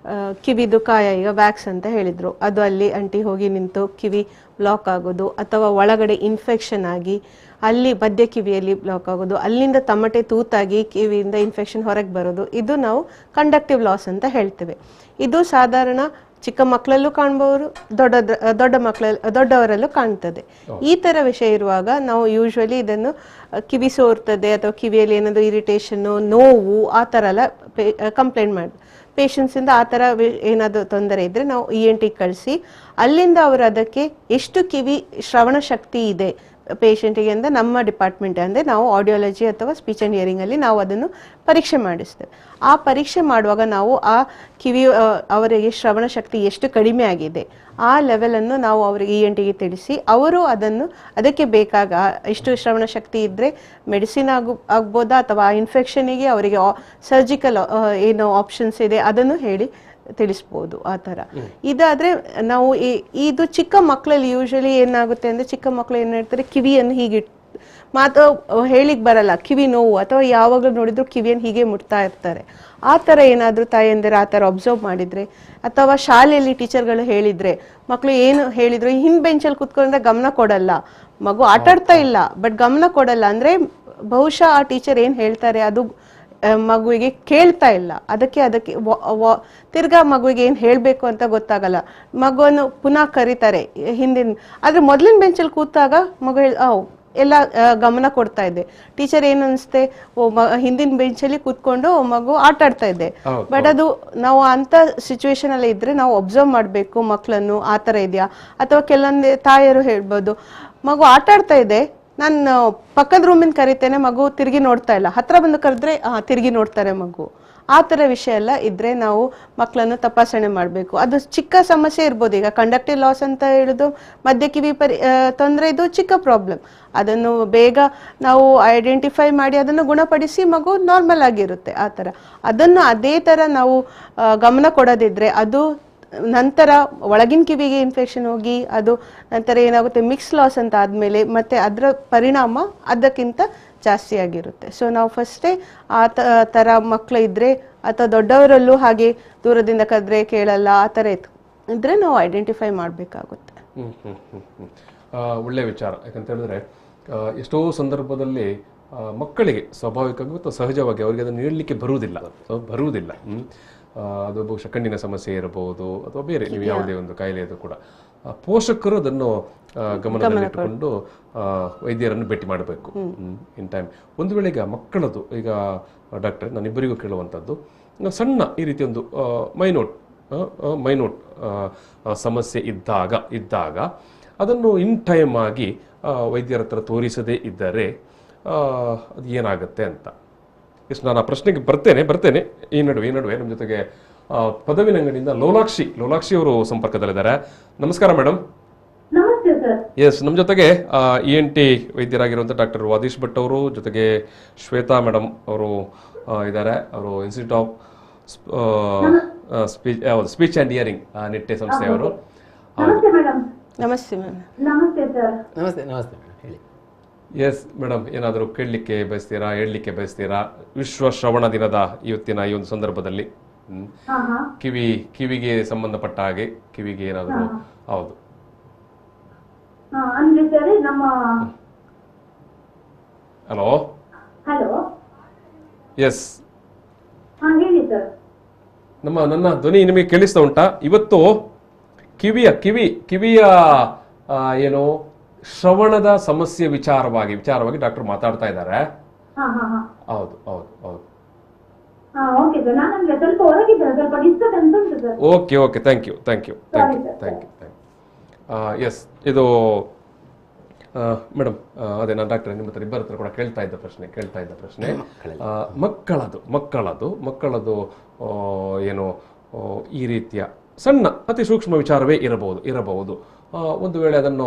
ಕಿವಿದು ಕಾಯ, ಈಗ ವ್ಯಾಕ್ಸ್ ಅಂತ ಹೇಳಿದ್ರು, ಅದು ಅಲ್ಲಿ ಅಂಟಿ ಹೋಗಿ ನಿಂತು ಕಿವಿ ಬ್ಲಾಕ್ ಆಗೋದು, ಅಥವಾ ಒಳಗಡೆ ಇನ್ಫೆಕ್ಷನ್ ಆಗಿ ಅಲ್ಲಿ ಮಧ್ಯ ಕಿವಿಯಲ್ಲಿ ಬ್ಲಾಕ್ ಆಗೋದು, ಅಲ್ಲಿಂದ ತಮಟೆ ತೂತಾಗಿ ಕಿವಿಯಿಂದ ಇನ್ಫೆಕ್ಷನ್ ಹೊರಗೆ ಬರೋದು, ಇದು ನಾವು ಕಂಡಕ್ಟಿವ್ ಲಾಸ್ ಅಂತ ಹೇಳ್ತೇವೆ. ಇದು ಸಾಧಾರಣ ಚಿಕ್ಕ ಮಕ್ಕಳಲ್ಲೂ ಕಾಣ್ಬೋದು, ದೊಡ್ಡವರಲ್ಲೂ ಕಾಣ್ತದೆ. ಈ ತರ ವಿಷಯ ಇರುವಾಗ ನಾವು ಯೂಶ್ವಲಿ ಇದನ್ನು ಕಿವಿ ಸೋರ್ತದೆ ಅಥವಾ ಕಿವಿಯಲ್ಲಿ ಏನಾದರೂ ಇರಿಟೇಷನ್ನು, ನೋವು ಆ ಥರ ಎಲ್ಲ ಕಂಪ್ಲೇಂಟ್ ಮಾಡಿ ಪೇಷಂಟ್ಸಿಂದ ಆ ಥರ ಏನಾದರೂ ತೊಂದರೆ ಇದ್ದರೆ ನಾವು ENT ಕಳಿಸಿ, ಅಲ್ಲಿಂದ ಅವರು ಅದಕ್ಕೆ ಎಷ್ಟು ಕಿವಿ ಶ್ರವಣ ಶಕ್ತಿ ಇದೆ ಪೇಷಂಟಿಗೆ ಅಂತ ನಮ್ಮ ಡಿಪಾರ್ಟ್ಮೆಂಟ್ ಅಂದರೆ ನಾವು ಆಡಿಯಾಲಜಿ ಅಥವಾ ಸ್ಪೀಚ್ ಆ್ಯಂಡ್ ಹಿಯರಿಂಗಲ್ಲಿ ನಾವು ಅದನ್ನು ಪರೀಕ್ಷೆ ಮಾಡಿಸ್ತೇವೆ. ಆ ಪರೀಕ್ಷೆ ಮಾಡುವಾಗ ನಾವು ಆ ಕಿವಿ ಅವರಿಗೆ ಶ್ರವಣ ಶಕ್ತಿ ಎಷ್ಟು ಕಡಿಮೆ ಆಗಿದೆ ಆ ಲೆವೆಲನ್ನು ನಾವು ಅವರಿಗೆ ENTಗೆ ತಿಳಿಸಿ, ಅವರು ಅದಕ್ಕೆ ಬೇಕಾಗ ಎಷ್ಟು ಶ್ರವಣ ಶಕ್ತಿ ಇದ್ದರೆ ಮೆಡಿಸಿನ್ ಆಗ್ಬೋದಾ ಅಥವಾ ಆ ಇನ್ಫೆಕ್ಷನಿಗೆ ಅವರಿಗೆ ಸರ್ಜಿಕಲ್ ಏನು ಆಪ್ಷನ್ಸ್ ಇದೆ ಅದನ್ನು ಹೇಳಿ ತಿಳಿಸ್ಬೋದು. ಆ ಥರ ಇದಾದರೆ ನಾವು ಇದು ಚಿಕ್ಕ ಮಕ್ಕಳಲ್ಲಿ ಯೂಶ್ವಲಿ ಏನಾಗುತ್ತೆ ಅಂದರೆ, ಚಿಕ್ಕ ಮಕ್ಕಳು ಏನು ಹೇಳ್ತಾರೆ, ಕಿವಿಯನ್ನು ಹೀಗೆ ಮಾತು ಹೇಳಿಕ್ ಬರಲ್ಲ, ಕಿವಿ ನೋವು ಅಥವಾ ಯಾವಾಗಲೂ ನೋಡಿದ್ರು ಕಿವಿಯನ್ನು ಹೀಗೆ ಮುಟ್ತಾ ಇರ್ತಾರೆ. ಆ ಥರ ಏನಾದರೂ ತಾಯಂದಿರು ಆ ಥರ ಅಬ್ಸರ್ವ್ ಮಾಡಿದರೆ, ಅಥವಾ ಶಾಲೆಯಲ್ಲಿ ಟೀಚರ್ಗಳು ಹೇಳಿದರೆ, ಮಕ್ಕಳು ಏನು ಹೇಳಿದ್ರು ಹಿಂದ್ ಬೆಂಚಲ್ಲಿ ಕೂತ್ಕೊಂಡ್ರೆ ಗಮನ ಕೊಡಲ್ಲ, ಮಗು ಆಟಾಡ್ತಾ ಇಲ್ಲ ಬಟ್ ಗಮನ ಕೊಡಲ್ಲ ಅಂದರೆ ಬಹುಶಃ ಆ ಟೀಚರ್ ಏನು ಹೇಳ್ತಾರೆ ಅದು ಮಗುವಿಗೆ ಕೇಳ್ತಾ ಇಲ್ಲ. ಅದಕ್ಕೆ ತಿರ್ಗಾ ಮಗುವಿಗೆ ಏನು ಹೇಳಬೇಕು ಅಂತ ಗೊತ್ತಾಗಲ್ಲ. ಮಗುವನ್ನು ಪುನಃ ಕರೀತಾರೆ ಹಿಂದಿನ, ಆದರೆ ಮೊದಲಿನ ಬೆಂಚಲ್ಲಿ ಕೂತಾಗ ಮಗು ಎಲ್ಲ ಗಮನ ಕೊಡ್ತಾ ಇದ್ದೆ. ಟೀಚರ್ ಏನು ಅನಿಸುತ್ತೆ, ಹಿಂದಿನ ಬೆಂಚಲ್ಲಿ ಕೂತ್ಕೊಂಡು ಮಗು ಆಟ ಆಡ್ತಾ ಇದ್ದೆ. ಬಟ್ ಅದು ನಾವು ಅಂಥ ಸಿಚುವೇಶನ್ ಅಲ್ಲಿ ಇದ್ರೆ ನಾವು ಅಬ್ಸರ್ವ್ ಮಾಡಬೇಕು ಮಕ್ಕಳನ್ನು, ಆ ಥರ ಇದೆಯಾ. ಅಥವಾ ಕೆಲವೊಂದು ತಾಯರು ಹೇಳ್ಬೋದು, ಮಗು ಆಟ ಆಡ್ತಾ ಇದೆ, ನಾನು ಪಕ್ಕದ ರೂಮಿಂದ ಕರಿತೇನೆ, ಮಗು ತಿರುಗಿ ನೋಡ್ತಾ ಇಲ್ಲ, ಹತ್ರ ಬಂದು ಕರೆದ್ರೆ ತಿರುಗಿ ನೋಡ್ತಾರೆ ಮಗು. ಆ ಥರ ವಿಷಯ ಎಲ್ಲ ಇದ್ರೆ ನಾವು ಮಕ್ಕಳನ್ನು ತಪಾಸಣೆ ಮಾಡಬೇಕು. ಅದು ಚಿಕ್ಕ ಸಮಸ್ಯೆ ಇರ್ಬೋದು. ಈಗ ಕಂಡಕ್ಟಿವ್ ಲಾಸ್ ಅಂತ ಹೇಳೋದು ಮಧ್ಯ ಕಿವಿ ತೊಂದರೆ, ಇದು ಚಿಕ್ಕ ಪ್ರಾಬ್ಲಮ್. ಅದನ್ನು ಬೇಗ ನಾವು ಐಡೆಂಟಿಫೈ ಮಾಡಿ ಅದನ್ನು ಗುಣಪಡಿಸಿ ಮಗು ನಾರ್ಮಲ್ ಆಗಿರುತ್ತೆ. ಆ ಥರ ಅದನ್ನು ಅದೇ ಥರ ನಾವು ಗಮನ ಕೊಡೋದಿದ್ರೆ ಅದು ನಂತರ ಒಳಗಿನ ಕಿವಿಗೆ ಇನ್ಫೆಕ್ಷನ್ ಹೋಗಿ ಅದು ನಂತರ ಏನಾಗುತ್ತೆ ಮಿಕ್ಸ್ ಲಾಸ್ ಅಂತ ಆದಮೇಲೆ ಮತ್ತೆ ಅದರ ಪರಿಣಾಮ ಅದಕ್ಕಿಂತ ಜಾಸ್ತಿ ಆಗಿರುತ್ತೆ. ಸೊ ನಾವು ಫಸ್ಟೇ ಆ ಥರ ಮಕ್ಕಳು ಇದ್ದರೆ ಅಥವಾ ದೊಡ್ಡವರಲ್ಲೂ ಹಾಗೆ ದೂರದಿಂದ ಕದ್ರೆ ಕೇಳಲ್ಲ ಆ ಥರ ಇದ್ರೆ ನಾವು ಐಡೆಂಟಿಫೈ ಮಾಡಬೇಕಾಗುತ್ತೆ. ಒಳ್ಳೆಯ ವಿಚಾರ. ಯಾಕಂತ ಹೇಳಿದ್ರೆ ಎಷ್ಟೋ ಸಂದರ್ಭದಲ್ಲಿ ಮಕ್ಕಳಿಗೆ ಸ್ವಾಭಾವಿಕವಾಗಿ ಮತ್ತು ಸಹಜವಾಗಿ ಅವರಿಗೆ ಅದನ್ನು ನೀಡಲಿಕ್ಕೆ ಬರುವುದಿಲ್ಲ. ಅದು ಬಹುಶಃ ಕಣ್ಣಿನ ಸಮಸ್ಯೆ ಇರಬಹುದು ಅಥವಾ ಬೇರೆ ನೀವು ಯಾವುದೇ ಒಂದು ಕಾಯಿಲೆ ಅದು ಕೂಡ ಪೋಷಕರು ಅದನ್ನು ಗಮನದಲ್ಲಿಟ್ಟುಕೊಂಡು ವೈದ್ಯರನ್ನು ಭೇಟಿ ಮಾಡಬೇಕು ಇನ್ ಟೈಮ್. ಒಂದು ವೇಳೆ ಈಗ ಮಕ್ಕಳದು, ಈಗ ಡಾಕ್ಟರ್ ನಾನಿಬ್ಬರಿಗೂ ಕೇಳುವಂಥದ್ದು, ಸಣ್ಣ ಈ ರೀತಿ ಒಂದು ಮೈನೋಟ್ ಸಮಸ್ಯೆ ಇದ್ದಾಗ ಅದನ್ನು ಇನ್ ಟೈಮ್ ಆಗಿ ವೈದ್ಯರ ಹತ್ರ ತೋರಿಸದೇ ಇದ್ದರೆ ಅದು ಏನಾಗುತ್ತೆ ಅಂತ. ಎಷ್ಟು ನಾನು ಆ ಪ್ರಶ್ನೆಗೆ ಬರ್ತೇನೆ. ಈ ನಡುವೆ ನಮ್ಮ ಜೊತೆಗೆ ಪದವಿನಂಗಡಿಯಿಂದ ಲೋಲಾಕ್ಷಿ ಅವರು ಸಂಪರ್ಕದಲ್ಲಿದ್ದಾರೆ. ನಮಸ್ಕಾರ ಮೇಡಮ್. ನಮಸ್ತೆ ಸರ್. ಎಸ್, ನಮ್ಮ ಜೊತೆಗೆ ENT ವೈದ್ಯರಾಗಿರುವಂಥ ಡಾಕ್ಟರ್ ವಾದೀಶ್ ಭಟ್ ಅವರು, ಜೊತೆಗೆ ಶ್ವೇತಾ ಮೇಡಮ್ ಅವರು ಇದ್ದಾರೆ. ಅವರು institute of speech and hearing Nitte ಸಂಸ್ಥೆಯವರು. ನಮಸ್ತೆ ಮೇಡಮ್. ನಮಸ್ತೆ ಮ್ಯಾಮ್. ನಮಸ್ತೆ ಸರ್. ನಮಸ್ತೆ ಮೇಡಮ್, ಹೇಳಿ. ಎಸ್ ಮೇಡಮ್, ಏನಾದರೂ ಕೇಳಲಿಕ್ಕೆ ಬಯಸ್ತೀರಾ, ಹೇಳಲಿಕ್ಕೆ ಬಯಸ್ತೀರಾ? ವಿಶ್ವ ಶ್ರವಣ ದಿನದ ಇವತ್ತಿನ ಈ ಒಂದು ಸಂದರ್ಭದಲ್ಲಿ ಕಿವಿಗೆ ಸಂಬಂಧಪಟ್ಟ ಹಾಗೆ ಕಿವಿಗೆ ಏನಾದರೂ? ಹೌದು, ಅಂದ್ರೆ ಸರ್ ನಮ್ಮ ಹಲೋ. ಎಸ್ ಹೇಳಿ ಸರ್. ನನ್ನ ಧ್ವನಿ ನಿಮಗೆ ಕೇಳಿಸ್ತಾ ಉಂಟಾ? ಇವತ್ತು ಕಿವಿಯ ಏನು ಶ್ರವಣದ ಸಮಸ್ಯೆ ವಿಚಾರವಾಗಿ ಡಾಕ್ಟರ್ ಮಾತಾಡ್ತಾ ಇದ್ದಾರೆ. ಹಾ ಹಾ ಹಾ ಹೌದು ಹೌದು ಹೌದು. ಓಕೆ ಸರ್, ನಾನು ಸ್ವಲ್ಪ ಹೊರಗಿದ್ದೆ, ಸ್ವಲ್ಪ ಡಿಸ್ಟರ್ಬೆನ್ಸ್ ಉಂಟು sir. Okay thank you. Yes, ಇದು ಮೇಡಮ್, ಅದೇ ನಾನು ಡಾಕ್ಟರ್ ನಿಮ್ಮ ಹತ್ರ ಇಬ್ಬರ ಹತ್ರ ಕೂಡ ಕೇಳ್ತಾ ಇದ್ದ ಪ್ರಶ್ನೆ ಮಕ್ಕಳದು ಏನು ಈ ರೀತಿಯ ಸಣ್ಣ ಅತಿ ಸೂಕ್ಷ್ಮ ವಿಚಾರವೇ ಇರಬಹುದು. ಒಂದು ವೇಳೆ ಅದನ್ನು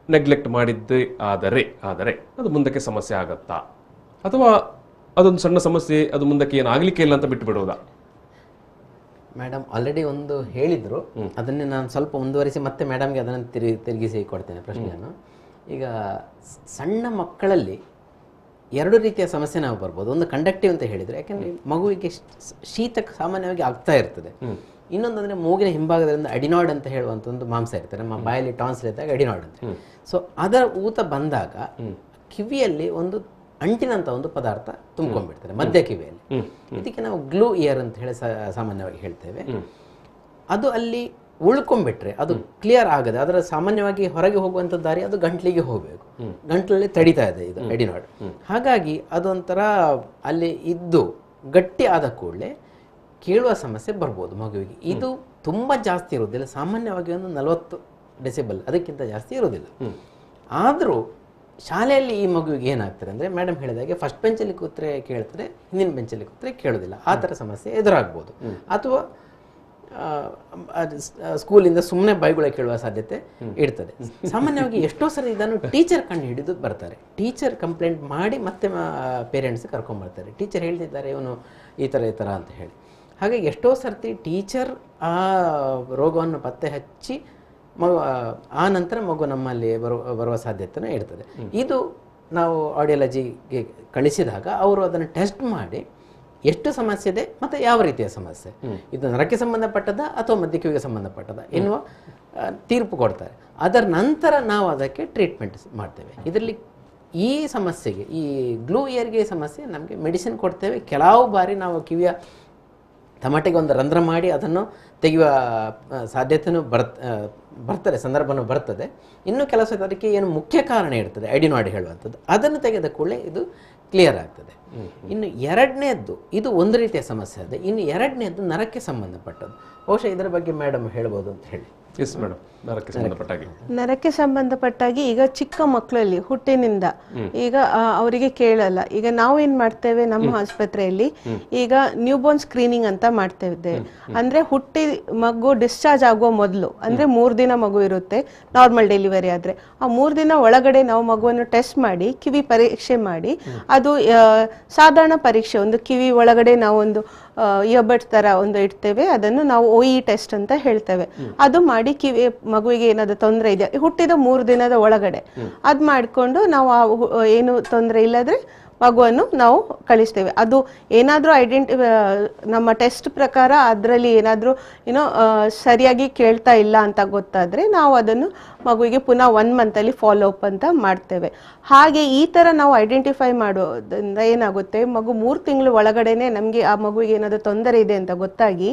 ನೆಗ್ಲೆಕ್ಟ್ ಮಾಡಿದ್ದೇ ಆದರೆ ಅದು ಮುಂದಕ್ಕೆ ಸಮಸ್ಯೆ ಆಗತ್ತಾ, ಅಥವಾ ಅದೊಂದು ಸಣ್ಣ ಸಮಸ್ಯೆ ಅದು ಮುಂದಕ್ಕೆ ಏನು ಆಗ್ಲಿಕ್ಕೆ ಇಲ್ಲ ಅಂತ ಬಿಟ್ಟು ಬಿಡೋದಾ? ಮೇಡಮ್ ಆಲ್ರೆಡಿ ಒಂದು ಹೇಳಿದ್ರು, ಅದನ್ನೇ ನಾನು ಸ್ವಲ್ಪ ಮುಂದುವರಿಸಿ ಮತ್ತೆ ಮೇಡಮ್ಗೆ ಅದನ್ನು ತಿರುಗಿಸಿ ಕೊಡ್ತೇನೆ ಪ್ರಶ್ನೆಯನ್ನು. ಈಗ ಸಣ್ಣ ಮಕ್ಕಳಲ್ಲಿ ಎರಡು ರೀತಿಯ ಸಮಸ್ಯೆ ನಾವು ಬರ್ಬೋದು. ಒಂದು ಕಂಡಕ್ಟಿವ್ ಅಂತ ಹೇಳಿದರೆ, ಯಾಕೆಂದರೆ ಮಗುವಿಗೆ ಶೀತ ಸಾಮಾನ್ಯವಾಗಿ ಆಗ್ತಾ ಇರ್ತದೆ. ಇನ್ನೊಂದಂದರೆ ಮೂಗಿನ ಹಿಂಭಾಗದಿಂದ ಅಡಿನಾಯ್ಡ್ ಅಂತ ಹೇಳುವಂಥ ಒಂದು ಮಾಂಸ ಇರ್ತದೆ, ನಮ್ಮ ಬಾಯಲ್ಲಿ ಟಾನ್ಸಿಲ್ ಇದ್ದಾಗ ಅಡಿನಾಯ್ಡ್ ಅಂತ. ಸೊ ಅದರ ಊತ ಬಂದಾಗ ಕಿವಿಯಲ್ಲಿ ಒಂದು ಅಂಟಿನಂಥ ಒಂದು ಪದಾರ್ಥ ತುಂಬ್ಕೊಂಡ್ಬಿಡ್ತಾರೆ ಮಧ್ಯ ಕಿವಿಯಲ್ಲಿ. ಇದಕ್ಕೆ ನಾವು ಗ್ಲೂ ಇಯರ್ ಅಂತ ಹೇಳಿ ಸಾಮಾನ್ಯವಾಗಿ ಹೇಳ್ತೇವೆ. ಅದು ಅಲ್ಲಿ ಉಳ್ಕೊಂಡ್ಬಿಟ್ರೆ ಅದು ಕ್ಲಿಯರ್ ಆಗದೆ, ಅದರ ಸಾಮಾನ್ಯವಾಗಿ ಹೊರಗೆ ಹೋಗುವಂಥ ದಾರಿ ಅದು ಗಂಟ್ಲಿಗೆ ಹೋಗಬೇಕು, ಗಂಟ್ಲಲ್ಲಿ ತಡಿತಾ ಇದೆ ಇದು ಅಡಿನಾಯ್ಡ್. ಹಾಗಾಗಿ ಅದೊಂಥರ ಅಲ್ಲಿ ಇದ್ದು ಗಟ್ಟಿ ಆದ ಕೂಡಲೇ ಕೇಳುವ ಸಮಸ್ಯೆ ಬರ್ಬೋದು ಮಗುವಿಗೆ. ಇದು ತುಂಬ ಜಾಸ್ತಿ ಇರೋದಿಲ್ಲ, ಸಾಮಾನ್ಯವಾಗಿ ಒಂದು 40 ಡೆಸಿಬಲ್, ಅದಕ್ಕಿಂತ ಜಾಸ್ತಿ ಇರೋದಿಲ್ಲ. ಆದರೂ ಶಾಲೆಯಲ್ಲಿ ಈ ಮಗುವಿಗೆ ಏನಾಗ್ತದೆ ಅಂದರೆ, ಮೇಡಮ್ ಹೇಳಿದಾಗೆ ಫಸ್ಟ್ ಬೆಂಚಲ್ಲಿ ಕೂತ್ರೆ ಕೇಳ್ತಾರೆ, ಹಿಂದಿನ ಬೆಂಚಲ್ಲಿ ಕೂತ್ರೆ ಕೇಳೋದಿಲ್ಲ, ಆ ಥರ ಸಮಸ್ಯೆ ಎದುರಾಗ್ಬೋದು. ಅಥವಾ ಸ್ಕೂಲಿಂದ ಸುಮ್ಮನೆ ಬೈಗುಳ ಕೇಳುವ ಸಾಧ್ಯತೆ ಇರ್ತದೆ. ಸಾಮಾನ್ಯವಾಗಿ ಎಷ್ಟೋ ಸರಿ ಇದನ್ನು ಟೀಚರ್ ಕಂಡು ಹಿಡಿದು ಬರ್ತಾರೆ, ಟೀಚರ್ ಕಂಪ್ಲೇಂಟ್ ಮಾಡಿ ಮತ್ತೆ ಪೇರೆಂಟ್ಸ್ ಕರ್ಕೊಂಡ್ಬರ್ತಾರೆ, ಟೀಚರ್ ಹೇಳ್ತಿದ್ದಾರೆ ಇವನು ಈ ಥರ ಅಂತ ಹೇಳಿ. ಹಾಗಾಗಿ ಎಷ್ಟೋ ಸರ್ತಿ ಟೀಚರ್ ಆ ರೋಗವನ್ನು ಪತ್ತೆ ಹಚ್ಚಿ ಆ ನಂತರ ಮಗು ನಮ್ಮಲ್ಲಿ ಬರುವ ಸಾಧ್ಯತೆಯೂ ಇರ್ತದೆ. ಇದು ನಾವು ಆಡಿಯಾಲಜಿಗೆ ಕಳಿಸಿದಾಗ ಅವರು ಅದನ್ನು ಟೆಸ್ಟ್ ಮಾಡಿ ಎಷ್ಟು ಸಮಸ್ಯೆ ಇದೆ ಮತ್ತು ಯಾವ ರೀತಿಯ ಸಮಸ್ಯೆ, ಇದು ನರಕ್ಕೆ ಸಂಬಂಧಪಟ್ಟದ ಅಥವಾ ಮಧ್ಯಕಿವಿಗೆ ಸಂಬಂಧಪಟ್ಟದ ಎನ್ನುವ ತೀರ್ಪು ಕೊಡ್ತಾರೆ. ಅದರ ನಂತರ ನಾವು ಅದಕ್ಕೆ ಟ್ರೀಟ್ಮೆಂಟ್ ಮಾಡ್ತೇವೆ. ಇದರಲ್ಲಿ ಈ ಸಮಸ್ಯೆಗೆ, ಈ ಗ್ಲೂ ಇಯರ್ಗೆ ಸಮಸ್ಯೆ, ನಮಗೆ ಮೆಡಿಸಿನ್ ಕೊಡ್ತೇವೆ. ಕೆಲವು ಬಾರಿ ನಾವು ಕಿವಿಯ ತಮಟೆಗೆ ಒಂದು ರಂಧ್ರ ಮಾಡಿ ಅದನ್ನು ತೆಗೆಯುವ ಸಾಧ್ಯತೆಯೂ ಬರ್ತದೆ, ಸಂದರ್ಭನೂ ಬರ್ತದೆ. ಇನ್ನು ಕೆಲಸ ಅದಕ್ಕೆ ಏನು ಮುಖ್ಯ ಕಾರಣ ಇರ್ತದೆ ಅಡಿನಾಯ್ಡ್ ಹೇಳುವಂಥದ್ದು, ಅದನ್ನು ತೆಗೆದ ಕೂಡಲೇ ಇದು ಕ್ಲಿಯರ್ ಆಗ್ತದೆ. ಇನ್ನು ಎರಡನೇದ್ದು, ಇದು ಒಂದು ರೀತಿಯ ಸಮಸ್ಯೆ ಇದೆ. ಇನ್ನು ಎರಡನೇದ್ದು ನರಕ್ಕೆ ಸಂಬಂಧಪಟ್ಟದ್ದು. ಬಹುಶಃ ಇದರ ಬಗ್ಗೆ ಮೇಡಮ್ ಹೇಳ್ಬೋದು ಅಂತ ಹೇಳಿ. ಎಸ್ ಮೇಡಮ್, ನರಕ್ಕೆ ಸಂಬಂಧಪಟ್ಟಾಗಿ ಈಗ ಚಿಕ್ಕ ಮಕ್ಕಳಲ್ಲಿ ಹುಟ್ಟಿನಿಂದ ಈಗ ಅವರಿಗೆ ಕೇಳಲ್ಲ. ಈಗ ನಾವು ಏನ್ ಮಾಡ್ತೇವೆ ನಮ್ಮ ಆಸ್ಪತ್ರೆಯಲ್ಲಿ, ಈಗ ನ್ಯೂಬೋರ್ನ್ ಸ್ಕ್ರೀನಿಂಗ್ ಅಂತ ಮಾಡ್ತೇವೆ. ಅಂದ್ರೆ ಹುಟ್ಟಿ ಮಗು ಡಿಸ್ಚಾರ್ಜ್ ಆಗುವ ಮೊದಲು, ಅಂದ್ರೆ 3 ದಿನ ಮಗು ಇರುತ್ತೆ ನಾರ್ಮಲ್ ಡೆಲಿವರಿ ಆದ್ರೆ, ಆ 3 ದಿನ ಒಳಗಡೆ ನಾವು ಮಗುವನ್ನು ಟೆಸ್ಟ್ ಮಾಡಿ ಕಿವಿ ಪರೀಕ್ಷೆ ಮಾಡಿ, ಅದು ಸಾಧಾರಣ ಪರೀಕ್ಷೆ, ಒಂದು ಕಿವಿ ಒಳಗಡೆ ನಾವು ಒಂದು ಇಯರ್ಬಡ್ಸ್ ತರ ಒಂದು ಇಡ್ತೇವೆ, ಅದನ್ನು ನಾವು OE ಟೆಸ್ಟ್ ಅಂತ ಹೇಳ್ತೇವೆ. ಅದು ಮಾಡಿ ಕಿವಿ ಮಗುವಿಗೆ ಏನಾದ್ರು ತೊಂದರೆ ಇದೆ ಹುಟ್ಟಿದ 3 ದಿನದ ಒಳಗಡೆ ಅದ್ ಮಾಡಿಕೊಂಡು ನಾವು ಏನು ತೊಂದರೆ ಇಲ್ಲದ್ರೆ ಮಗುವನ್ನು ನಾವು ಕಳಿಸ್ತೇವೆ. ಅದು ಏನಾದ್ರೂ ನಮ್ಮ ಟೆಸ್ಟ್ ಪ್ರಕಾರ ಅದರಲ್ಲಿ ಏನಾದ್ರೂ ಸರಿಯಾಗಿ ಕೇಳ್ತಾ ಇಲ್ಲ ಅಂತ ಗೊತ್ತಾದ್ರೆ ನಾವು ಅದನ್ನು ಮಗುವಿಗೆ ಪುನಃ 1 ಮಂತ್ ಅಲ್ಲಿ ಫಾಲೋ ಅಪ್ ಅಂತ ಮಾಡ್ತೇವೆ. ಹಾಗೆ ಈ ತರ ನಾವು ಐಡೆಂಟಿಫೈ ಮಾಡೋದ್ರಿಂದ ಏನಾಗುತ್ತೆ, ಮಗು 3 ತಿಂಗಳು ಒಳಗಡೆನೆ ನಮ್ಗೆ ಆ ಮಗುವಿಗೆ ಏನಾದ್ರು ತೊಂದರೆ ಇದೆ ಅಂತ ಗೊತ್ತಾಗಿ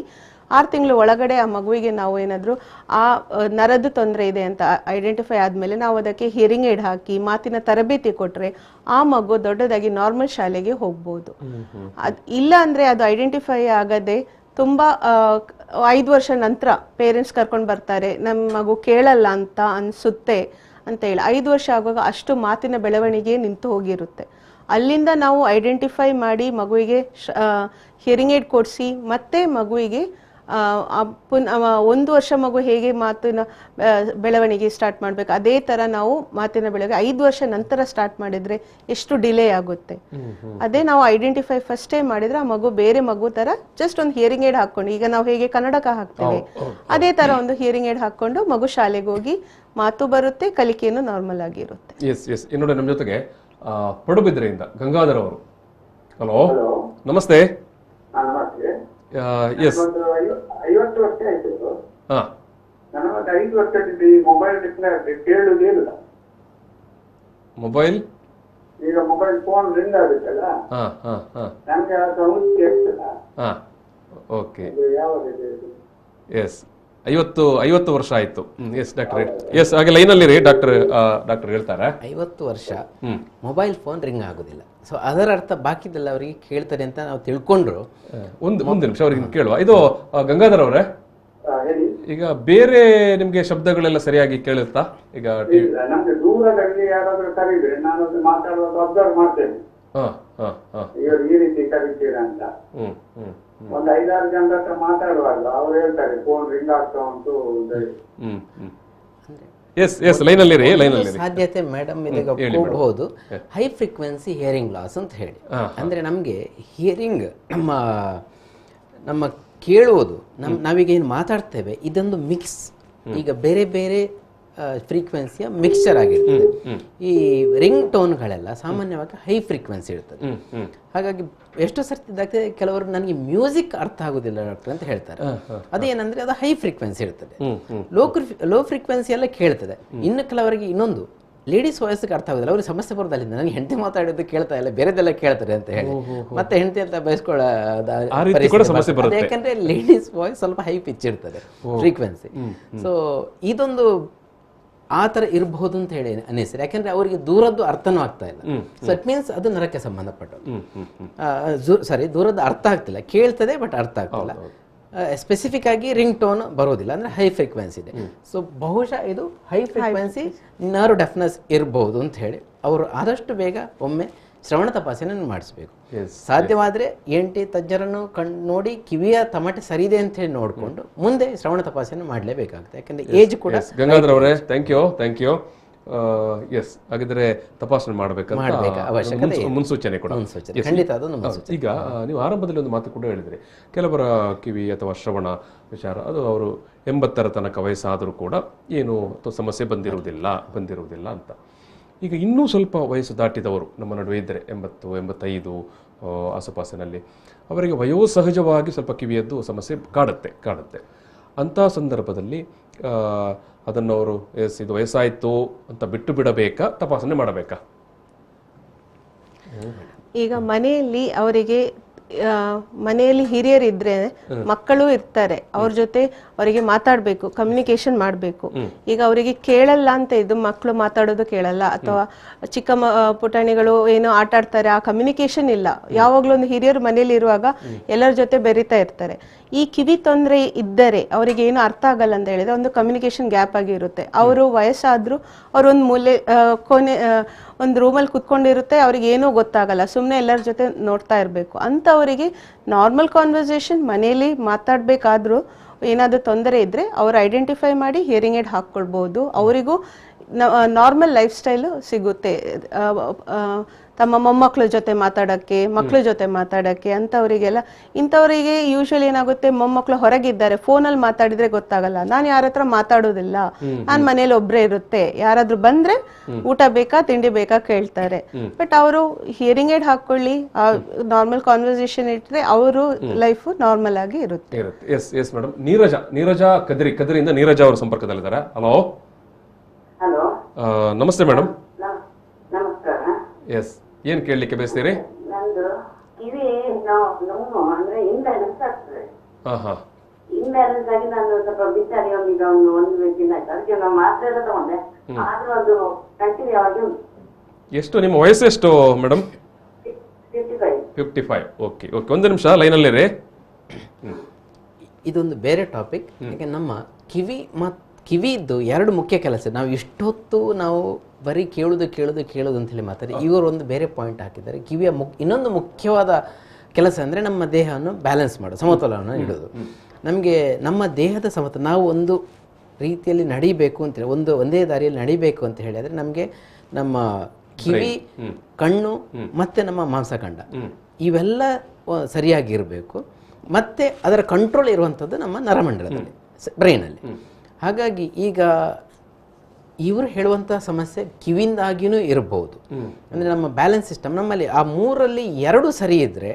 6 ತಿಂಗಳು ಒಳಗಡೆ ಆ ಮಗುವಿಗೆ ನಾವು ಏನಾದ್ರು ಆ ನರದ ತೊಂದರೆ ಇದೆ ಅಂತ ಐಡೆಂಟಿಫೈ ಆದ್ಮೇಲೆ ನಾವು ಅದಕ್ಕೆ ಹಿಯರಿಂಗ್ ಏಡ್ ಹಾಕಿ ಮಾತಿನ ತರಬೇತಿ ಕೊಟ್ರೆ ಆ ಮಗು ದೊಡ್ಡದಾಗಿ ನಾರ್ಮಲ್ ಶಾಲೆಗೆ ಹೋಗ್ಬೋದು. ಇಲ್ಲ ಅಂದ್ರೆ ಅದು ಐಡೆಂಟಿಫೈ ಆಗದೆ ತುಂಬಾ 5 ವರ್ಷ ನಂತರ ಪೇರೆಂಟ್ಸ್ ಕರ್ಕೊಂಡು ಬರ್ತಾರೆ, ನಮ್ಮ ಮಗು ಕೇಳಲ್ಲ ಅಂತ ಅನ್ಸುತ್ತೆ ಅಂತ ಹೇಳಿ. 5 ವರ್ಷ ಆಗುವಾಗ ಅಷ್ಟು ಮಾತಿನ ಬೆಳವಣಿಗೆ ನಿಂತು ಹೋಗಿರುತ್ತೆ. ಅಲ್ಲಿಂದ ನಾವು ಐಡೆಂಟಿಫೈ ಮಾಡಿ ಮಗುವಿಗೆ ಹಿಯರಿಂಗ್ ಏಡ್ ಕೊಡಿಸಿ ಮತ್ತೆ ಮಗುವಿಗೆ 1 ವರ್ಷ ಮಗು ಹೇಗೆ ಮಾತಿನ ಬೆಳವಣಿಗೆ ಸ್ಟಾರ್ಟ್ ಮಾಡ್ಬೇಕು ಅದೇ ತರ ನಾವು ಮಾತಿನ ಬೆಳವಣಿಗೆ 5 ವರ್ಷ ನಂತರ ಸ್ಟಾರ್ಟ್ ಮಾಡಿದ್ರೆ ಎಷ್ಟು ಡಿಲೇ ಆಗುತ್ತೆ. ಅದೇ ನಾವು ಐಡೆಂಟಿಫೈ ಫಸ್ಟೇ ಮಾಡಿದ್ರೆ ಆ ಮಗು ಬೇರೆ ಮಗು ತರ ಜಸ್ಟ್ ಒಂದು ಹಿಯರಿಂಗ್ ಏಡ್ ಹಾಕೊಂಡು, ಈಗ ನಾವು ಹೇಗೆ ಕನ್ನಡಕ ಹಾಕ್ತೇವೆ ಅದೇ ತರ ಒಂದು ಹಿಯರಿಂಗ್ ಏಡ್ ಹಾಕೊಂಡು ಮಗು ಶಾಲೆಗೆ ಹೋಗಿ ಮಾತು ಬರುತ್ತೆ, ಕಲಿಕೆಯನ್ನು ನಾರ್ಮಲ್ ಆಗಿರುತ್ತೆ. ಇನ್ನೊಂದು ನಮ್ಮ ಜೊತೆಗೆ ಪಡುಬಿದ್ರೆಯಿಂದ ಗಂಗಾಧರ್ ಅವರು. ಹಲೋ, ನಮಸ್ತೆ. ಎಸ್, 50 ವರ್ಷ ಆಯ್ತು. ನನ್ನ ಮತ್ತೆ 5 ವರ್ಷದಿಂದ ಈ ಮೊಬೈಲ್ ಕೇಳುವುದೇ ಇಲ್ಲ. ಮೊಬೈಲ್ ಈಗ ಮೊಬೈಲ್ ಫೋನ್ ರಿಂಗ್ ಆಗುತ್ತಲ್ಲ, ನಮ್ಗೆ ಸೌಂಡ್ ಕೇಳ್ತಲ್ಲ. Okay, S. 50 ವರ್ಷ ಆಯ್ತು. ಎಸ್ ಡಾಕ್ಟರ್, ಎಸ್ ಹಾಗೆ ಲೈನಲ್ಲಿ ರೀ ಡಾಕ್ಟರ್ ಹೇಳ್ತಾರೆ 50 ವರ್ಷ ಮೊಬೈಲ್ ಫೋನ್ ರಿಂಗ್ ಆಗೋದಿಲ್ಲ. ಸೊ ಅದರ ಅರ್ಥ ಬಾಕಿದೆಲ್ಲ ಅವರಿಗೆ ಕೇಳ್ತಾರೆ ಅಂತ ನಾವು ತಿಳ್ಕೊಂಡ್ರು. ಒಂದು ನಿಮಿಷ ಅವ್ರಿಗೆ ಕೇಳುವ. ಇದು ಗಂಗಾಧರ್ ಅವರೇ, ಈಗ ಬೇರೆ ನಿಮ್ಗೆ ಶಬ್ದಗಳೆಲ್ಲ ಸರಿಯಾಗಿ ಕೇಳುತ್ತಾ? ಈಗ ನಮ್ಗೆ ದೂರದಲ್ಲಿ ಯಾರಾದ್ರೂ ಕರೀದ್ರೆ ನಾನು ಮಾತಾಡುವಾಗ ಅಬ್ಸರ್ವ್ ಮಾಡ್ತೇನೆ, ಇವರು ಈ ರೀತಿ ಕರೀತೀರಾ ಅಂತ. ಒಂದು 5-6 ಜನರ ಹತ್ರ ಮಾತಾಡುವಾಗ ಅವ್ರು ಹೇಳ್ತಾರೆ ಫೋನ್ ರಿಂಗ್ ಆಗ್ತಾ ಉಂಟು. ಸಾಧ್ಯತೆ ಮೇಡಮ್ ಇದೀಗ ಹೋಗಬಹುದು ಹೈ ಫ್ರೀಕ್ವೆನ್ಸಿ ಹಿಯರಿಂಗ್ ಲಾಸ್ ಅಂತ ಹೇಳಿ. ಅಂದ್ರೆ ನಮ್ಗೆ ಹಿಯರಿಂಗ್ ನಮ್ಮ ಕೇಳುವುದು ನಾವೀಗ ಏನು ಮಾತಾಡ್ತೇವೆ ಇದೊಂದು ಮಿಕ್ಸ್, ಈಗ ಬೇರೆ ಬೇರೆ ಫ್ರೀಕ್ವೆನ್ಸಿಯ ಮಿಕ್ಸ್ಚರ್ ಆಗಿರ್ತದೆ. ಈ ರಿಂಗ್ ಟೋನ್ಗಳೆಲ್ಲ ಸಾಮಾನ್ಯವಾಗಿ ಹೈ ಫ್ರೀಕ್ವೆನ್ಸಿ ಇರ್ತದೆ. ಹಾಗಾಗಿ ಎಷ್ಟೋ ಸರ್ತಿ ಇದಾಗ್ತದೆ, ಕೆಲವರು ನನಗೆ ಮ್ಯೂಸಿಕ್ ಅರ್ಥ ಆಗುದಿಲ್ಲ ಡಾಕ್ಟರ್ ಅಂತ ಹೇಳ್ತಾರೆ. ಅದೇನಂದ್ರೆ ಅದು ಹೈ ಫ್ರೀಕ್ವೆನ್ಸಿ ಇರ್ತದೆ. ಲೋ ಫ್ರೀಕ್ವೆನ್ಸಿ ಎಲ್ಲ ಕೇಳ್ತದೆ. ಇನ್ನು ಕೆಲವರಿಗೆ ಇನ್ನೊಂದು ಲೇಡೀಸ್ ವಾಯ್ಸ್ಗೆ ಅರ್ಥ ಆಗುದಿಲ್ಲ, ಅವ್ರಿಗೆ ಸಮಸ್ಯೆ ಬರೋದಲ್ಲಿಂದ ನನಗೆ ಹೆಂಡತಿ ಮಾತಾಡೋದು ಕೇಳ್ತಾ ಇಲ್ಲ, ಬೇರೆದೆಲ್ಲ ಕೇಳ್ತಾರೆ ಅಂತ ಹೇಳಿ ಮತ್ತೆ ಹೆಂಡತಿ ಅಂತ ಬಯಸ್ಕೊಳ್ಳೋ, ಯಾಕಂದ್ರೆ ಲೇಡೀಸ್ ವಾಯ್ಸ್ ಸ್ವಲ್ಪ ಹೈ ಪಿಚ್ ಇರ್ತದೆ ಫ್ರೀಕ್ವೆನ್ಸಿ. ಸೊ ಇದೊಂದು ಆ ಥರ ಇರಬಹುದು ಅಂತ ಹೇಳಿ ಅನಿಸ್ತದೆ. ಯಾಕಂದ್ರೆ ಅವರಿಗೆ ದೂರದ್ದು ಅರ್ಥನೂ ಆಗ್ತಾ ಇಲ್ಲ. ಸೊ ಇಟ್ ಮೀನ್ಸ್ ಅದು ನರಕ್ಕೆ ಸಂಬಂಧಪಟ್ಟು ಸಾರಿ ದೂರದ್ದು ಅರ್ಥ ಆಗ್ತಿಲ್ಲ, ಕೇಳ್ತದೆ ಬಟ್ ಅರ್ಥ ಆಗ್ತಿಲ್ಲ. ಸ್ಪೆಸಿಫಿಕ್ ಆಗಿ ರಿಂಗ್ ಟೋನ್ ಬರೋದಿಲ್ಲ, ಅಂದ್ರೆ ಹೈ ಫ್ರೀಕ್ವೆನ್ಸಿ ಇದೆ. ಸೊ ಬಹುಶಃ ಇದು ಹೈ ಫ್ರೀಕ್ವೆನ್ಸಿ ನರ್ವ್ ಡೆಫ್ನೆಸ್ ಇರಬಹುದು ಅಂತ ಹೇಳಿ ಅವರು ಆದಷ್ಟು ಬೇಗ ಒಮ್ಮೆ ಶ್ರವಣ ತಪಾಸಣೆ ಮಾಡಿಸ್ಬೇಕು. ಸಾಧ್ಯವಾದ್ರೆ ENT ತಜ್ಞರನ್ನು ನೋಡಿ ಕಿವಿಯ ತಮಟೆ ಸರಿ ಇದೆ ಅಂತ ಹೇಳಿ ನೋಡಿಕೊಂಡು ಮುಂದೆ ಶ್ರವಣ ತಪಾಸಣೆ ಮಾಡಲೇಬೇಕಾಗುತ್ತೆ. ಯಾಕಂದ್ರೆ ಏಜ್ ಕೂಡ. ಗಂಗಾಧರ್ ಅವರೇ, ಥ್ಯಾಂಕ್ ಯು. ಎಸ್, ಹಾಗಿದ್ರೆ ತಪಾಸಣೆ ಮಾಡಬೇಕಂತ ಮುನ್ಸೂಚನೆ ಕೂಡ ಖಂಡಿತ ಅದೊಂದು ಮುನ್ಸೂಚನೆ. ಈಗ ನೀವು ಆರಂಭದಲ್ಲಿ ಒಂದು ಮಾತು ಕೂಡ ಹೇಳಿದ್ರಿ, ಕೆಲವರ ಕಿವಿ ಅಥವಾ ಶ್ರವಣ ವಿಚಾರ ಅದು ಅವರು 80ರ ತನಕ ವಯಸ್ಸಾದರೂ ಕೂಡ ಏನು ಸಮಸ್ಯೆ ಬಂದಿರುವುದಿಲ್ಲ ಅಂತ. ಈಗ ಇನ್ನೂ ಸ್ವಲ್ಪ ವಯಸ್ಸು ದಾಟಿದವರು ನಮ್ಮ ನಡುವೆ ಇದ್ದರೆ 80-85 ಆಸುಪಾಸಿನಲ್ಲಿ, ಅವರಿಗೆ ವಯೋಸಹಜವಾಗಿ ಸ್ವಲ್ಪ ಕಿವಿಯದ್ದು ಸಮಸ್ಯೆ ಕಾಡುತ್ತೆ. ಅಂಥ ಸಂದರ್ಭದಲ್ಲಿ ಅದನ್ನು ಅವರು ಇದು ವಯಸ್ಸಾಯಿತು ಅಂತ ಬಿಟ್ಟು ಬಿಡಬೇಕಾ, ತಪಾಸಣೆ ಮಾಡಬೇಕಾ? ಈಗ ಮನೆಯಲ್ಲಿ ಹಿರಿಯರಿದ್ರೆ ಮಕ್ಕಳು ಇರ್ತಾರೆ, ಅವ್ರ ಜೊತೆ ಅವರಿಗೆ ಮಾತಾಡ್ಬೇಕು, ಕಮ್ಯುನಿಕೇಶನ್ ಮಾಡಬೇಕು. ಈಗ ಅವರಿಗೆ ಕೇಳಲ್ಲ ಅಂತ ಇದು ಮಕ್ಕಳು ಮಾತಾಡೋದು ಕೇಳಲ್ಲ, ಅಥವಾ ಚಿಕ್ಕ ಪುಟಾಣಿಗಳು ಏನೋ ಆಟ ಆಡ್ತಾರೆ, ಆ ಕಮ್ಯುನಿಕೇಶನ್ ಇಲ್ಲ. ಯಾವಾಗ್ಲೂ ಒಂದು ಹಿರಿಯರು ಮನೆಯಲ್ಲಿ ಇರುವಾಗ ಎಲ್ಲರ ಜೊತೆ ಬೆರೀತಾ ಇರ್ತಾರೆ. ಈ ಕಿವಿ ತೊಂದರೆ ಇದ್ದರೆ ಅವರಿಗೆ ಏನು ಅರ್ಥ ಆಗಲ್ಲ ಅಂತ ಹೇಳಿದ್ರೆ ಒಂದು ಕಮ್ಯುನಿಕೇಶನ್ ಗ್ಯಾಪ್ ಆಗಿ ಇರುತ್ತೆ. ಅವರು ವಯಸ್ಸಾದ್ರು ಅವ್ರೊಂದು ಮೂಲೆ ಒಂದು ರೂಮಲ್ಲಿ ಕುತ್ಕೊಂಡಿರುತ್ತೆ, ಅವ್ರಿಗೆ ಏನೂ ಗೊತ್ತಾಗಲ್ಲ, ಸುಮ್ಮನೆ ಎಲ್ಲರ ಜೊತೆ ನೋಡ್ತಾ ಇರಬೇಕು. ಅಂಥವರಿಗೆ ನಾರ್ಮಲ್ ಕಾನ್ವರ್ಸೇಷನ್ ಮನೆಯಲ್ಲಿ ಮಾತಾಡಬೇಕಾದ್ರೂ ಏನಾದರೂ ತೊಂದರೆ ಇದ್ದರೆ ಅವರು ಐಡೆಂಟಿಫೈ ಮಾಡಿ ಹಿಯರಿಂಗ್ ಏಡ್ ಹಾಕ್ಕೊಳ್ಬೋದು. ಅವರಿಗೂ ನಾರ್ಮಲ್ ಲೈಫ್ ಸ್ಟೈಲು ಸಿಗುತ್ತೆ, ತಮ್ಮ ಮೊಮ್ಮಕ್ಕಳ ಜೊತೆ ಮಾತಾಡೋಕ್ಕೆ, ಮಕ್ಕಳ ಜೊತೆ ಮಾತಾಡೋಕ್ಕೆ. ಇಂಥವರಿಗೆ ಯೂಶಲಿ ಏನಾಗುತ್ತೆ, ಮೊಮ್ಮಕ್ಕಳು ಹೊರಗಿದ್ದಾರೆ, ಫೋನಲ್ಲಿ ಮಾತಾಡಿದ್ರೆ ಗೊತ್ತಾಗಲ್ಲ, ನಾನು ಯಾರ ಹತ್ರ ಮಾತಾಡೋದಿಲ್ಲ, ನಾನು ಮನೇಲಿ ಒಬ್ಬರೇ ಇರುತ್ತೆ, ಯಾರಾದ್ರೂ ಬಂದ್ರೆ ಊಟ ಬೇಕಾ ತಿಂಡಿ ಬೇಕಾ ಕೇಳ್ತಾರೆ. ಬಟ್ ಅವರು ಹಿಯರಿಂಗ್ ಏಡ್ ಹಾಕೊಳ್ಳಿ, ನಾರ್ಮಲ್ ಕಾನ್ವರ್ಸೇಷನ್ ಇಟ್ಟರೆ ಅವರು ಲೈಫ್ ನಾರ್ಮಲ್ ಆಗಿ ಇರುತ್ತೆ. Yes madam. ನೀರಜಾ ಕದ್ರಿಯಿಂದ ನೀರಜಾ ಅವರು ಸಂಪರ್ಕದಲ್ಲಿದ್ದಾರೆ. ಹಲೋ, ನಮಸ್ತೆ ಮೇಡಮ್. ನಮಸ್ಕಾರ. ಎಸ್, ಏನ್ ಕೇಳಲಿಕ್ಕೆ ಬಯಸ್ತೀರಿ? ನಂದು ಕಿವಿ ನೋವು ಅಂದ್ರೆ ಇಂಬ್ಯಾಲೆನ್ಸ್ ಆಗ್ತದೆ. ಇಂಬ್ಯಾಲೆನ್ಸ್ ಆಗಿ ನಾನು ಸ್ವಲ್ಪ ಬಿಚ್ಚಾಡಿ ಒಂದು ದಿನ ಆಯ್ತು, ಅದಕ್ಕೆ ನಾವು ಮಾತ್ರೆ ಎಲ್ಲ ತಗೊಂಡೆ, ಆದ್ರೂ ಅದು ಕಂಟಿನ್ಯೂ ಆಗಿ ಉಂಟು. ಎಷ್ಟು ನಿಮ್ಮ ವಯಸ್ಸು ಎಷ್ಟು ಮೇಡಮ್? 55. ಓಕೆ, ಒಂದು ನಿಮಿಷ ಲೈನಲ್ಲಿರಿ. ಇದೊಂದು ಬೇರೆ ಟಾಪಿಕ್. ಯಾಕೆ ನಮ್ಮ ಕಿವಿದ್ದು 2 ಮುಖ್ಯ ಕೆಲಸ. ನಾವು ಇಷ್ಟೊತ್ತು ನಾವು ಬರೀ ಕೇಳೋದು ಅಂತ ಹೇಳಿ ಮಾತಾಡಿ, ಇವರು ಒಂದು ಬೇರೆ ಪಾಯಿಂಟ್ ಹಾಕಿದ್ದಾರೆ. ಕಿವಿಯ ಇನ್ನೊಂದು ಮುಖ್ಯವಾದ ಕೆಲಸ ಅಂದರೆ ನಮ್ಮ ದೇಹವನ್ನು ಬ್ಯಾಲೆನ್ಸ್ ಮಾಡೋದು, ಸಮತೋಲನವನ್ನು ಇಡೋದು. ನಮಗೆ ನಮ್ಮ ದೇಹದ ಸಮತೋಲ, ನಾವು ಒಂದು ರೀತಿಯಲ್ಲಿ ನಡಿಬೇಕು ಅಂತೇಳಿ, ಒಂದೇ ದಾರಿಯಲ್ಲಿ ನಡಿಬೇಕು ಅಂತ ಹೇಳಿದ್ರೆ ನಮಗೆ ನಮ್ಮ ಕಿವಿ, ಕಣ್ಣು ಮತ್ತು ನಮ್ಮ ಮಾಂಸಖಂಡ ಇವೆಲ್ಲ ಸರಿಯಾಗಿರಬೇಕು. ಮತ್ತು ಅದರ ಕಂಟ್ರೋಲ್ ಇರುವಂಥದ್ದು ನಮ್ಮ ನರಮಂಡಲದಲ್ಲಿ, ಬ್ರೈನಲ್ಲಿ. ಹಾಗಾಗಿ ಈಗ ಇವರು ಹೇಳುವಂಥ ಸಮಸ್ಯೆ ಕಿವಿಯಿಂದಾಗಿಯೂ ಇರಬಹುದು. ಅಂದರೆ ನಮ್ಮ ಬ್ಯಾಲೆನ್ಸ್ ಸಿಸ್ಟಮ್ ನಮ್ಮಲ್ಲಿ ಆ 3ರಲ್ಲಿ 2 ಸರಿ ಇದ್ದರೆ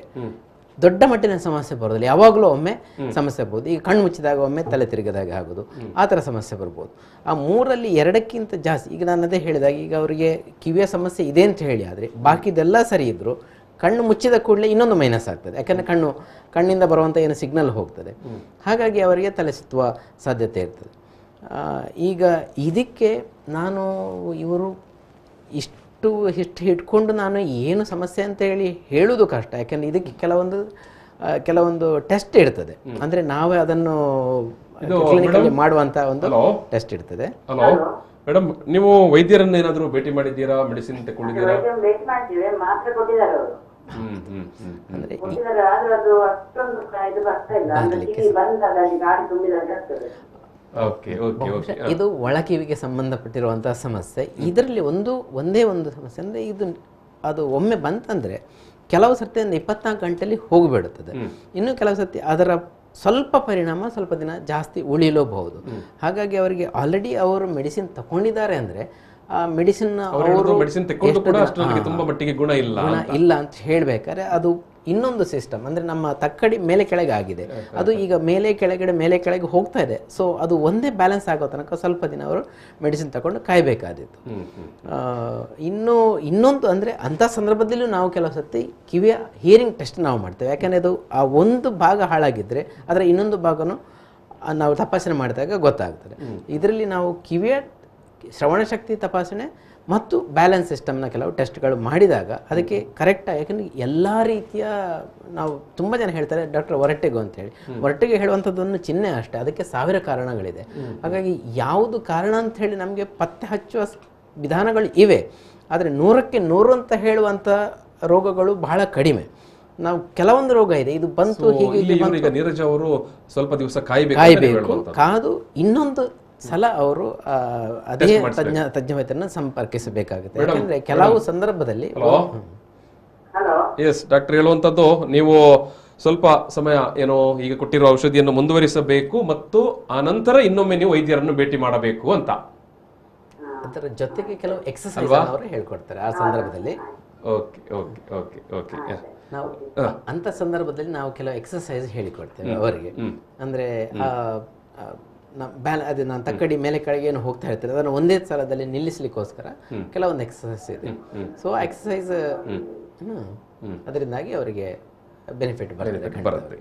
ದೊಡ್ಡ ಮಟ್ಟಿನ ಸಮಸ್ಯೆ ಬರೋದಿಲ್ಲ. ಯಾವಾಗಲೂ ಒಮ್ಮೆ ಸಮಸ್ಯೆ ಬರ್ಬೋದು. ಈಗ ಕಣ್ಣು ಮುಚ್ಚಿದಾಗ ಒಮ್ಮೆ ತಲೆ ತಿರುಗಿದಾಗ ಆಗೋದು, ಆ ಥರ ಸಮಸ್ಯೆ ಬರ್ಬೋದು. ಆ 3ರಲ್ಲಿ 2ಕ್ಕಿಂತ ಜಾಸ್ತಿ, ಈಗ ನಾನು ಅದೇ ಹೇಳಿದಾಗ, ಈಗ ಅವರಿಗೆ ಕಿವಿಯ ಸಮಸ್ಯೆ ಇದೆ ಅಂತ ಹೇಳಿ ಆದರೆ ಬಾಕಿದೆಲ್ಲ ಸರಿ ಇದ್ದರು, ಕಣ್ಣು ಮುಚ್ಚಿದ ಕೂಡಲೇ ಇನ್ನೊಂದು ಮೈನಸ್ ಆಗ್ತದೆ, ಯಾಕಂದರೆ ಕಣ್ಣಿಂದ ಬರುವಂಥ ಏನು ಸಿಗ್ನಲ್ ಹೋಗ್ತದೆ, ಹಾಗಾಗಿ ಅವರಿಗೆ ತಲೆ ಸುತ್ತುವ ಸಾಧ್ಯತೆ ಇರ್ತದೆ. ಈಗ ಇದಕ್ಕೆ ನಾನು ಇವರು ಇಷ್ಟು ಇಟ್ಕೊಂಡು ನಾನು ಏನು ಸಮಸ್ಯೆ ಅಂತ ಹೇಳೋದು ಕಷ್ಟ, ಯಾಕೆಂದರೆ ಇದಕ್ಕೆ ಕೆಲವೊಂದು ಟೆಸ್ಟ್ ಇರ್ತದೆ, ಅಂದರೆ ನಾವೇ ಅದನ್ನು ಕ್ಲಿನಿಕಲ್ಲಿ ಮಾಡುವಂಥ ಒಂದು ಟೆಸ್ಟ್ ಇರ್ತದೆ. ಹಲೋ ಮೇಡಮ್, ನೀವು ವೈದ್ಯರನ್ನ ಏನಾದರೂ ಭೇಟಿ ಮಾಡಿದ್ದೀರಾ? ಮೆಡಿಸಿನ್ ತಗೊಂಡಿದ್ದೀರಾ? ಭೇಟಿ ಮಾಡ್ತೀವಿ, ಮಾತ್ರೆ ಕೊಟ್ಟಿದ್ದಾರೆ ಅವರು. ಅಂದರೆ ಆದ್ರೆ ಅದು ಅಷ್ಟೊಂದು ಇದು ಬರ್ತಾ ಇಲ್ಲ, ಅಂದ್ರೆ ಕಿವಿ ಬಂದಾಗ ಗಾಡಿ ತುಂಬಿದಾಗ ಆಗ್ತದೆ. ಇದು ಒಳಕಿವಿಗೆ ಸಂಬಂಧಪಟ್ಟಿರುವಂತಹ ಸಮಸ್ಯೆ. ಇದರಲ್ಲಿ ಒಂದೇ ಒಂದು ಸಮಸ್ಯೆ ಅಂದರೆ ಅದು ಒಮ್ಮೆ ಬಂತಂದ್ರೆ ಕೆಲವು ಸರ್ತಿ 24 ಗಂಟೆಯಲ್ಲಿ ಹೋಗಿಬಿಡುತ್ತದೆ, ಇನ್ನು ಕೆಲವು ಸರ್ತಿ ಅದರ ಸ್ವಲ್ಪ ಪರಿಣಾಮ ಸ್ವಲ್ಪ ದಿನ ಜಾಸ್ತಿ ಉಳಿಲೂಬಹುದು. ಹಾಗಾಗಿ ಅವರಿಗೆ ಆಲ್ರೆಡಿ ಅವರು ಮೆಡಿಸಿನ್ ತಗೊಂಡಿದ್ದಾರೆ ಅಂದರೆ ಆ ಮೆಡಿಸಿನ್ ಗುಣ ಇಲ್ಲ ಅಂತ ಹೇಳ್ಬೇಕಾದ್ರೆ ಅದು ಇನ್ನೊಂದು ಸಿಸ್ಟಮ್, ಅಂದರೆ ನಮ್ಮ ತಕ್ಕಡಿ ಮೇಲೆ ಕೆಳಗೆ ಆಗಿದೆ, ಅದು ಈಗ ಮೇಲೆ ಕೆಳಗೆ ಹೋಗ್ತಾ ಇದೆ. ಸೊ ಅದು ಒಂದೇ ಬ್ಯಾಲೆನ್ಸ್ ಆಗೋ ತನಕ ಸ್ವಲ್ಪ ದಿನ ಅವರು ಮೆಡಿಸಿನ್ ತಗೊಂಡು ಕಾಯಬೇಕಾದಿತ್ತು. ಇನ್ನೊಂದು ಅಂದರೆ ಅಂಥ ಸಂದರ್ಭದಲ್ಲೂ ನಾವು ಕೆಲವು ಸತಿ ಕಿವಿಯ ಹಿಯರಿಂಗ್ ಟೆಸ್ಟ್ ನಾವು ಮಾಡ್ತೇವೆ, ಯಾಕೆಂದರೆ ಅದು ಆ ಒಂದು ಭಾಗ ಹಾಳಾಗಿದ್ದರೆ ಅದರ ಇನ್ನೊಂದು ಭಾಗನೂ ನಾವು ತಪಾಸಣೆ ಮಾಡಿದಾಗ ಗೊತ್ತಾಗ್ತದೆ. ಇದರಲ್ಲಿ ನಾವು ಕಿವಿಯ ಶ್ರವಣ ಶಕ್ತಿ ತಪಾಸಣೆ ಮತ್ತು ಬ್ಯಾಲೆನ್ಸ್ ಸಿಸ್ಟಮ್ನ ಕೆಲವು ಟೆಸ್ಟ್ಗಳು ಮಾಡಿದಾಗ ಅದಕ್ಕೆ ಕರೆಕ್ಟಾಗಿ, ಯಾಕಂದರೆ ಎಲ್ಲ ರೀತಿಯ ನಾವು ತುಂಬ ಜನ ಹೇಳ್ತಾರೆ ಡಾಕ್ಟರ್ ಹೊರಟೆಗು ಅಂತೇಳಿ, ಹೊರಟೆಗೆ ಹೇಳುವಂಥದ್ದೊಂದು ಚಿಹ್ನೆ ಅಷ್ಟೇ, ಅದಕ್ಕೆ 1000 ಕಾರಣಗಳಿದೆ. ಹಾಗಾಗಿ ಯಾವುದು ಕಾರಣ ಅಂತ ಹೇಳಿ ನಮಗೆ ಪತ್ತೆ ಹಚ್ಚುವ ವಿಧಾನಗಳು ಇವೆ, ಆದರೆ 100ಕ್ಕೆ 100 ಅಂತ ಹೇಳುವಂಥ ರೋಗಗಳು ಬಹಳ ಕಡಿಮೆ. ನಾವು ಕೆಲವೊಂದು ರೋಗ ಇದೆ, ಇದು ಬಂತು ಹೀಗೆ ನೀರಜ್ ಅವರು ಸ್ವಲ್ಪ ದಿವಸ ಕಾಯಬೇಕು, ಕಾದು ಇನ್ನೊಂದು ಸಲ ಅವರು ಅದೇ ತಜ್ಞ ವೈದ್ಯರನ್ನ ಸಂಪರ್ಕಿಸಬೇಕಾಗುತ್ತೆ. ಯಾಕಂದ್ರೆ ಕೆಲವು ಸಂದರ್ಭದಲ್ಲಿ ಡಾಕ್ಟರ್ ಹೇಳುವಂತದ್ದು, ನೀವು ಸ್ವಲ್ಪ ಸಮಯ ಏನೋ ಈಗ ಕೊಟ್ಟಿರುವ ಔಷಧಿಯನ್ನು ಮುಂದುವರಿಸಬೇಕು ಮತ್ತು ಆ ನಂತರ ಇನ್ನೊಮ್ಮೆ ನೀವು ವೈದ್ಯರನ್ನು ಭೇಟಿ ಮಾಡಬೇಕು ಅಂತ. ಅದರ ಜೊತೆಗೆ ಕೆಲವು ಎಕ್ಸರ್ಸೈಸ್ ಅವರು ಹೇಳ್ಕೊಡ್ತಾರೆ ಆ ಸಂದರ್ಭದಲ್ಲಿ. ನಾವು ಅಂತ ಸಂದರ್ಭದಲ್ಲಿ ನಾವು ಕೆಲವು ಎಕ್ಸರ್ಸೈಸ್ ಹೇಳಿಕೊಡ್ತೇವೆ ಅವರಿಗೆ. ಅಂದ್ರೆ ಅದು ನಾನು ತಕ್ಕಡಿ ಮೇಲೆ ಕೆಳಗೆ ಏನು ಹೋಗ್ತಾ ಇರ್ತಾರೆ ಅದನ್ನು ಒಂದೇ ಸ್ಥಳದಲ್ಲಿ ನಿಲ್ಲಿಸಲಿಕ್ಕೋಸ್ಕರ ಕೆಲವೊಂದು ಎಕ್ಸರ್ಸೈಸ್ ಇದೆ. ಸೊ ಆ ಎಕ್ಸರ್ಸೈಸ್ ಅದರಿಂದಾಗಿ ಅವರಿಗೆ ಬೆನಿಫಿಟ್ ಬರುತ್ತೆ.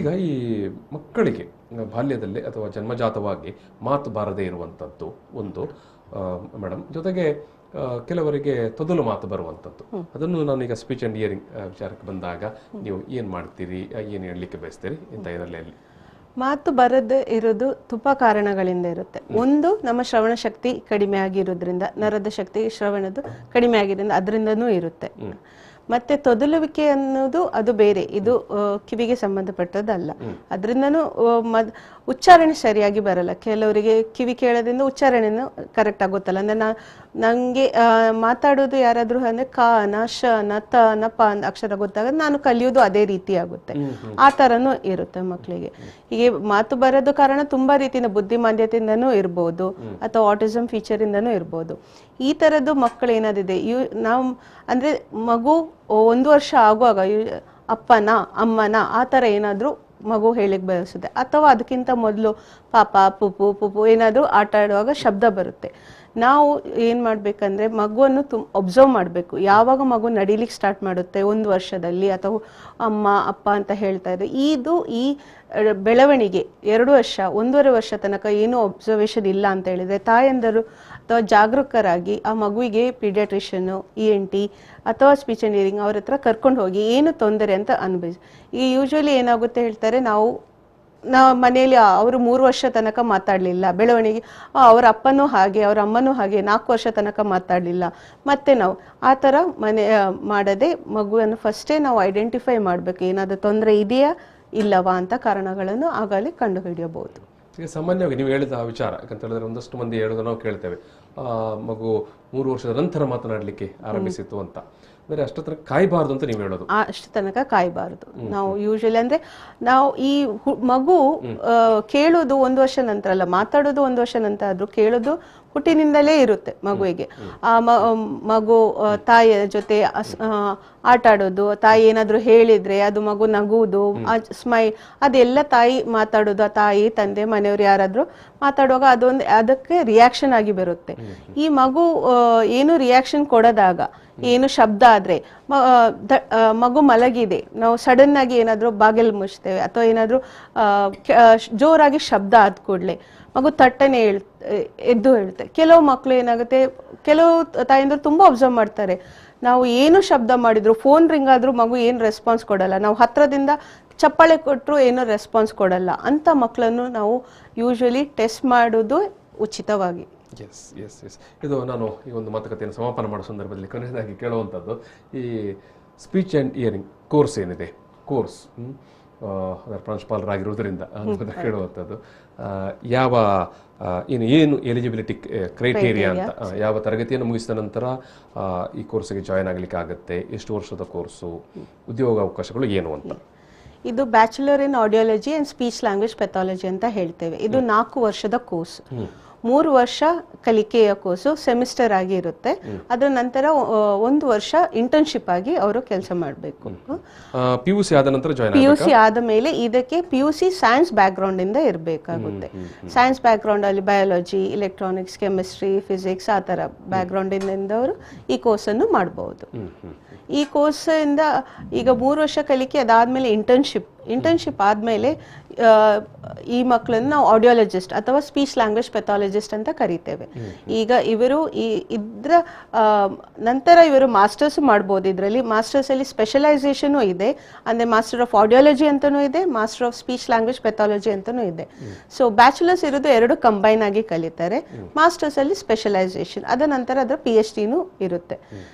ಈಗ ಈ ಮಕ್ಕಳಿಗೆ ಬಾಲ್ಯದಲ್ಲಿ ಅಥವಾ ಜನ್ಮಜಾತವಾಗಿ ಮಾತು ಬಾರದೇ ಇರುವಂಥದ್ದು ಒಂದು ಮೇಡಮ್, ಜೊತೆಗೆ ಕೆಲವರಿಗೆ ತೊದಲು ಮಾತು ಬರುವಂಥದ್ದು, ಅದನ್ನು ನಾನೀಗ ಸ್ಪೀಚ್ ಆ್ಯಂಡ್ ಹಿಯರಿಂಗ್ ವಿಚಾರಕ್ಕೆ ಬಂದಾಗ ನೀವು ಏನು ಮಾಡ್ತೀರಿ, ಏನು ಹೇಳಲಿಕ್ಕೆ ಬಯಸ್ತೀರಿ ಇಂಥ ಇದರಲ್ಲಿ? ಮಾತು ಬರದೇ ಇರೋದು ತುಂಬ ಕಾರಣಗಳಿಂದ ಇರುತ್ತೆ. ಒಂದು, ನಮ್ಮ ಶ್ರವಣ ಶಕ್ತಿ ಕಡಿಮೆ ಆಗಿರೋದ್ರಿಂದ, ನರದ ಶಕ್ತಿ ಶ್ರವಣದ್ದು ಕಡಿಮೆ ಆಗಿರೋದ್ರಿಂದ ಅದರಿಂದನೂ ಇರುತ್ತೆ. ಮತ್ತೆ ತೊದಲುವಿಕೆ ಅನ್ನೋದು ಅದು ಬೇರೆ, ಇದು ಕಿವಿಗೆ ಸಂಬಂಧಪಟ್ಟದಲ್ಲ. ಅದರಿಂದನೂ ಉಚ್ಚಾರಣೆ ಸರಿಯಾಗಿ ಬರಲ್ಲ. ಕೆಲವರಿಗೆ ಕಿವಿ ಕೇಳೋದ್ರಿಂದ ಉಚ್ಚಾರಣೆನೂ ಕರೆಕ್ಟ್ ಆಗುತ್ತಲ್ಲ. ಅಂದರೆ ನನಗೆ ಮಾತಾಡೋದು ಯಾರಾದರೂ ಅಂದರೆ ಕ ನ ಶ ನ ತ ನ ಪ ಅಕ್ಷರ ಗೊತ್ತಾಗ ನಾನು ಕಲಿಯೋದು ಅದೇ ರೀತಿ ಆಗುತ್ತೆ. ಆ ಥರನೂ ಇರುತ್ತೆ ಮಕ್ಕಳಿಗೆ. ಹೀಗೆ ಮಾತು ಬರೋದು ಕಾರಣ ತುಂಬ ರೀತಿಯಿಂದ ಬುದ್ಧಿಮಾಂದ್ಯತೆಯಿಂದನೂ ಇರ್ಬೋದು ಅಥವಾ ಆಟಿಸಮ್ ಫೀಚರಿಂದನೂ ಇರ್ಬೋದು. ಈ ಥರದ್ದು ಮಕ್ಕಳು ಏನಾದಿದೆ ನಾವು ಅಂದರೆ ಮಗು 1 ವರ್ಷ ಆಗುವಾಗ ಅಪ್ಪನ ಅಮ್ಮನ ಆ ಥರ ಏನಾದರೂ ಮಗು ಹೇಳಿಕ್ ಬಯಸುತ್ತೆ, ಅಥವಾ ಅದಕ್ಕಿಂತ ಮೊದಲು ಪಾಪ ಪುಪು ಪುಪು ಏನಾದರೂ ಆಟ ಆಡುವಾಗ ಶಬ್ದ ಬರುತ್ತೆ. ನಾವು ಏನು ಮಾಡಬೇಕಂದ್ರೆ ಮಗುವನ್ನು ಒಬ್ಸರ್ವ್ ಮಾಡಬೇಕು. ಯಾವಾಗ ಮಗು ನಡಿಲಿಕ್ಕೆ ಸ್ಟಾರ್ಟ್ ಮಾಡುತ್ತೆ 1 ವರ್ಷದಲ್ಲಿ ಅಥವಾ ಅಮ್ಮ ಅಪ್ಪ ಅಂತ ಹೇಳ್ತಾ ಇದೆ, ಈ ಬೆಳವಣಿಗೆ 2 ವರ್ಷ 1.5 ವರ್ಷ ತನಕ ಏನೂ ಒಬ್ಸರ್ವೇಷನ್ ಇಲ್ಲ ಅಂತ ಹೇಳಿದರೆ ತಾಯಂದರು ಅಥವಾ ಜಾಗರೂಕರಾಗಿ ಆ ಮಗುವಿಗೆ ಪೀಡಿಯಾಟ್ರಿಷಿಯನು, ENT ಅಥವಾ ಸ್ಪೀಚ್ ಆ್ಯಂಡ್ ಹಿಯರಿಂಗ್ ಅವ್ರ ಹತ್ರ ಕರ್ಕೊಂಡು ಹೋಗಿ ಏನು ತೊಂದರೆ ಅಂತ ಅನುಭವಿಸಿ. ಈಗ ಯೂಶ್ವಲಿ ಏನಾಗುತ್ತೆ ಹೇಳ್ತಾರೆ, ನಾವು ಮನೆಯಲ್ಲಿ ಅವರು 3 ವರ್ಷ ತನಕ ಮಾತಾಡಲಿಲ್ಲ, ಬೆಳವಣಿಗೆ ಅವರ ಅಪ್ಪನೂ ಹಾಗೆ ಅವರ ಅಮ್ಮನೂ ಹಾಗೆ 4 ವರ್ಷ ತನಕ ಮಾತಾಡಲಿಲ್ಲ. ಮತ್ತೆ ನಾವು ಆ ಥರ ಮಾಡದೆ ಮಗುವನ್ನು ಫಸ್ಟೇ ನಾವು ಐಡೆಂಟಿಫೈ ಮಾಡಬೇಕು, ಏನಾದರೂ ತೊಂದರೆ ಇದೆಯಾ ಇಲ್ಲವಾ ಅಂತ ಕಾರಣಗಳನ್ನು ಆಗಲೇ ಕಂಡುಹಿಡಿಯಬಹುದು. ಈಗ ಸಾಮಾನ್ಯವಾಗಿ ನೀವು ಹೇಳಿದ ಆ ವಿಚಾರ, ಯಾಕಂತ ಹೇಳಿದ್ರೆ ಒಂದಷ್ಟು ಮಂದಿ ಹೇಳೋದು ನಾವು ಕೇಳ್ತೇವೆ, ಮಗು 3 ವರ್ಷದ ನಂತರ ಮಾತನಾಡಲಿಕ್ಕೆ ಆರಂಭಿಸಿತ್ತು ಅಂತ. ಅಂದರೆ ಅಷ್ಟು ತನಕ ಕಾಯಬಾರ್ದು ಅಂತ ನೀವು ಹೇಳೋದು? ಅಷ್ಟು ತನಕ ಕಾಯಬಾರ್ದು. ನಾವು ಯೂಶಲಿ ಅಂದರೆ ನಾವು ಈ ಮಗು ಕೇಳೋದು 1 ವರ್ಷ ನಂತರ ಅಲ್ಲ, ಮಾತಾಡೋದು 1 ವರ್ಷ ನಂತರ ಆದರೂ ಕೇಳೋದು ಹುಟ್ಟಿನಿಂದಲೇ ಇರುತ್ತೆ ಮಗುವಿಗೆ. ಆ ಮಗು ತಾಯಿಯ ಜೊತೆ ಆಟ ಆಡೋದು, ತಾಯಿ ಏನಾದರೂ ಹೇಳಿದರೆ ಅದು ಮಗು ನಗುವುದು, ಸ್ಮೈಲ್, ಅದೆಲ್ಲ ತಾಯಿ ಮಾತಾಡೋದು, ತಾಯಿ ತಂದೆ ಮನೆಯವರು ಯಾರಾದರೂ ಮಾತಾಡುವಾಗ ಅದಕ್ಕೆ ರಿಯಾಕ್ಷನ್ ಆಗಿ ಬರುತ್ತೆ. ಈ ಮಗು ಏನು ರಿಯಾಕ್ಷನ್ ಕೊಡದಾಗ ಏನು ಶಬ್ದ ಆದರೆ ಮಗು ಮಲಗಿದೆ, ನಾವು ಸಡನ್ ಆಗಿ ಏನಾದರೂ ಬಾಗಿಲು ಮುಚ್ತೇವೆ ಅಥವಾ ಏನಾದರೂ ಜೋರಾಗಿ ಶಬ್ದ ಆದ ಕೂಡಲೇ ಮಗು ತಟ್ಟನೆ ಎದ್ದು ಹೇಳುತ್ತೆ. ಕೆಲವು ಮಕ್ಕಳು ಏನಾಗುತ್ತೆ, ಕೆಲವು ತಾಯಂದಿರು ತುಂಬ ಅಬ್ಸರ್ವ್ ಮಾಡ್ತಾರೆ, ನಾವು ಏನು ಶಬ್ದ ಮಾಡಿದ್ರು, ಫೋನ್ ರಿಂಗ್ ಆದರೂ ಮಗು ಏನು ರೆಸ್ಪಾನ್ಸ್ ಕೊಡಲ್ಲ, ನಾವು ಹತ್ರದಿಂದ ಚಪ್ಪಾಳೆ ಕೊಟ್ಟರು ಏನೋ ರೆಸ್ಪಾನ್ಸ್ ಕೊಡಲ್ಲ. ಅಂಥ ಮಕ್ಕಳನ್ನು ನಾವು ಯೂಶ್ವಲಿ ಟೆಸ್ಟ್ ಮಾಡೋದು ಉಚಿತವಾಗಿ. ಎಸ್ ಎಸ್ ಎಸ್ ಇದು ನಾನು ಈ ಒಂದು ಮಾತುಕತೆಯನ್ನು ಸಮಾಪನ ಮಾಡೋ ಸಂದರ್ಭದಲ್ಲಿ ಕೊನೆಯದಾಗಿ ಕೇಳುವಂಥದ್ದು, ಈ ಸ್ಪೀಚ್ ಆ್ಯಂಡ್ ಇಯರಿಂಗ್ ಕೋರ್ಸ್ ಏನಿದೆ, ಕೋರ್ಸ್ ಅದರ ಪ್ರಾಂಶುಪಾಲರಾಗಿರುವುದರಿಂದ ಕೇಳುವಂಥದ್ದು, ಯಾವ ಏನು ಎಲಿಜಿಬಿಲಿಟಿ ಕ್ರೈಟೀರಿಯಾ ಅಂತ, ಯಾವ ತರಗತಿಯನ್ನು ಮುಗಿಸಿದ ನಂತರ ಈ ಕೋರ್ಸಿಗೆ ಜಾಯಿನ್ ಆಗಲಿಕ್ಕೆ ಆಗುತ್ತೆ, ಎಷ್ಟು ವರ್ಷದ ಕೋರ್ಸು, ಉದ್ಯೋಗಾವಕಾಶಗಳು ಏನು ಅಂತ? ಇದು bachelor in audiology and speech language pathology ಅಂತ ಹೇಳ್ತೇವೆ. ಇದು 4 ವರ್ಷದ ಕೋರ್ಸ್, 3 ವರ್ಷ ಕಲಿಕೆಯ ಕೋರ್ಸು ಸೆಮಿಸ್ಟರ್ ಆಗಿ ಇರುತ್ತೆ. ಅದರ ನಂತರ 1 ವರ್ಷ ಇಂಟರ್ನ್ಶಿಪ್ ಆಗಿ ಅವರು ಕೆಲಸ ಮಾಡಬೇಕು. PUC ಆದ ನಂತರ PUC ಆದ ಮೇಲೆ ಇದಕ್ಕೆ PUC ಸೈನ್ಸ್ ಬ್ಯಾಕ್ಗ್ರೌಂಡ್ ಇಂದ ಇರಬೇಕಾಗುತ್ತೆ. ಸೈನ್ಸ್ ಬ್ಯಾಕ್ಗ್ರೌಂಡ್ ಅಲ್ಲಿ ಬಯಾಲಜಿ, ಇಲೆಕ್ಟ್ರಾನಿಕ್ಸ್, ಕೆಮಿಸ್ಟ್ರಿ, ಫಿಸಿಕ್ಸ್ ಆ ಥರ ಬ್ಯಾಕ್ಗ್ರೌಂಡ್ ಇಂದವರು ಈ ಕೋರ್ಸನ್ನು ಮಾಡಬಹುದು. ಈ ಕೋರ್ಸ್ ಇಂದ ಈಗ 3 ವರ್ಷ ಕಲಿಕೆ, ಅದಾದ್ಮೇಲೆ ಇಂಟರ್ನ್ಶಿಪ್ ಆದಮೇಲೆ ಈ ಮಕ್ಕಳನ್ನು ನಾವು ಆಡಿಯಾಲಜಿಸ್ಟ್ ಅಥವಾ ಸ್ಪೀಚ್ ಲ್ಯಾಂಗ್ವೇಜ್ ಪೆಥಾಲಜಿಸ್ಟ್ ಅಂತ ಕರಿತೇವೆ. ಈಗ ಇವರು ಇದ್ರ ನಂತರ ಇವರು ಮಾಸ್ಟರ್ಸ್ ಮಾಡ್ಬೋದು. ಇದರಲ್ಲಿ ಮಾಸ್ಟರ್ಸಲ್ಲಿ ಸ್ಪೆಷಲೈಸೇಷನ್ ಇದೆ, ಅಂದರೆ ಮಾಸ್ಟರ್ ಆಫ್ ಆಡಿಯಾಲಜಿ ಅಂತಲೂ ಇದೆ, master of speech language pathology ಅಂತಲೂ ಇದೆ. ಸೊ ಬ್ಯಾಚುಲರ್ಸ್ ಇರೋದು 2 ಕಂಬೈನ್ ಆಗಿ ಕಲಿತಾರೆ, ಮಾಸ್ಟರ್ಸಲ್ಲಿ ಸ್ಪೆಷಲೈಸೇಷನ್, ಅದ ನಂತರ ಅದರ PhDನೂ ಇರುತ್ತೆ.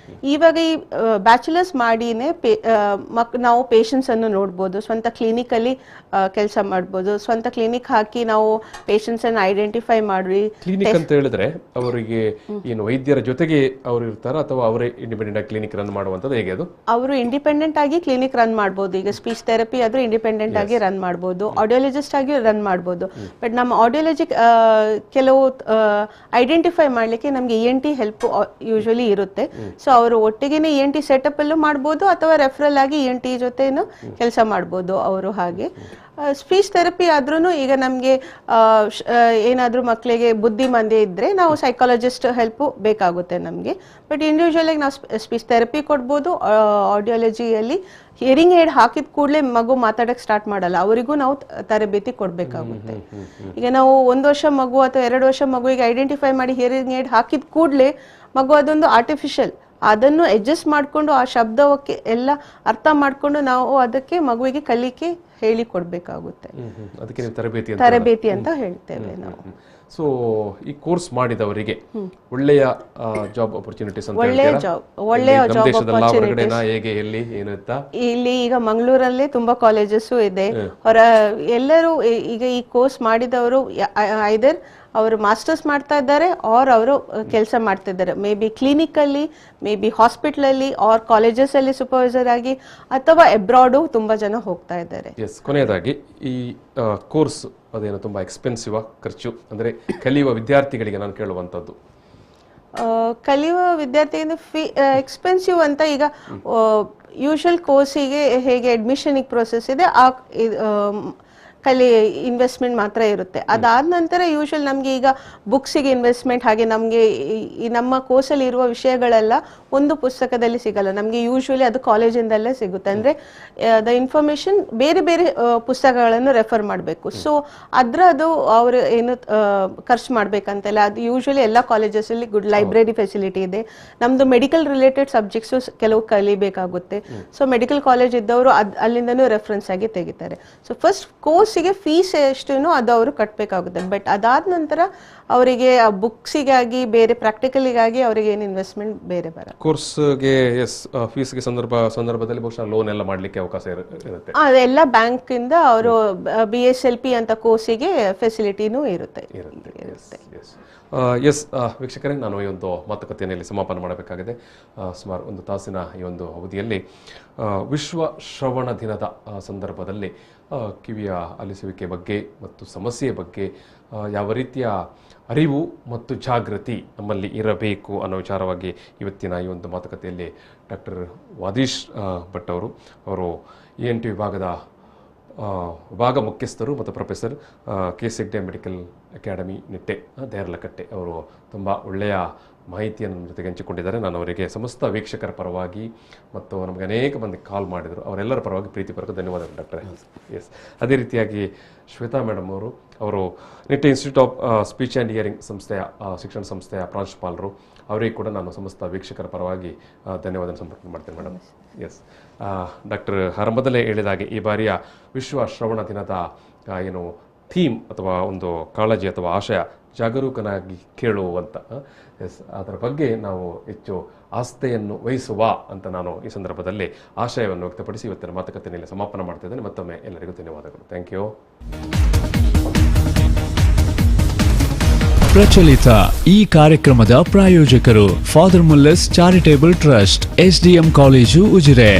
ಇವಾಗ ಈ ಬ್ಯಾಚುಲರ್ಸ್ ಮಾಡಿನೇ ನಾವು ಪೇಷಂಟ್ಸ್ ಅನ್ನು ನೋಡ್ಬೋದು, ಸ್ವಂತ ಕ್ಲಿನಿಕಲ್ಲಿ ಕೆಲಸ ಮಾಡ್ಬೋದು, ಸ್ವಂತ ಕ್ಲಿನಿಕ್ ಹಾಕಿ ನಾವು ಪೇಷಂಟ್ಸ್ ಅನ್ನು ಐಡೆಂಟಿಫೈ ಮಾಡಿ. ಕ್ಲಿನಿಕ್ ಅಂತ ಹೇಳಿದ್ರೆ ಅವರಿಗೆ ಏನು ವೈದ್ಯರ ಜೊತೆಗೆ ಅವರು ಇರ್ತಾರ ಅಥವಾ ಅವರೇ ಇಂಡಿಪೆಂಡೆಂಟ್ ಆಗಿ ಕ್ಲಿನಿಕ್ ರನ್ ಮಾಡುವಂತದ್ದು ಹೇಗೆ? ಅದು ಅವರು ಇಂಡಿಪೆಂಡೆಂಟ್ ಆಗಿ ಕ್ಲಿನಿಕ್ ರನ್ ಮಾಡ್ಬೋದು. ಈಗ ಸ್ಪೀಚ್ ಥೆರಪಿ ಆದ್ರೂ ಇಂಡಿಪೆಂಡೆಂಟ್ ಆಗಿ ರನ್ ಮಾಡ್ಬೋದು, ಆಡಿಯಾಲಜಿಸ್ಟ್ ಆಗಿ ರನ್ ಮಾಡ್ಬೋದು. ಬಟ್ ನಮ್ಮ ಆಡಿಯಾಲಜಿ ಕೆಲವು ಐಡೆಂಟಿಫೈ ಮಾಡ್ಲಿಕ್ಕೆ ನಮ್ಗೆ ENT ಹೆಲ್ಪ್ ಯೂಶುವಲಿ ಇರುತ್ತೆ. ಸೊ ಅವರು ಒಟ್ಟಿಗೆನೆ ENT ಸೆಟಪ್ ಅಲ್ಲೂ ಮಾಡ್ಬೋದು ಅಥವಾ ರೆಫರಲ್ ಆಗಿ ENT ಜೊತೆನೂ ಕೆಲಸ ಮಾಡ್ಬೋದು ಅವರು. ಹಾಗೆ ಸ್ಪೀಚ್ ಥೆರಪಿ ಆದ್ರೂ ಈಗ ನಮಗೆ ಏನಾದರೂ ಮಕ್ಕಳಿಗೆ ಬುದ್ಧಿಮಾಂದ್ಯ ಇದ್ದರೆ ನಾವು ಸೈಕಾಲಜಿಸ್ಟ್ ಹೆಲ್ಪು ಬೇಕಾಗುತ್ತೆ ನಮಗೆ. ಬಟ್ ಇಂಡಿವಿಜುವಲಾಗಿ ನಾವು ಸ್ಪೀಚ್ ಥೆರಪಿ ಕೊಡ್ಬೋದು. ಆಡಿಯಾಲಜಿಯಲ್ಲಿ ಹಿಯರಿಂಗ್ ಏಡ್ ಹಾಕಿದ ಕೂಡಲೇ ಮಗು ಮಾತಾಡೋಕ್ಕೆ ಸ್ಟಾರ್ಟ್ ಮಾಡಲ್ಲ, ಅವರಿಗೂ ನಾವು ತರಬೇತಿ ಕೊಡಬೇಕಾಗುತ್ತೆ. ಈಗ ನಾವು 1 ವರ್ಷ ಮಗು ಅಥವಾ 2 ವರ್ಷ ಮಗುವಿಗೆ ಐಡೆಂಟಿಫೈ ಮಾಡಿ ಹಿಯರಿಂಗ್ ಏಡ್ ಹಾಕಿದ ಕೂಡಲೇ ಮಗು ಅದೊಂದು ಆರ್ಟಿಫಿಷಿಯಲ್, ಅದನ್ನು ಅಡ್ಜಸ್ಟ್ ಮಾಡಿಕೊಂಡು ಆ ಶಬ್ದಕ್ಕೆ ಎಲ್ಲ ಅರ್ಥ ಮಾಡಿಕೊಂಡು ನಾವು ಅದಕ್ಕೆ ಮಗುವಿಗೆ ಕಲಿಕೆ ಹೇಳಿ ಕೊಡಬೇಕಾಗುತ್ತೆ. ಅದಕ್ಕೆ ತರಬೇತಿ ಅಂತ ಹೇಳ್ತೇವೆ ನಾವು. ಸೊ ಈ ಕೋರ್ಸ್ ಮಾಡಿದವರಿಗೆ ಒಳ್ಳೆಯ ಜಾಬ್ ಅಪರ್ಚುನಿಟೀಸ್ ಅಂತ ಒಳ್ಳೆಯ ಜಾಬ್ ಇಲ್ಲಿ ಈಗ ಮಂಗಳೂರಲ್ಲೇ ತುಂಬಾ ಕಾಲೇಜಸ್ ಇದೆ. ಎಲ್ಲರೂ ಈಗ ಈ ಕೋರ್ಸ್ ಮಾಡಿದವರು ಐದರ್ ಅವರು ಮಾಸ್ಟರ್ಸ್ ಮಾಡ್ತಾ ಇದ್ದಾರೆ ಆರ್ ಅವರು ಕೆಲಸ ಮಾಡ್ತಾ ಇದ್ದಾರೆ, ಮೇ ಬಿ ಕ್ಲಿನಿಕಲ್ಲಿ, ಮೇ ಬಿ ಹಾಸ್ಪಿಟಲಲ್ಲಿ ಆರ್ ಕಾಲೇಜಸ್ ಅಲ್ಲಿ ಸೂಪರ್ವೈಸರ್ ಆಗಿ, ಅಥವಾ ಅಬ್ರಾಡು ತುಂಬಾ ಜನ ಹೋಗ್ತಾ ಇದ್ದಾರೆ. ಕೊನೆಯದಾಗಿ ಈ ಕೋರ್ಸ್ ಅದೇನೋ ತುಂಬಾ ಎಕ್ಸ್ಪೆನ್ಸಿವ್ ಖರ್ಚು, ಅಂದ್ರೆ ಕಲಿಯುವ ವಿದ್ಯಾರ್ಥಿಗಳಿಗೆ ನಾನು ಕೇಳುವಂಥದ್ದು. ಕಲಿಯುವ ವಿದ್ಯಾರ್ಥಿಯಿಂದ ಎಕ್ಸ್ಪೆನ್ಸಿವ್ ಅಂತ ಈಗ ಯೂಶುವಲ್ ಕೋರ್ಸಿಗೆ ಹೇಗೆ ಅಡ್ಮಿಷನಿಗೆ ಪ್ರೋಸೆಸ್ ಇದೆ ಆ ಇನ್ವೆಸ್ಟ್ಮೆಂಟ್ ಮಾತ್ರ ಇರುತ್ತೆ. ಅದಾದ ನಂತರ ಯೂಶುವಲ್ ನಮಗೆ ಈಗ ಬುಕ್ಸಿಗೆ ಇನ್ವೆಸ್ಟ್ಮೆಂಟ್, ಹಾಗೆ ನಮಗೆ ಈ ನಮ್ಮ ಕೋರ್ಸಲ್ಲಿ ಇರುವ ವಿಷಯಗಳೆಲ್ಲ ಒಂದು ಪುಸ್ತಕದಲ್ಲಿ ಸಿಗಲ್ಲ ನಮಗೆ, ಯೂಶುವಲಿ ಅದು ಕಾಲೇಜಿಂದಲ್ಲೇ ಸಿಗುತ್ತೆ. ಅಂದರೆ ದ ಇನ್ಫಾರ್ಮೇಷನ್ ಬೇರೆ ಬೇರೆ ಪುಸ್ತಕಗಳನ್ನು ರೆಫರ್ ಮಾಡಬೇಕು. ಸೊ ಅದು ಅವರು ಏನು ಖರ್ಚು ಮಾಡಬೇಕಂತೆಲ್ಲ, ಅದು ಯೂಶುವಲಿ ಎಲ್ಲ ಕಾಲೇಜಸಲ್ಲಿ ಗುಡ್ ಲೈಬ್ರರಿ ಫೆಸಿಲಿಟಿ ಇದೆ. ನಮ್ಮದು ಮೆಡಿಕಲ್ ರಿಲೇಟೆಡ್ ಸಬ್ಜೆಕ್ಟ್ಸು ಕೆಲವು ಕಲಿಬೇಕಾಗುತ್ತೆ. ಸೊ ಮೆಡಿಕಲ್ ಕಾಲೇಜ್ ಇದ್ದವರು ಅಲ್ಲಿಂದನೂ ರೆಫರೆನ್ಸ್ ಆಗಿ ತೆಗಿತಾರೆ. ಸೊ ಫಸ್ಟ್ ಕೋರ್ಸಿಗೆ ಫೀಸ್ ಎಷ್ಟೇನೋ ಅದು ಅವರು ಕಟ್ಟಬೇಕಾಗುತ್ತೆ. ಬಟ್ ಅದಾದ ನಂತರ ಅವರಿಗೆ ಬುಕ್ಸಿಗಾಗಿ ಬೇರೆ ಪ್ರಾಕ್ಟಿಕಲಿಗಾಗಿ ಅವರಿಗೆ ಏನು ಇನ್ವೆಸ್ಟ್ಮೆಂಟ್ ಬೇರೆ ಬರ ಕೋರ್ಸ್ಗೆ ಫೀಸ್ಗೆ ಸಂದರ್ಭದಲ್ಲಿ ಬಹುಶಃ ಲೋನ್ ಎಲ್ಲ ಮಾಡಲಿಕ್ಕೆ ಅವಕಾಶ ಇರುತ್ತೆ. ಎಲ್ಲ ಬ್ಯಾಂಕ್ ಇಂದ ಅವರು BSLP ಅಂತ ಕೋರ್ಸಿಗೆ ಫೆಸಿಲಿಟಿನೂ ಇರುತ್ತೆ. ವೀಕ್ಷಕರೇ, ನಾನು ಈ ಒಂದು ಮಾತುಕತೆಯಲ್ಲಿ ಸಮಾಪನ ಮಾಡಬೇಕಾಗಿದೆ. ಸುಮಾರು 1 ತಾಸಿನ ಈ ಒಂದು ಅವಧಿಯಲ್ಲಿ ವಿಶ್ವ ಶ್ರವಣ ದಿನದ ಸಂದರ್ಭದಲ್ಲಿ ಕಿವಿಯ ಆಲಿಸುವಿಕೆ ಬಗ್ಗೆ ಮತ್ತು ಸಮಸ್ಯೆಯ ಬಗ್ಗೆ ಯಾವ ರೀತಿಯ ಅರಿವು ಮತ್ತು ಜಾಗೃತಿ ನಮ್ಮಲ್ಲಿ ಇರಬೇಕು ಅನ್ನೋ ವಿಚಾರವಾಗಿ ಇವತ್ತಿನ ಈ ಒಂದು ಮಾತುಕತೆಯಲ್ಲಿ ಡಾಕ್ಟರ್ ವಾದೀಶ್ ಭಟ್ ಅವರು ENT ವಿಭಾಗ ಮುಖ್ಯಸ್ಥರು ಮತ್ತು professor KCD medical academy Nitte Deralakatte ಅವರು ತುಂಬ ಒಳ್ಳೆಯ ಮಾಹಿತಿಯನ್ನು ನಮ್ಮ ಜೊತೆಗೆ ಹಂಚಿಕೊಂಡಿದ್ದಾರೆ. ನಾನು ಅವರಿಗೆ ಸಮಸ್ತ ವೀಕ್ಷಕರ ಪರವಾಗಿ ಮತ್ತು ನಮಗೆ ಅನೇಕ ಮಂದಿ ಕಾಲ್ ಮಾಡಿದರು, ಅವರೆಲ್ಲರ ಪರವಾಗಿ ಪ್ರೀತಿಪೂರ್ವಕ ಧನ್ಯವಾದಗಳು ಡಾಕ್ಟರ್. ಎಸ್, ಅದೇ ರೀತಿಯಾಗಿ ಶ್ವೇತಾ ಮೇಡಮ್ ಅವರು Nitte institute of speech and hearing ಸಂಸ್ಥೆಯ ಶಿಕ್ಷಣ ಸಂಸ್ಥೆಯ ಪ್ರಾಂಶುಪಾಲರು. ಅವರಿಗೆ ಕೂಡ ನಾನು ಸಮಸ್ತ ವೀಕ್ಷಕರ ಪರವಾಗಿ ಧನ್ಯವಾದ ಸಮರ್ಪಣೆ ಮಾಡ್ತೇನೆ ಮೇಡಮ್. ಎಸ್, ಡಾಕ್ಟರ್ ಆರಂಭದಲ್ಲೇ ಹೇಳಿದಾಗೆ ಈ ಬಾರಿಯ ವಿಶ್ವ ಶ್ರವಣ ದಿನದ ಏನು ಥೀಮ್ ಅಥವಾ ಒಂದು ಕಾಳಜಿ ಅಥವಾ ಆಶಯ ಜಾಗರೂಕನಾಗಿ ಕೇಳುವಂತ. ಎಸ್, ಅದರ ಬಗ್ಗೆ ನಾವು ಹೆಚ್ಚು ಆಸ್ಥೆಯನ್ನು ವಹಿಸುವ ಅಂತ ನಾನು ಈ ಸಂದರ್ಭದಲ್ಲಿ ಆಶಯವನ್ನು ವ್ಯಕ್ತಪಡಿಸಿ ಇವತ್ತಿನ ಮಾತುಕತೆಯಲ್ಲಿ ಸಮಾಪನ ಮಾಡ್ತಾ ಇದ್ದೇನೆ. ಮತ್ತೊಮ್ಮೆ ಎಲ್ಲರಿಗೂ ಧನ್ಯವಾದಗಳು. Thank you. ಪ್ರಚಲಿತ ಈ ಕಾರ್ಯಕ್ರಮದ ಪ್ರಾಯೋಜಕರು Father Muller's charitable trust, SDM college, Ujire.